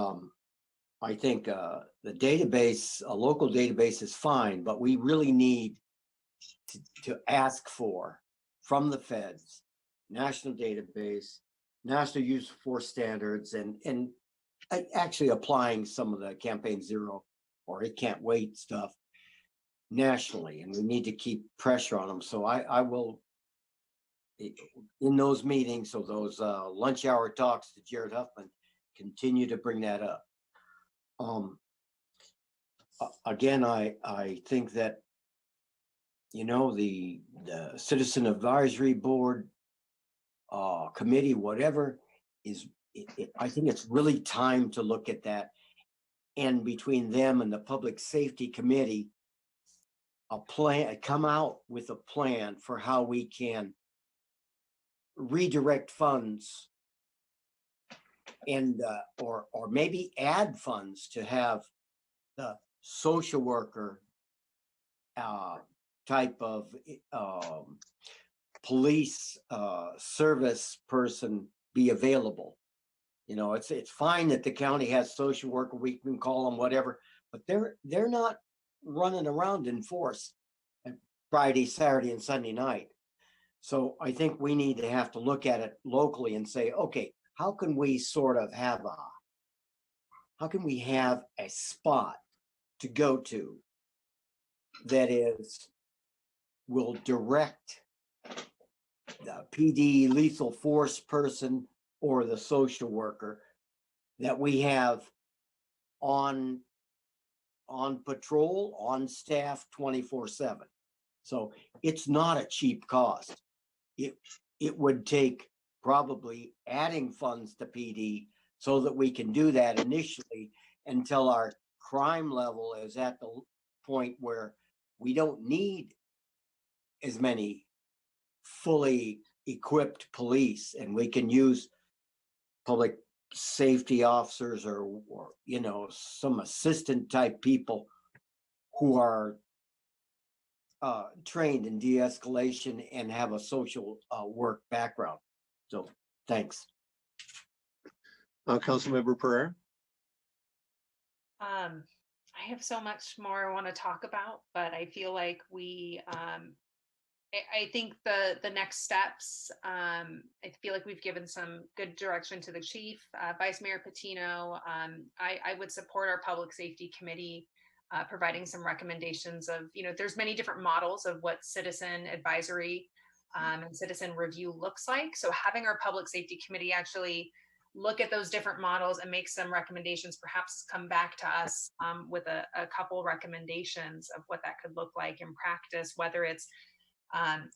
I think the database, a local database is fine, but we really need to ask for from the feds, national database, national use of force standards, and actually applying some of the Campaign Zero or It Can't Wait stuff nationally. And we need to keep pressure on them. So I will, in those meetings, so those lunch hour talks to Jared Huffman, continue to bring that up. Again, I think that, you know, the Citizen Advisory Board committee, whatever, I think it's really time to look at that. And between them and the Public Safety Committee, come out with a plan for how we can redirect funds and or maybe add funds to have the social worker type of police service person be available. You know, it's fine that the county has social worker, we can call them whatever, but they're not running around in force at Friday, Saturday, and Sunday night. So I think we need to have to look at it locally and say, okay, how can we sort of have a spot to go to that will direct the PD lethal force person or the social worker that we have on on patrol, on staff 24/7. So it's not a cheap cost. It would take probably adding funds to PD so that we can do that initially until our crime level is at the point where we don't need as many fully equipped police, and we can use public safety officers or you know, some assistant type people who are trained in de-escalation and have a social work background. So thanks. Councilmember Pereira. I have so much more I want to talk about, but I feel like I think the next steps, I feel like we've given some good direction to the chief, Vice Mayor Patino. I would support our public safety committee providing some recommendations of, you know, there's many different models of what citizen advisory and citizen review looks like. So having our public safety committee actually look at those different models and make some recommendations, perhaps come back to us with a couple recommendations of what that could look like in practice, whether it's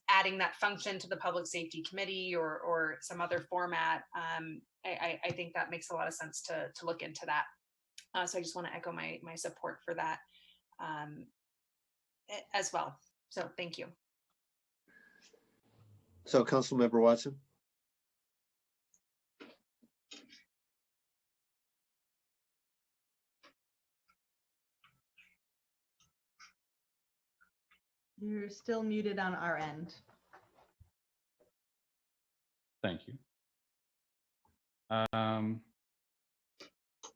adding that function to the public safety committee or some other format. I think that makes a lot of sense to look into that. So I just want to echo my support for that as well. So thank you. So Councilmember Watson. You're still muted on our end. Thank you.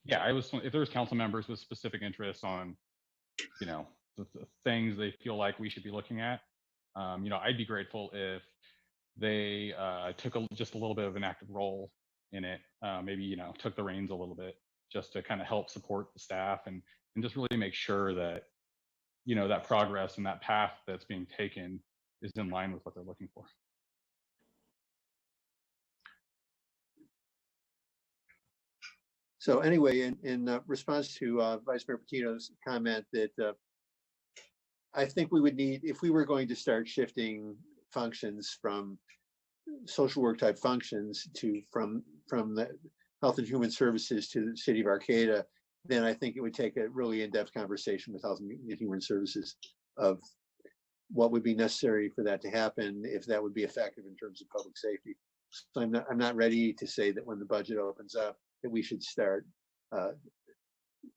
Yeah, if there was council members with specific interests on, you know, the things they feel like we should be looking at, you know, I'd be grateful if they took just a little bit of an active role in it. Maybe, you know, took the reins a little bit just to kind of help support the staff and just really make sure that, you know, that progress and that path that's being taken is in line with what they're looking for. So anyway, in response to Vice Mayor Patino's comment that I think we would need, if we were going to start shifting functions from social work type functions to from the Health and Human Services to the City of Arcata, then I think it would take a really in-depth conversation with Health and Human Services of what would be necessary for that to happen, if that would be effective in terms of public safety. So I'm not ready to say that when the budget opens up that we should start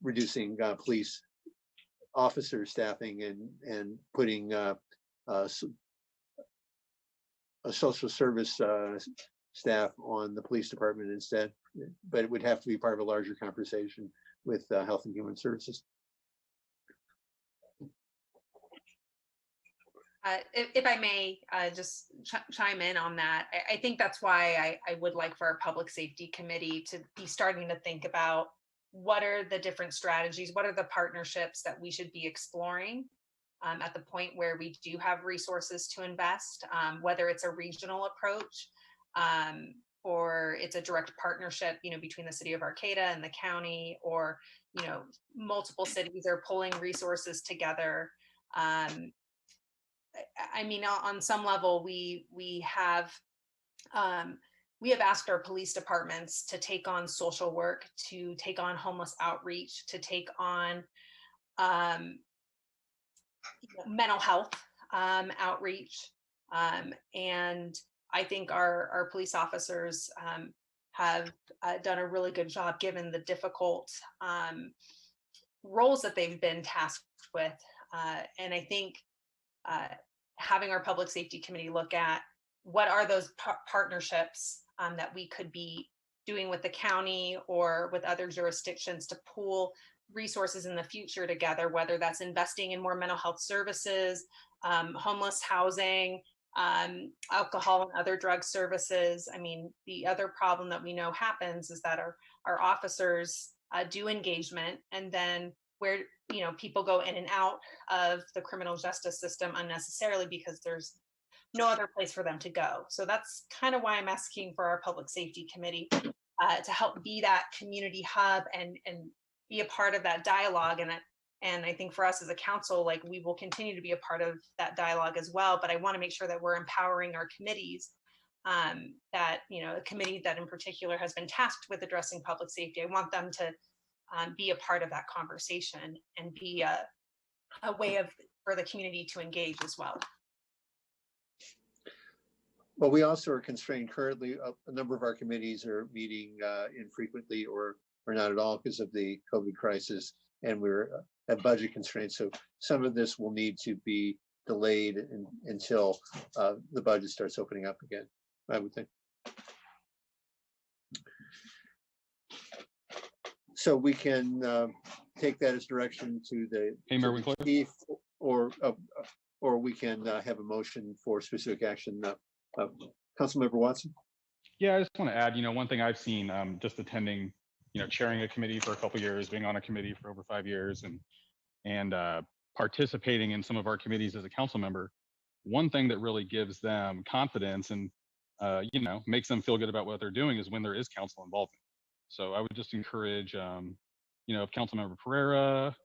reducing police officer staffing and putting a social service staff on the police department instead. But it would have to be part of a larger conversation with Health and Human Services. If I may just chime in on that, I think that's why I would like for our public safety committee to be starting to think about what are the different strategies, what are the partnerships that we should be exploring at the point where we do have resources to invest, whether it's a regional approach or it's a direct partnership, you know, between the city of Arcata and the county, or, you know, multiple cities are pulling resources together. I mean, on some level, we have asked our police departments to take on social work, to take on homeless outreach, to take on mental health outreach, and I think our police officers have done a really good job given the difficult roles that they've been tasked with, and I think having our public safety committee look at what are those partnerships that we could be doing with the county or with other jurisdictions to pool resources in the future together, whether that's investing in more mental health services, homeless housing, alcohol and other drug services. I mean, the other problem that we know happens is that our officers do engagement, and then where, you know, people go in and out of the criminal justice system unnecessarily because there's no other place for them to go. So that's kind of why I'm asking for our public safety committee to help be that community hub and be a part of that dialogue. And And I think for us as a council, like we will continue to be a part of that dialogue as well. But I want to make sure that we're empowering our committees, that, you know, a committee that in particular has been tasked with addressing public safety. I want them to be a part of that conversation and be a way for the community to engage as well. Well, we also are constrained currently. A number of our committees are meeting infrequently or not at all because of the COVID crisis, and we're at budget constraints. So some of this will need to be delayed until the budget starts opening up again, I would think. So we can take that as direction to the chief, or we can have a motion for specific action. Councilmember Watson. Yeah, I just want to add, you know, one thing I've seen, just attending, you know, chairing a committee for a couple of years, being on a committee for over 5 years, and participating in some of our committees as a council member. One thing that really gives them confidence and you know, makes them feel good about what they're doing is when there is council involvement. So I would just encourage, you know, if Councilmember Pereira,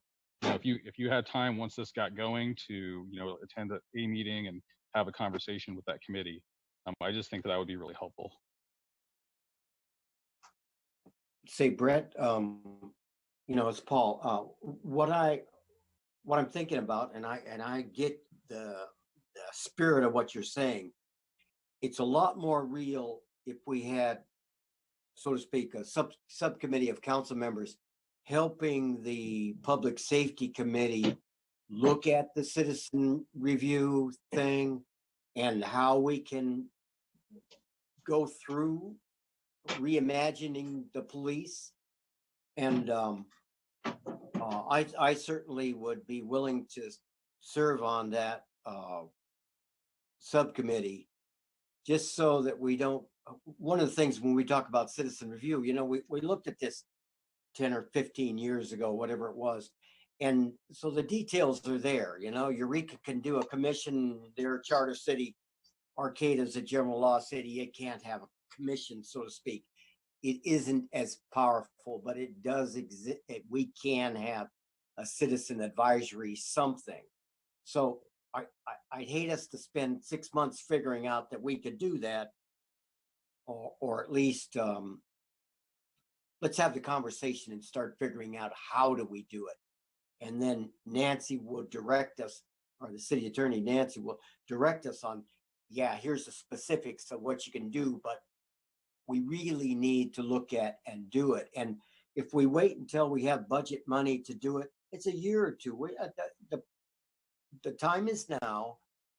you know, if you had time once this got going to, you know, attend a meeting and have a conversation with that committee, I just think that would be really helpful. Say, Brett, you know, it's Paul. What I'm thinking about, and I get the spirit of what you're saying. It's a lot more real if we had, so to speak, a subcommittee of council members helping the public safety committee look at the citizen review thing and how we can go through reimagining the police. And I certainly would be willing to serve on that subcommittee, just so that we don't, one of the things when we talk about citizen review, you know, we looked at this 10 or 15 years ago, whatever it was. And so the details are there, you know, Eureka can do a commission, they're a charter city, Arcata's a general law city, it can't have a commission, so to speak. It isn't as powerful, but it does exist. We can have a citizen advisory something. So I'd hate us to spend 6 months figuring out that we could do that, or at least let's have the conversation and start figuring out how do we do it. And then Nancy will direct us, or the city attorney, Nancy, will direct us on, yeah, here's the specifics of what you can do, but we really need to look at and do it. And if we wait until we have budget money to do it, it's a year or two. The time is now,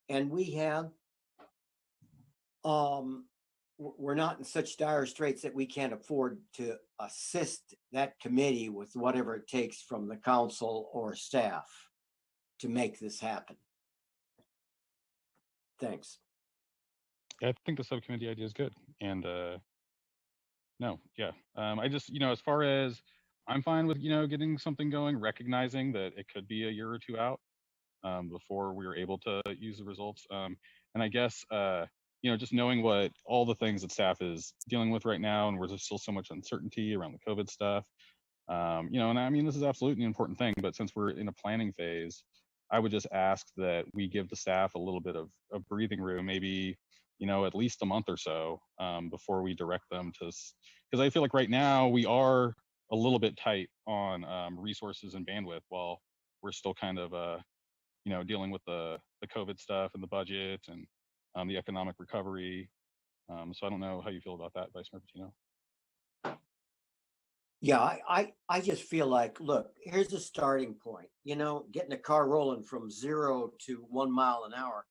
and we have, we're not in such dire straits that we can't afford to assist that committee with whatever it takes from the council or staff to make this happen. Thanks. Yeah, I think the subcommittee idea is good. And no, yeah. I just, you know, as far as I'm fine with, you know, getting something going, recognizing that it could be a year or two out before we were able to use the results. And I guess, you know, just knowing what all the things that staff is dealing with right now, and where there's still so much uncertainty around the COVID stuff, you know, and I mean, this is absolutely an important thing, but since we're in a planning phase, I would just ask that we give the staff a little bit of breathing room, maybe, you know, at least a month or so before we direct them to, because I feel like right now we are a little bit tight on resources and bandwidth while we're still kind of, you know, dealing with the COVID stuff and the budget and the economic recovery. So I don't know how you feel about that, Vice Mayor Patino. Yeah, I just feel like, look, here's the starting point. You know, getting a car rolling from 0 to 1 mile an hour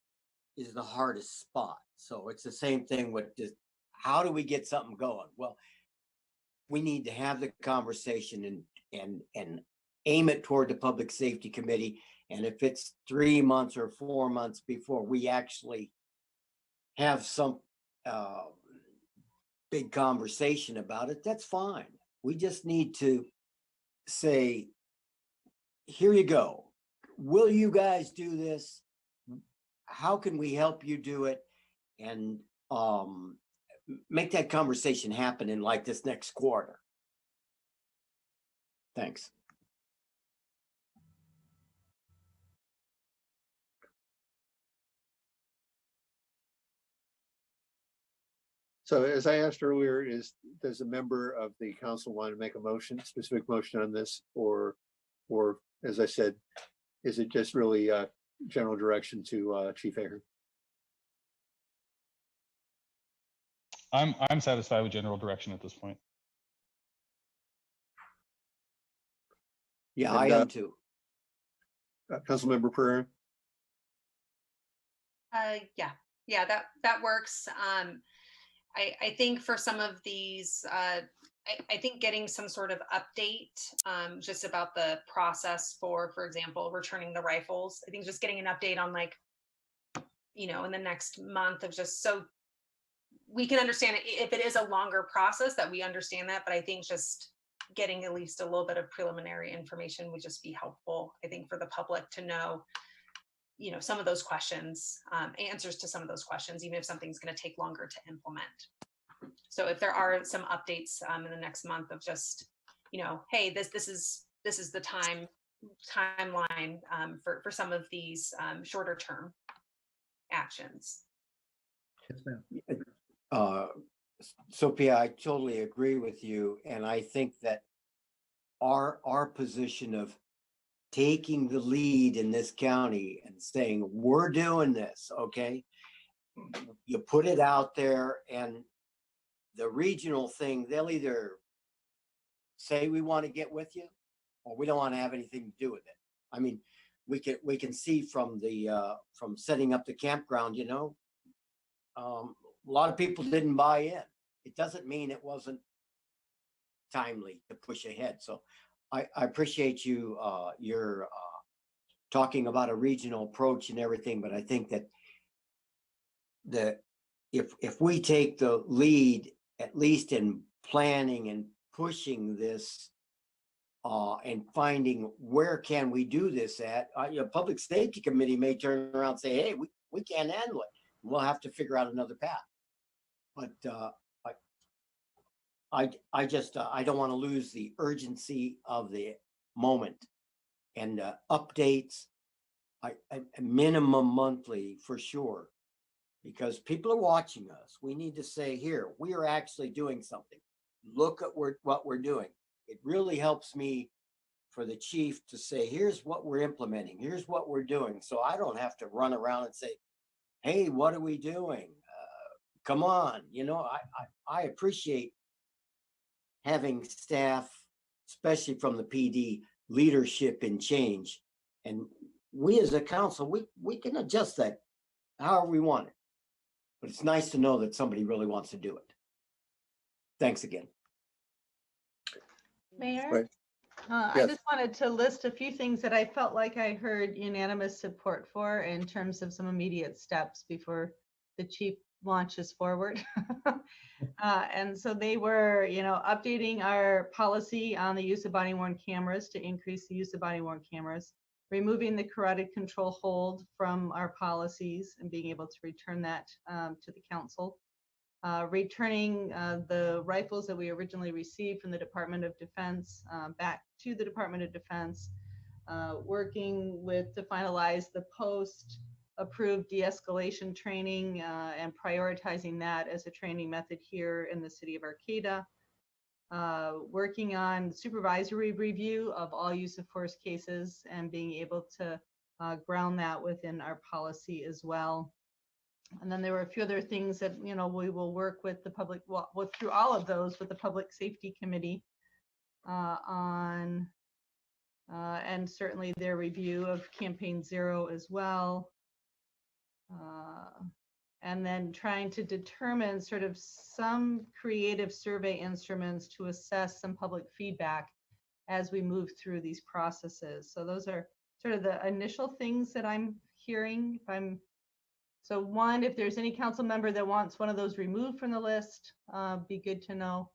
is the hardest spot. So it's the same thing with just, how do we get something going? Well, we need to have the conversation and aim it toward the Public Safety Committee. And if it's 3 months or 4 months before we actually have some big conversation about it, that's fine. We just need to say, here you go. Will you guys do this? How can we help you do it? And make that conversation happen in like this next quarter. Thanks. So as I asked earlier, does a member of the council want to make a motion, specific motion on this, or as I said, is it just really general direction to Chief Ahern? I'm satisfied with general direction at this point. Yeah, And, I am too. Councilmember Pereira? Yeah, that works. I think for some of these, I think getting some sort of update just about the process for example, returning the rifles. I think just getting an update on like, in the next month of just so we can understand it. If it is a longer process, that we understand that, but I think just getting at least a little bit of preliminary information would just be helpful. I think for the public to know, some of those questions, answers to some of those questions, even if something's going to take longer to implement. So if there are some updates in the next month of just, hey, this is the timeline for some of these shorter term actions. Yes, ma'am. Sophia, I totally agree with you. And I think that our position of taking the lead in this county and saying, we're doing this, okay? You put it out there, and the regional thing, they'll either say we want to get with you or we don't want to have anything to do with it. I mean, we can see from the from setting up the campground, a lot of people didn't buy in. It doesn't mean it wasn't timely to push ahead. So I appreciate you your talking about a regional approach and everything, but I think that if we take the lead, at least in planning and pushing this and finding where can we do this at, public safety committee may turn around and say, hey, we can't handle it. We'll have to figure out another path. But I just I don't want to lose the urgency of the moment, and updates, a minimum monthly for sure, because people are watching us. We need to say, here, we are actually doing something. Look at what we're doing. It really helps me for the chief to say, here's what we're implementing. Here's what we're doing. So I don't have to run around and say, hey, what are we doing? Come on. I appreciate having staff, especially from the PD, leadership and change. And we as a council, we can adjust that however we want it. But it's nice to know that somebody really wants to do it. Thanks again. Mayor? Right. I Yes. just wanted to list a few things that I felt like I heard unanimous support for in terms of some immediate steps before the chief launches forward. And so they were, updating our policy on the use of body worn cameras to increase the use of body worn cameras, removing the carotid control hold from our policies and being able to return that to the council. Returning the rifles that we originally received from the Department of Defense back to the Department of Defense, working to finalize the post-approved de-escalation training and prioritizing that as a training method here in the city of Arcata, working on supervisory review of all use of force cases and being able to ground that within our policy as well. And then there were a few other things that, we will work with the public, through all of those with the Public Safety Committee on, and certainly their review of Campaign Zero as well. And then trying to determine sort of some creative survey instruments to assess some public feedback as we move through these processes. So those are sort of the initial things that I'm hearing. So one, if there's any council member that wants one of those removed from the list, be good to know.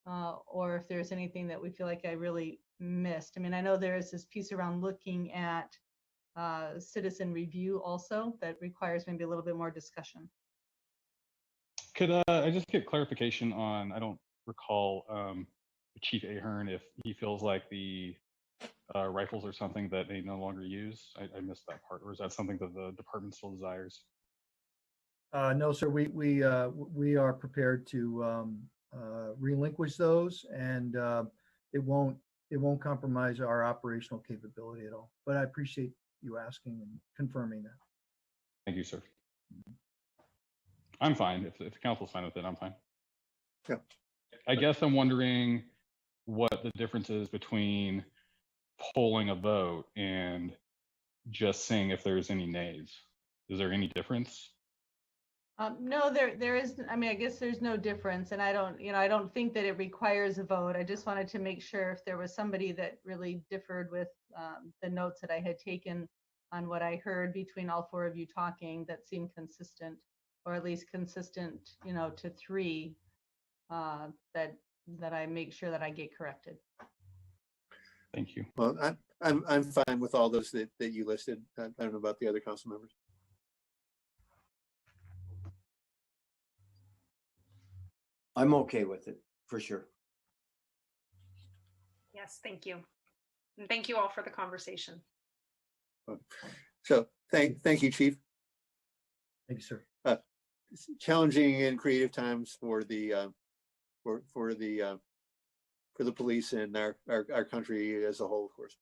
Or if there's anything that we feel like I really missed. I mean, I know there is this piece around looking at citizen review also that requires maybe a little bit more discussion. Could I just get clarification on, I don't recall Chief Ahern, if he feels like the rifles are something that they no longer use? I missed that part. Or is that something that the department still desires? No, sir, we are prepared to relinquish those, and it won't compromise our operational capability at all. But I appreciate you asking and confirming that. Thank you, sir. I'm fine. If the council's fine with it, I'm fine. Yeah. I guess I'm wondering what the difference is between polling a vote and just seeing if there's any nays. Is there any difference? No, there is. I mean, I guess there's no difference, and I don't think that it requires a vote. I just wanted to make sure if there was somebody that really differed with the notes that I had taken on what I heard between all four of you talking, that seemed consistent, or at least consistent, to three, that I make sure that I get corrected. Thank you. Well, I'm fine with all those that you listed. I don't know about the other council members. I'm okay with it, for sure. Yes, thank you. And thank you all for the conversation. So thank you, Chief. Thank you, sir. Challenging and creative times for the police and our country as a whole, of course.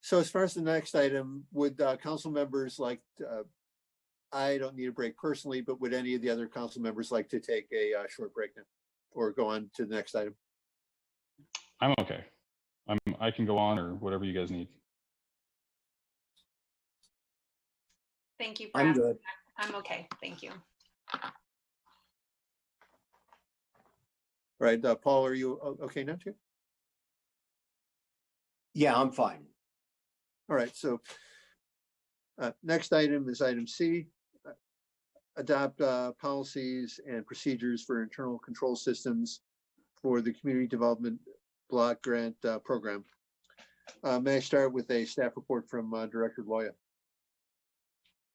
So as far as the next item, would council members like I don't need a break personally, but would any of the other council members like to take a short break now or go on to the next item? I'm okay. I can go on or whatever you guys need. Thank you. I'm good. I'm okay. Thank you. All right, Paul, are you okay now too? Yeah, I'm fine. All right, so next item is item C. Adopt policies and procedures for internal control systems for the Community Development Block Grant Program. May I start with a staff report from Director Loya?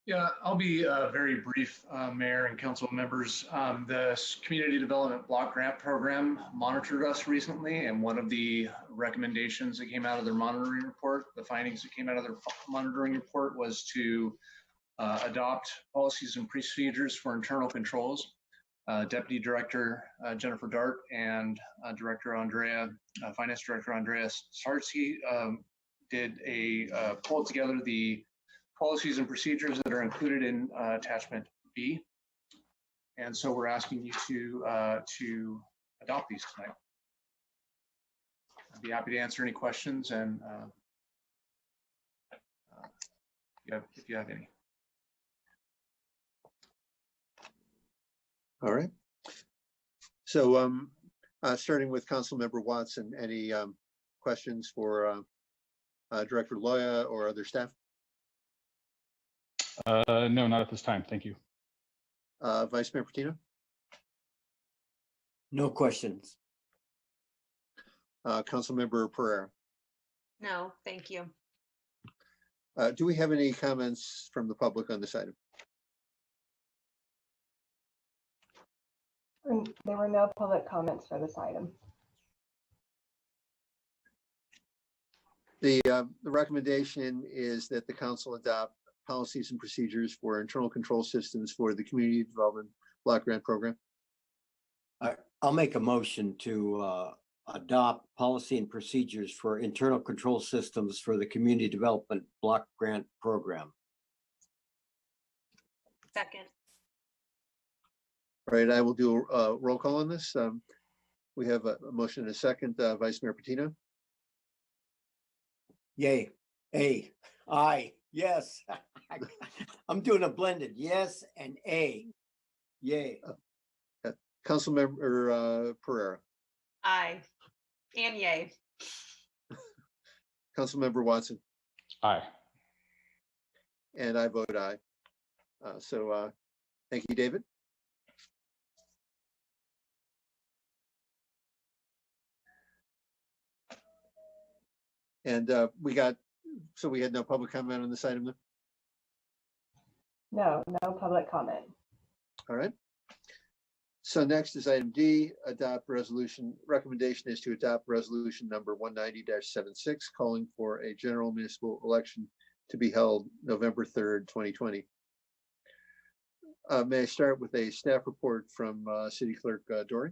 Yeah, I'll be very brief, Mayor and council members. The Community Development Block Grant Program monitored us recently, and one of the recommendations that came out of their monitoring report, the findings that came out of their monitoring report, was to adopt policies and procedures for internal controls. Deputy Director Jennifer Dart and Finance Director Andrea Sartsky pulled together the policies and procedures that are included in attachment B. And so we're asking you to adopt these tonight. I'd be happy to answer any questions and if you have any. All right. So starting with Councilmember Watson, any questions for Director Loya or other staff? No, not at this time. Thank you. Vice Mayor Patino? No questions. Councilmember Pereira? No, thank you. Do we have any comments from the public on this item? There were no public comments for this item. The recommendation is that the council adopt policies and procedures for internal control systems for the Community Development Block Grant Program. I'll make a motion to adopt policy and procedures for internal control systems for the Community Development Block Grant Program. Second. All right, I will do a roll call on this. We have a motion and a second. Vice Mayor Patino? Yay. A. Aye. Yes. I'm doing a blended yes and A. Yay. Councilmember Pereira? Aye. And yay. Councilmember Watson? Aye. And I vote aye. So thank you, David. And we had no public comment on this item then? No, no public comment. All right. So next is item D, adopt resolution. Recommendation is to adopt resolution number 190-76, calling for a general municipal election to be held November 3rd, 2020. May I start with a staff report from City Clerk Dory?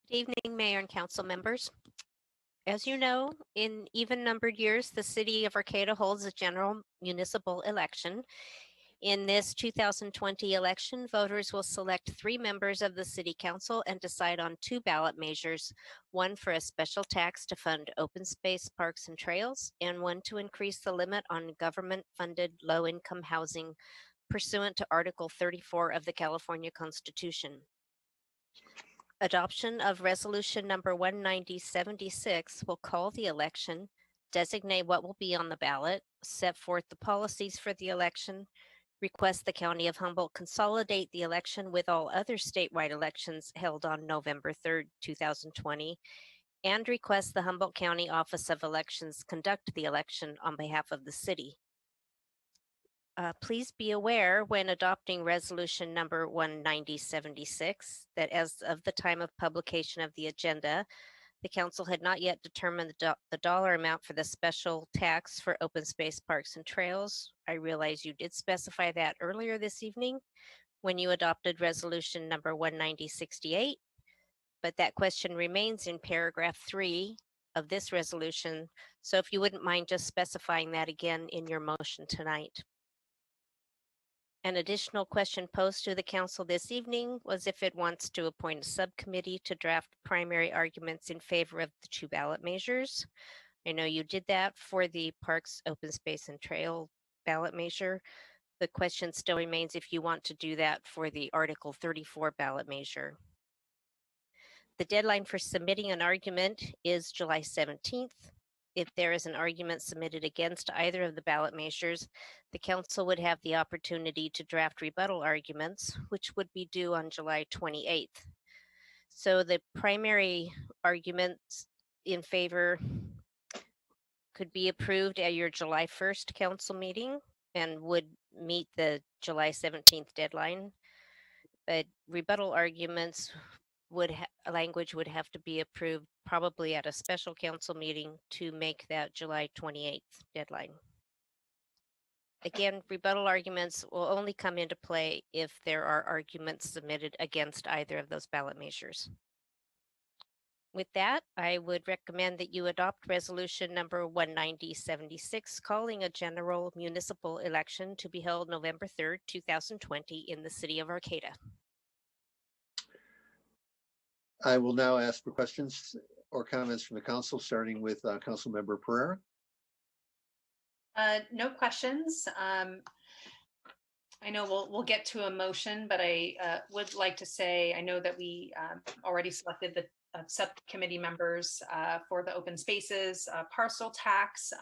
Good evening, Mayor and Council members. As you know, in even-numbered years, the City of Arcata holds a general municipal election. In this 2020 election, voters will select 3 members of the City Council and decide on 2 ballot measures, one for a special tax to fund open space, parks, and trails, and one to increase the limit on government-funded low-income housing pursuant to Article 34 of the California Constitution. Adoption of resolution number 19076 will call the election, designate what will be on the ballot, set forth the policies for the election, request the County of Humboldt consolidate the election with all other statewide elections held on November 3rd, 2020, and request the Humboldt County Office of Elections conduct the election on behalf of the city. Please be aware when adopting resolution number 19076 that as of the time of publication of the agenda, the council had not yet determined the dollar amount for the special tax for open space, parks, and trails. I realize you did specify that earlier this evening when you adopted resolution number 19068, but that question remains in paragraph 3 of this resolution. So if you wouldn't mind just specifying that again in your motion tonight. An additional question posed to the council this evening was if it wants to appoint a subcommittee to draft primary arguments in favor of the 2 ballot measures. I know you did that for the Parks, Open Space, and Trail ballot measure. The question still remains if you want to do that for the Article 34 ballot measure. The deadline for submitting an argument is July 17th. If there is an argument submitted against either of the ballot measures, the council would have the opportunity to draft rebuttal arguments, which would be due on July 28th. So the primary arguments in favor could be approved at your July 1st council meeting and would meet the July 17th deadline. But rebuttal arguments language would have to be approved probably at a special council meeting to make that July 28th deadline. Again, rebuttal arguments will only come into play if there are arguments submitted against either of those ballot measures. With that, I would recommend that you adopt resolution number 19076, calling a general municipal election to be held November 3rd, 2020 in the city of Arcata. I will now ask for questions or comments from the council, starting with Council Member Pereira. No questions. I know we'll get to a motion, but I would like to say, I know that we already selected the subcommittee members for the open spaces, parcel tax,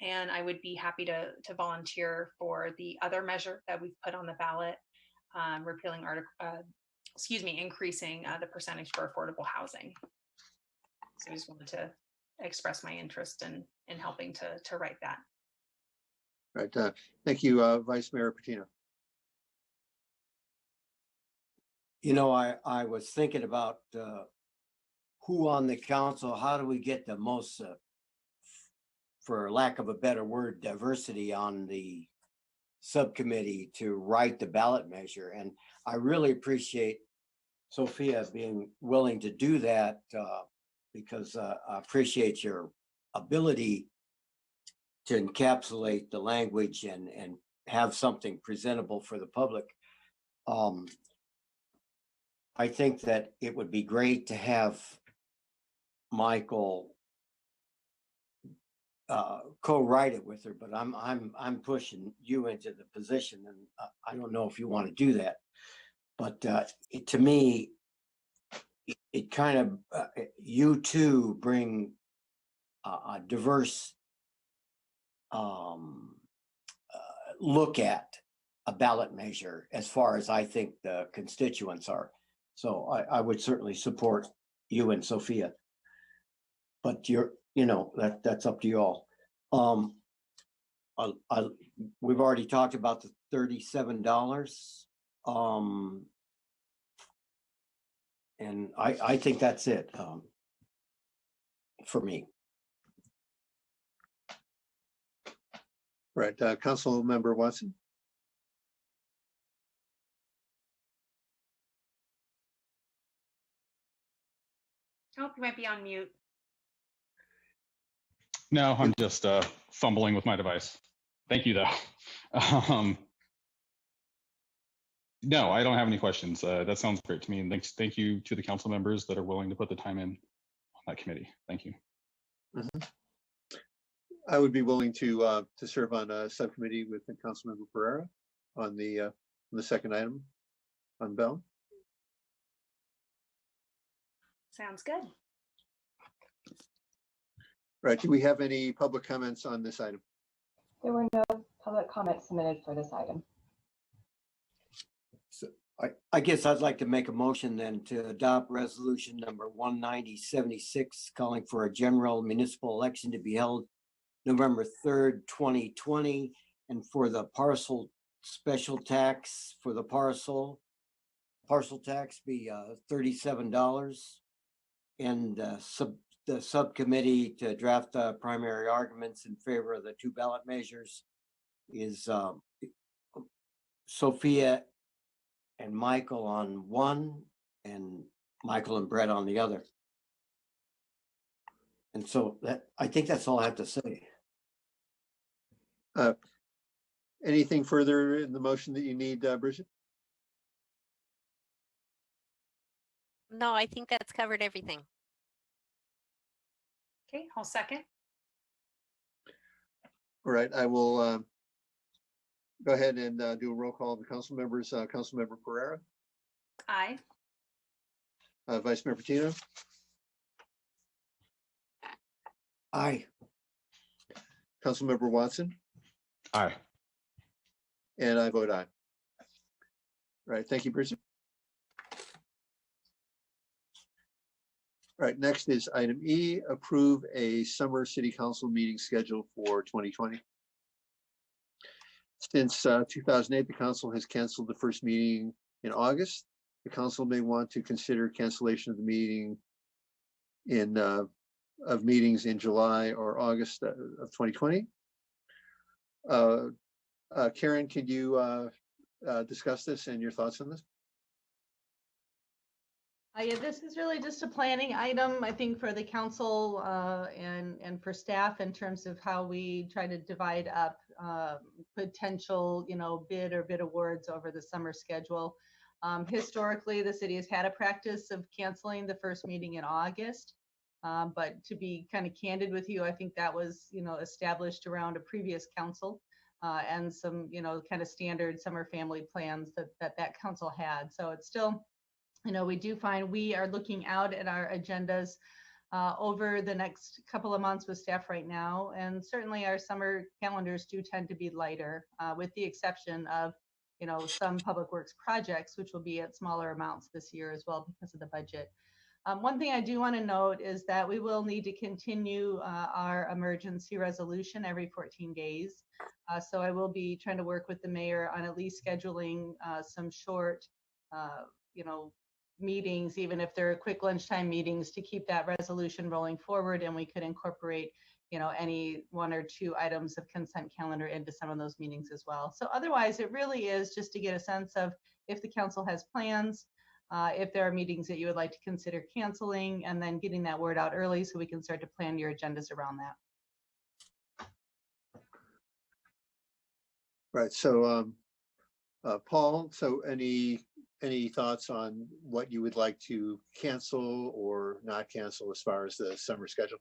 and I would be happy to volunteer for the other measure that we've put on the ballot, repealing increasing the percentage for affordable housing. So I just wanted to express my interest in helping to write that. Right. Thank you, Vice Mayor Patino. You know, I was thinking about who on the council, how do we get the most, for lack of a better word, diversity on the subcommittee to write the ballot measure. And I really appreciate Sophia being willing to do that because I appreciate your ability to encapsulate the language and have something presentable for the public. I think that it would be great to have Michael co-write it with her, but I'm pushing you into the position, and I don't know if you want to do that. But to me, it kind of you two bring a diverse look at a ballot measure as far as I think the constituents are. So I would certainly support you and Sophia. But that's up to you all. We've already talked about the $37 And I think that's it for me. Right, Council Member Watson. Oh, you might be on mute. No, I'm just fumbling with my device. Thank you, though. No, I don't have any questions. That sounds great to me. And thank you to the council members that are willing to put the time in on that committee. Thank you. I would be willing to serve on a subcommittee with the Councilmember Pereira on the second item on Bell. Sounds good. Right, do we have any public comments on this item? There were no public comments submitted for this item. So I guess I'd like to make a motion then to adopt resolution number 19076, calling for a general municipal election to be held November 3rd, 2020, and for the parcel special tax for the parcel tax be $37, and the subcommittee to draft primary arguments in favor of the two ballot measures is Sophia and Michael on one, and Michael and Brett on the other. And so I think that's all I have to say. Anything further in the motion that you need, Bridget? No, I think that's covered everything. Okay, I'll second. All right, I will go ahead and do a roll call of the council members. Councilmember Pereira, Aye. Vice Mayor Patino, Aye. Councilmember Watson, Aye. and I vote aye. Right, thank you, Bridget. All right, next is item E, approve a summer city council meeting schedule for 2020. Since 2008, the council has canceled the first meeting in August. The council may want to consider cancellation of the meeting of meetings in July or August of 2020. Karen, could you discuss this and your thoughts on this? Yeah, this is really just a planning item, I think, for the council and for staff in terms of how we try to divide up potential, bid awards over the summer schedule. Historically, the city has had a practice of canceling the first meeting in August. But to be kind of candid with you, I think that was, established around a previous council and some, kind of standard summer family plans that council had. So it's still, we do find we are looking out at our agendas over the next couple of months with staff right now. And certainly our summer calendars do tend to be lighter, with the exception of, some public works projects, which will be at smaller amounts this year as well because of the budget. One thing I do want to note is that we will need to continue our emergency resolution every 14 days. So I will be trying to work with the mayor on at least scheduling some short, meetings, even if they're quick lunchtime meetings, to keep that resolution rolling forward, and we could incorporate any one or two items of consent calendar into some of those meetings as well. So otherwise, it really is just to get a sense of if the council has plans, if there are meetings that you would like to consider canceling, and then getting that word out early so we can start to plan your agendas around that. Right, so Paul, so any thoughts on what you would like to cancel or not cancel as far as the summer schedule?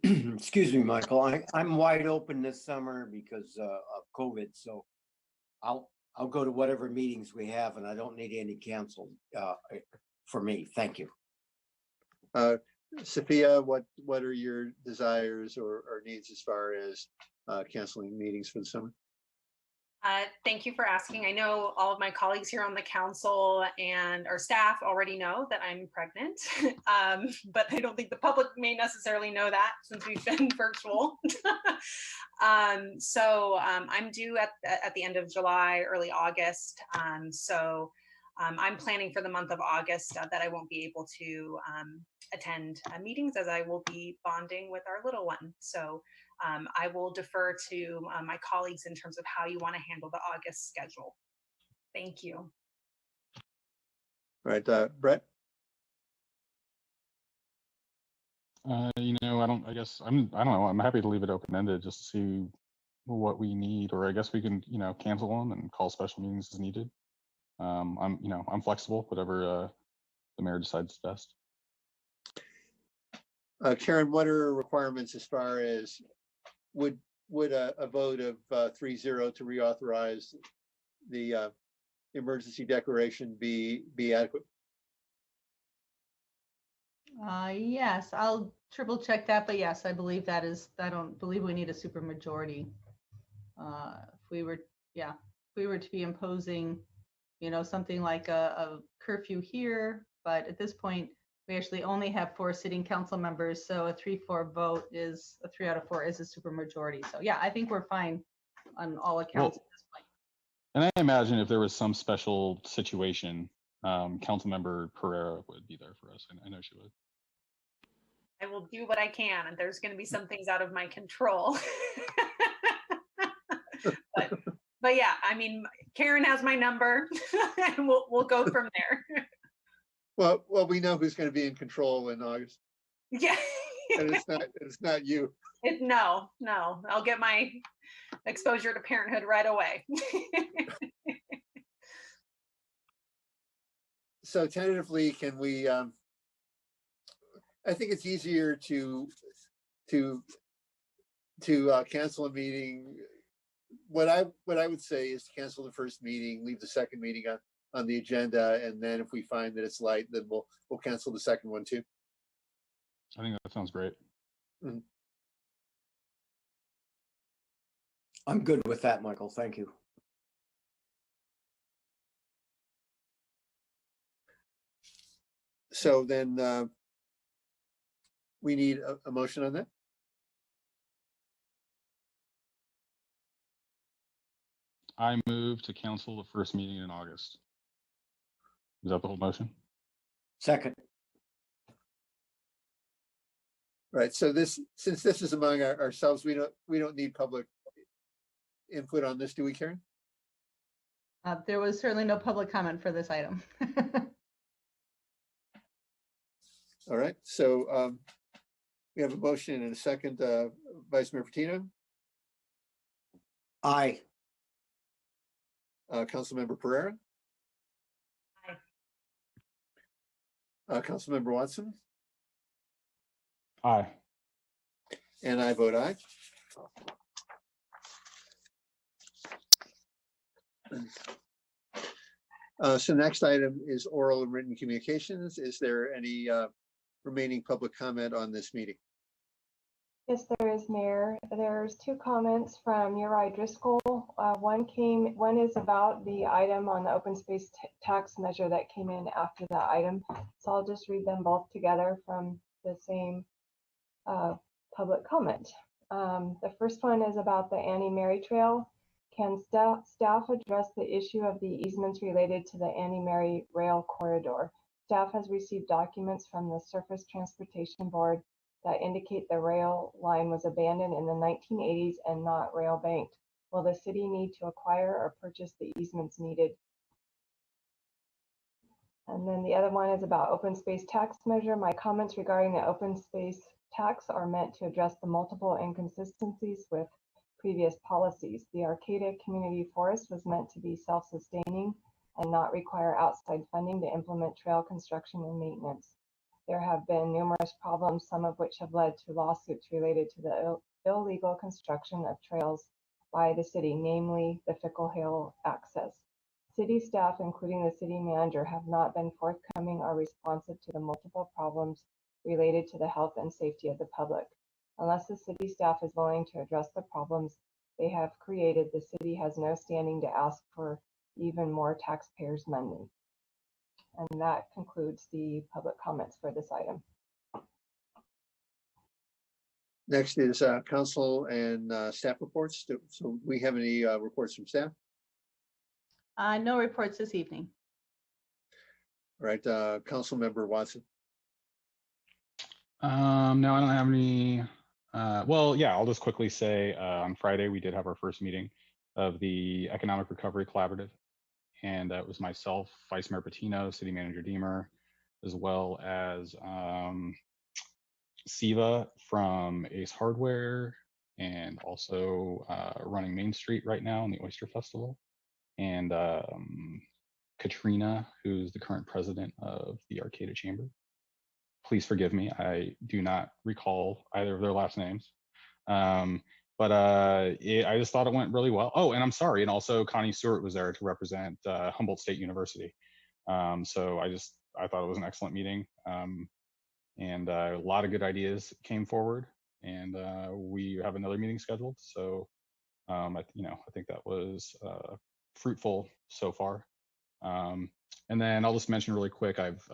Excuse me, Michael. I'm wide open this summer because of COVID. So I'll go to whatever meetings we have, and I don't need any canceled for me. Thank you. Sophia, what are your desires or needs as far as canceling meetings for the summer? Thank you for asking. I know all of my colleagues here on the council and our staff already know that I'm pregnant, but I don't think the public may necessarily know that since we've been virtual. I'm due at the end of July, early August. I'm planning for the month of August that I won't be able to attend meetings as I will be bonding with our little one. So I will defer to my colleagues in terms of how you want to handle the August schedule. Thank you. All right, Brett? I don't know. I'm happy to leave it open-ended just to see what we need, or I guess we can, cancel them and call special meetings as needed. I'm flexible, whatever the mayor decides is best. Karen, what are requirements as far as would a vote of 3-0 to reauthorize the emergency declaration be adequate? Yes, I'll triple check that, but yes, I believe that is, I don't believe we need a super majority. If we were to be imposing, something like a curfew here, but at this point, we actually only have 4 sitting council members, so a 3-4 vote is a 3 out of 4 is a super majority. So yeah, I think we're fine on all accounts at this point. And I imagine if there was some special situation, Councilmember Pereira would be there for us. I know she would. I will do what I can, and there's going to be some things out of my control. but yeah, I mean, Karen has my number, and we'll go from there. Well, we know who's going to be in control in August. Yeah. And it's not you. No, I'll get my exposure to parenthood right away. So tentatively, can we, I think it's easier to cancel a meeting. What I would say is to cancel the first meeting, leave the second meeting on the agenda, and then if we find that it's light, then we'll cancel the second one too. I think that sounds great. Mm-hmm. I'm good with that, Michael. Thank you. So then we need a motion on that. I move to cancel the first meeting in August. Is that the whole motion? Second. Right. So since this is among ourselves, we don't need public input on this, do we, Karen? There was certainly no public comment for this item. All right. So we have a motion and a second. Vice Mayor Patino. Aye. Councilmember Pereira. Aye. Councilmember Watson. Aye. And I vote aye. So next item is oral and written communications. Is there any remaining public comment on this meeting? Yes, there is, Mayor. There's 2 comments from Uri Driscoll. One is about the item on the open space tax measure that came in after that item. So I'll just read them both together from the same public comment. The first one is about the Annie Mary Trail. Can staff address the issue of the easements related to the Annie Mary Rail Corridor? Staff has received documents from the Surface Transportation Board that indicate the rail line was abandoned in the 1980s and not rail banked. Will the city need to acquire or purchase the easements needed? And then the other one is about open space tax measure. My comments regarding the open space tax are meant to address the multiple inconsistencies with previous policies. The Arcata Community Forest was meant to be self-sustaining and not require outside funding to implement trail construction and maintenance. There have been numerous problems, some of which have led to lawsuits related to the illegal construction of trails by the city, namely the Fickle Hill access. City staff, including the city manager, have not been forthcoming or responsive to the multiple problems related to the health and safety of the public. Unless the city staff is willing to address the problems, they have created, the city has no standing to ask for even more taxpayers' money. And that concludes the public comments for this item. Next is council and staff reports. So we have any reports from staff? No reports this evening. All right, Council Member Watson. No, I don't have any. Well, yeah, I'll just quickly say on Friday we did have our first meeting of the Economic Recovery Collaborative, and it was myself, Vice Mayor Patino, City Manager Deemer, as well as Siva from Ace Hardware, and also running Main Street right now in the Oyster Festival, and Katrina, who's the current president of the Arcata Chamber. Please forgive me, I do not recall either of their last names. But I just thought it went really well. Oh, and I'm sorry, and also Connie Stewart was there to represent Humboldt State University. So I thought it was an excellent meeting, and a lot of good ideas came forward, and we have another meeting scheduled. So I think that was fruitful so far. And then I'll just mention really quick, I've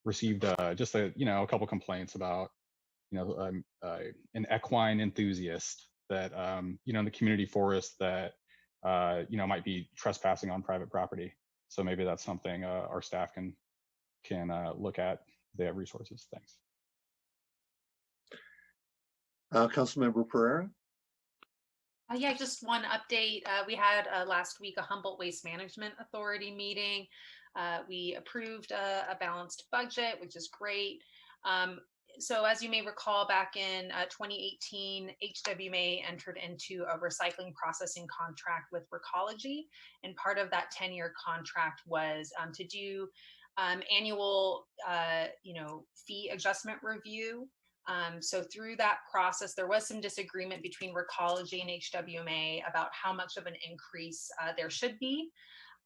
received just a couple complaints about an equine enthusiast that in the community forest that might be trespassing on private property. So maybe that's something our staff can look at. They have resources. Thanks. Councilmember Pereira. Yeah, just one update. We had last week a Humboldt Waste Management Authority meeting. We approved a balanced budget, which is great. So as you may recall, back in 2018, HWMA entered into a recycling processing contract with Recology. And part of that 10-year contract was to do annual, fee adjustment review. So through that process, there was some disagreement between Recology and HWMA about how much of an increase there should be.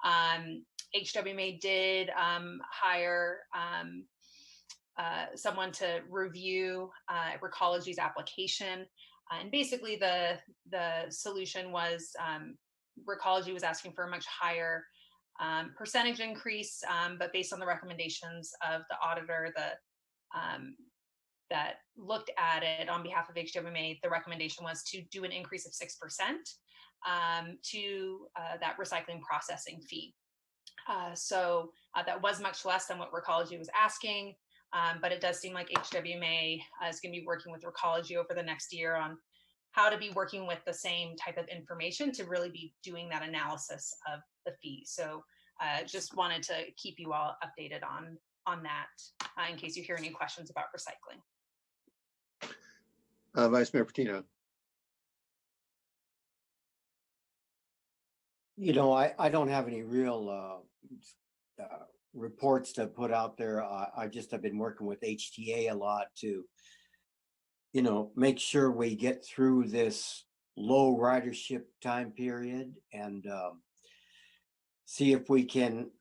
HWMA did hire someone to review Recology's application. And basically the solution was Recology was asking for a much higher percentage increase, but based on the recommendations of the auditor that looked at it on behalf of HWMA, the recommendation was to do an increase of 6% to that recycling processing fee. So that was much less than what Recology was asking, but it does seem like HWMA is going to be working with Recology over the next year on how to be working with the same type of information to really be doing that analysis of the fee. So just wanted to keep you all updated on that in case you hear any questions about recycling. Vice Mayor Patino. I don't have any real reports to put out there. I just have been working with HTA a lot to, make sure we get through this low ridership time period and see if we can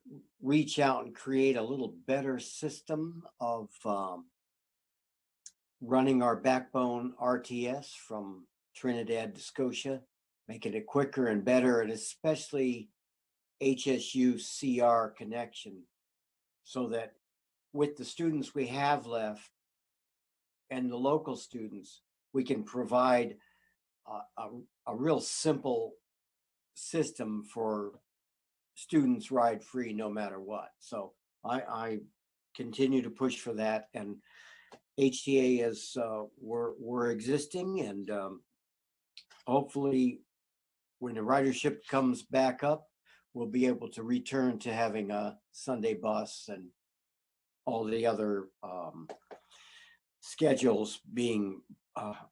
reach out and create a little better system of running our backbone RTS from Trinidad to Scotia, making it quicker and better, and especially HSU CR connection, so that with the students we have left and the local students, we can provide a real simple system for students ride free no matter what. So I continue to push for that, and HTA is we're existing, and hopefully when the ridership comes back up, we'll be able to return to having a Sunday bus and all the other schedules being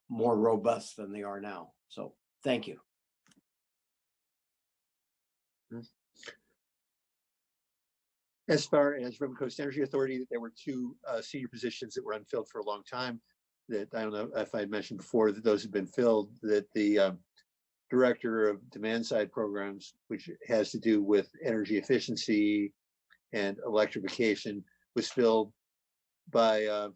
more robust than they are now. So thank you. As far as River Coast Energy Authority, there were two senior positions that were unfilled for a long time that I don't know if I mentioned before that those have been filled, that the director of demand side programs, which has to do with energy efficiency and electrification, was filled by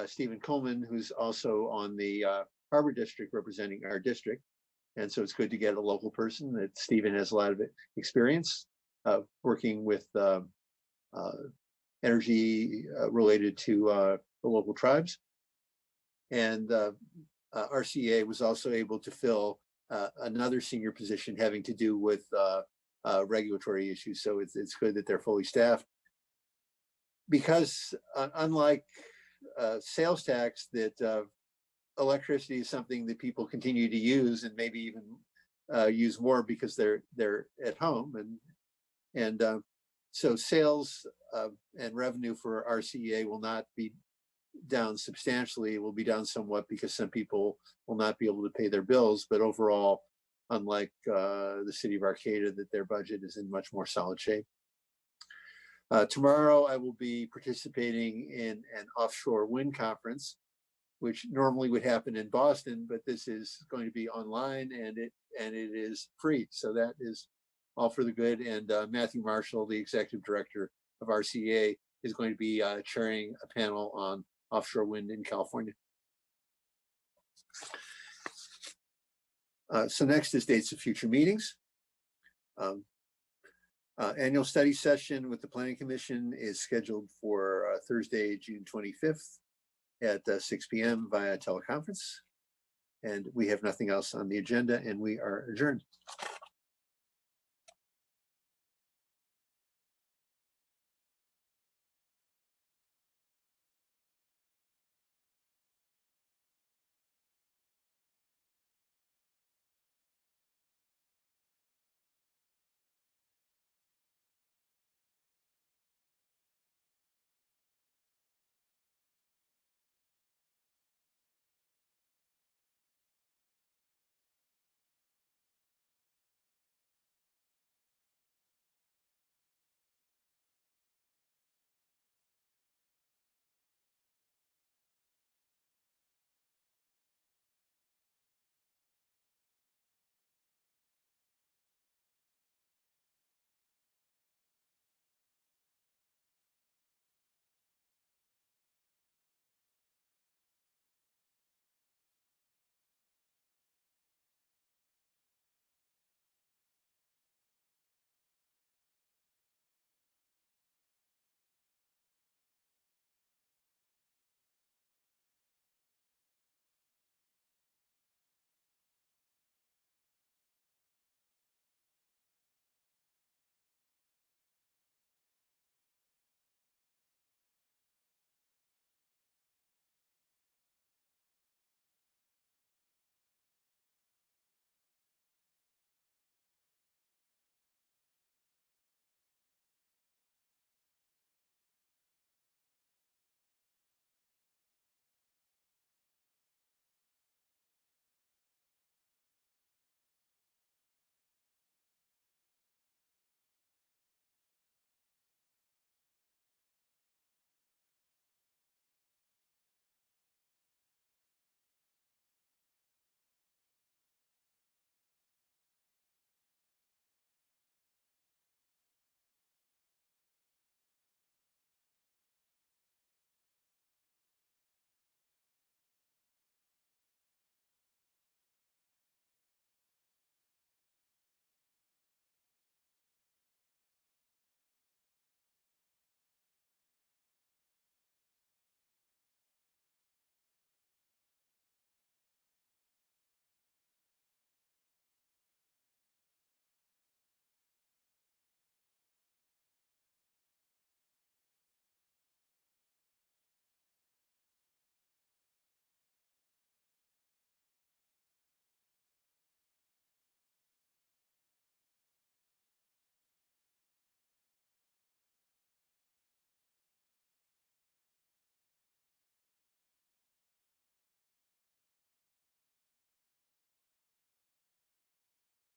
Stephen Coleman, who's also on the Harbor District representing our district. And so it's good to get a local person. That Stephen has a lot of experience working with energy related to the local tribes. And RCA was also able to fill another senior position having to do with regulatory issues. So it's good that they're fully staffed. Because unlike sales tax, that electricity is something that people continue to use and maybe even use more because they're at home, and so sales and revenue for RCEA will not be down substantially. It will be down somewhat because some people will not be able to pay their bills, but overall, unlike the city of Arcata, that their budget is in much more solid shape. Tomorrow, I will be participating in an offshore wind conference, which normally would happen in Boston, but this is going to be online, and it is free. So that is all for the good. And Matthew Marshall, the executive director of RCA, is going to be chairing a panel on offshore wind in California. So next is dates of future meetings. Annual study session with the Planning Commission is scheduled for Thursday, June 25th at 6 p.m. via teleconference. And we have nothing else on the agenda, and we are adjourned.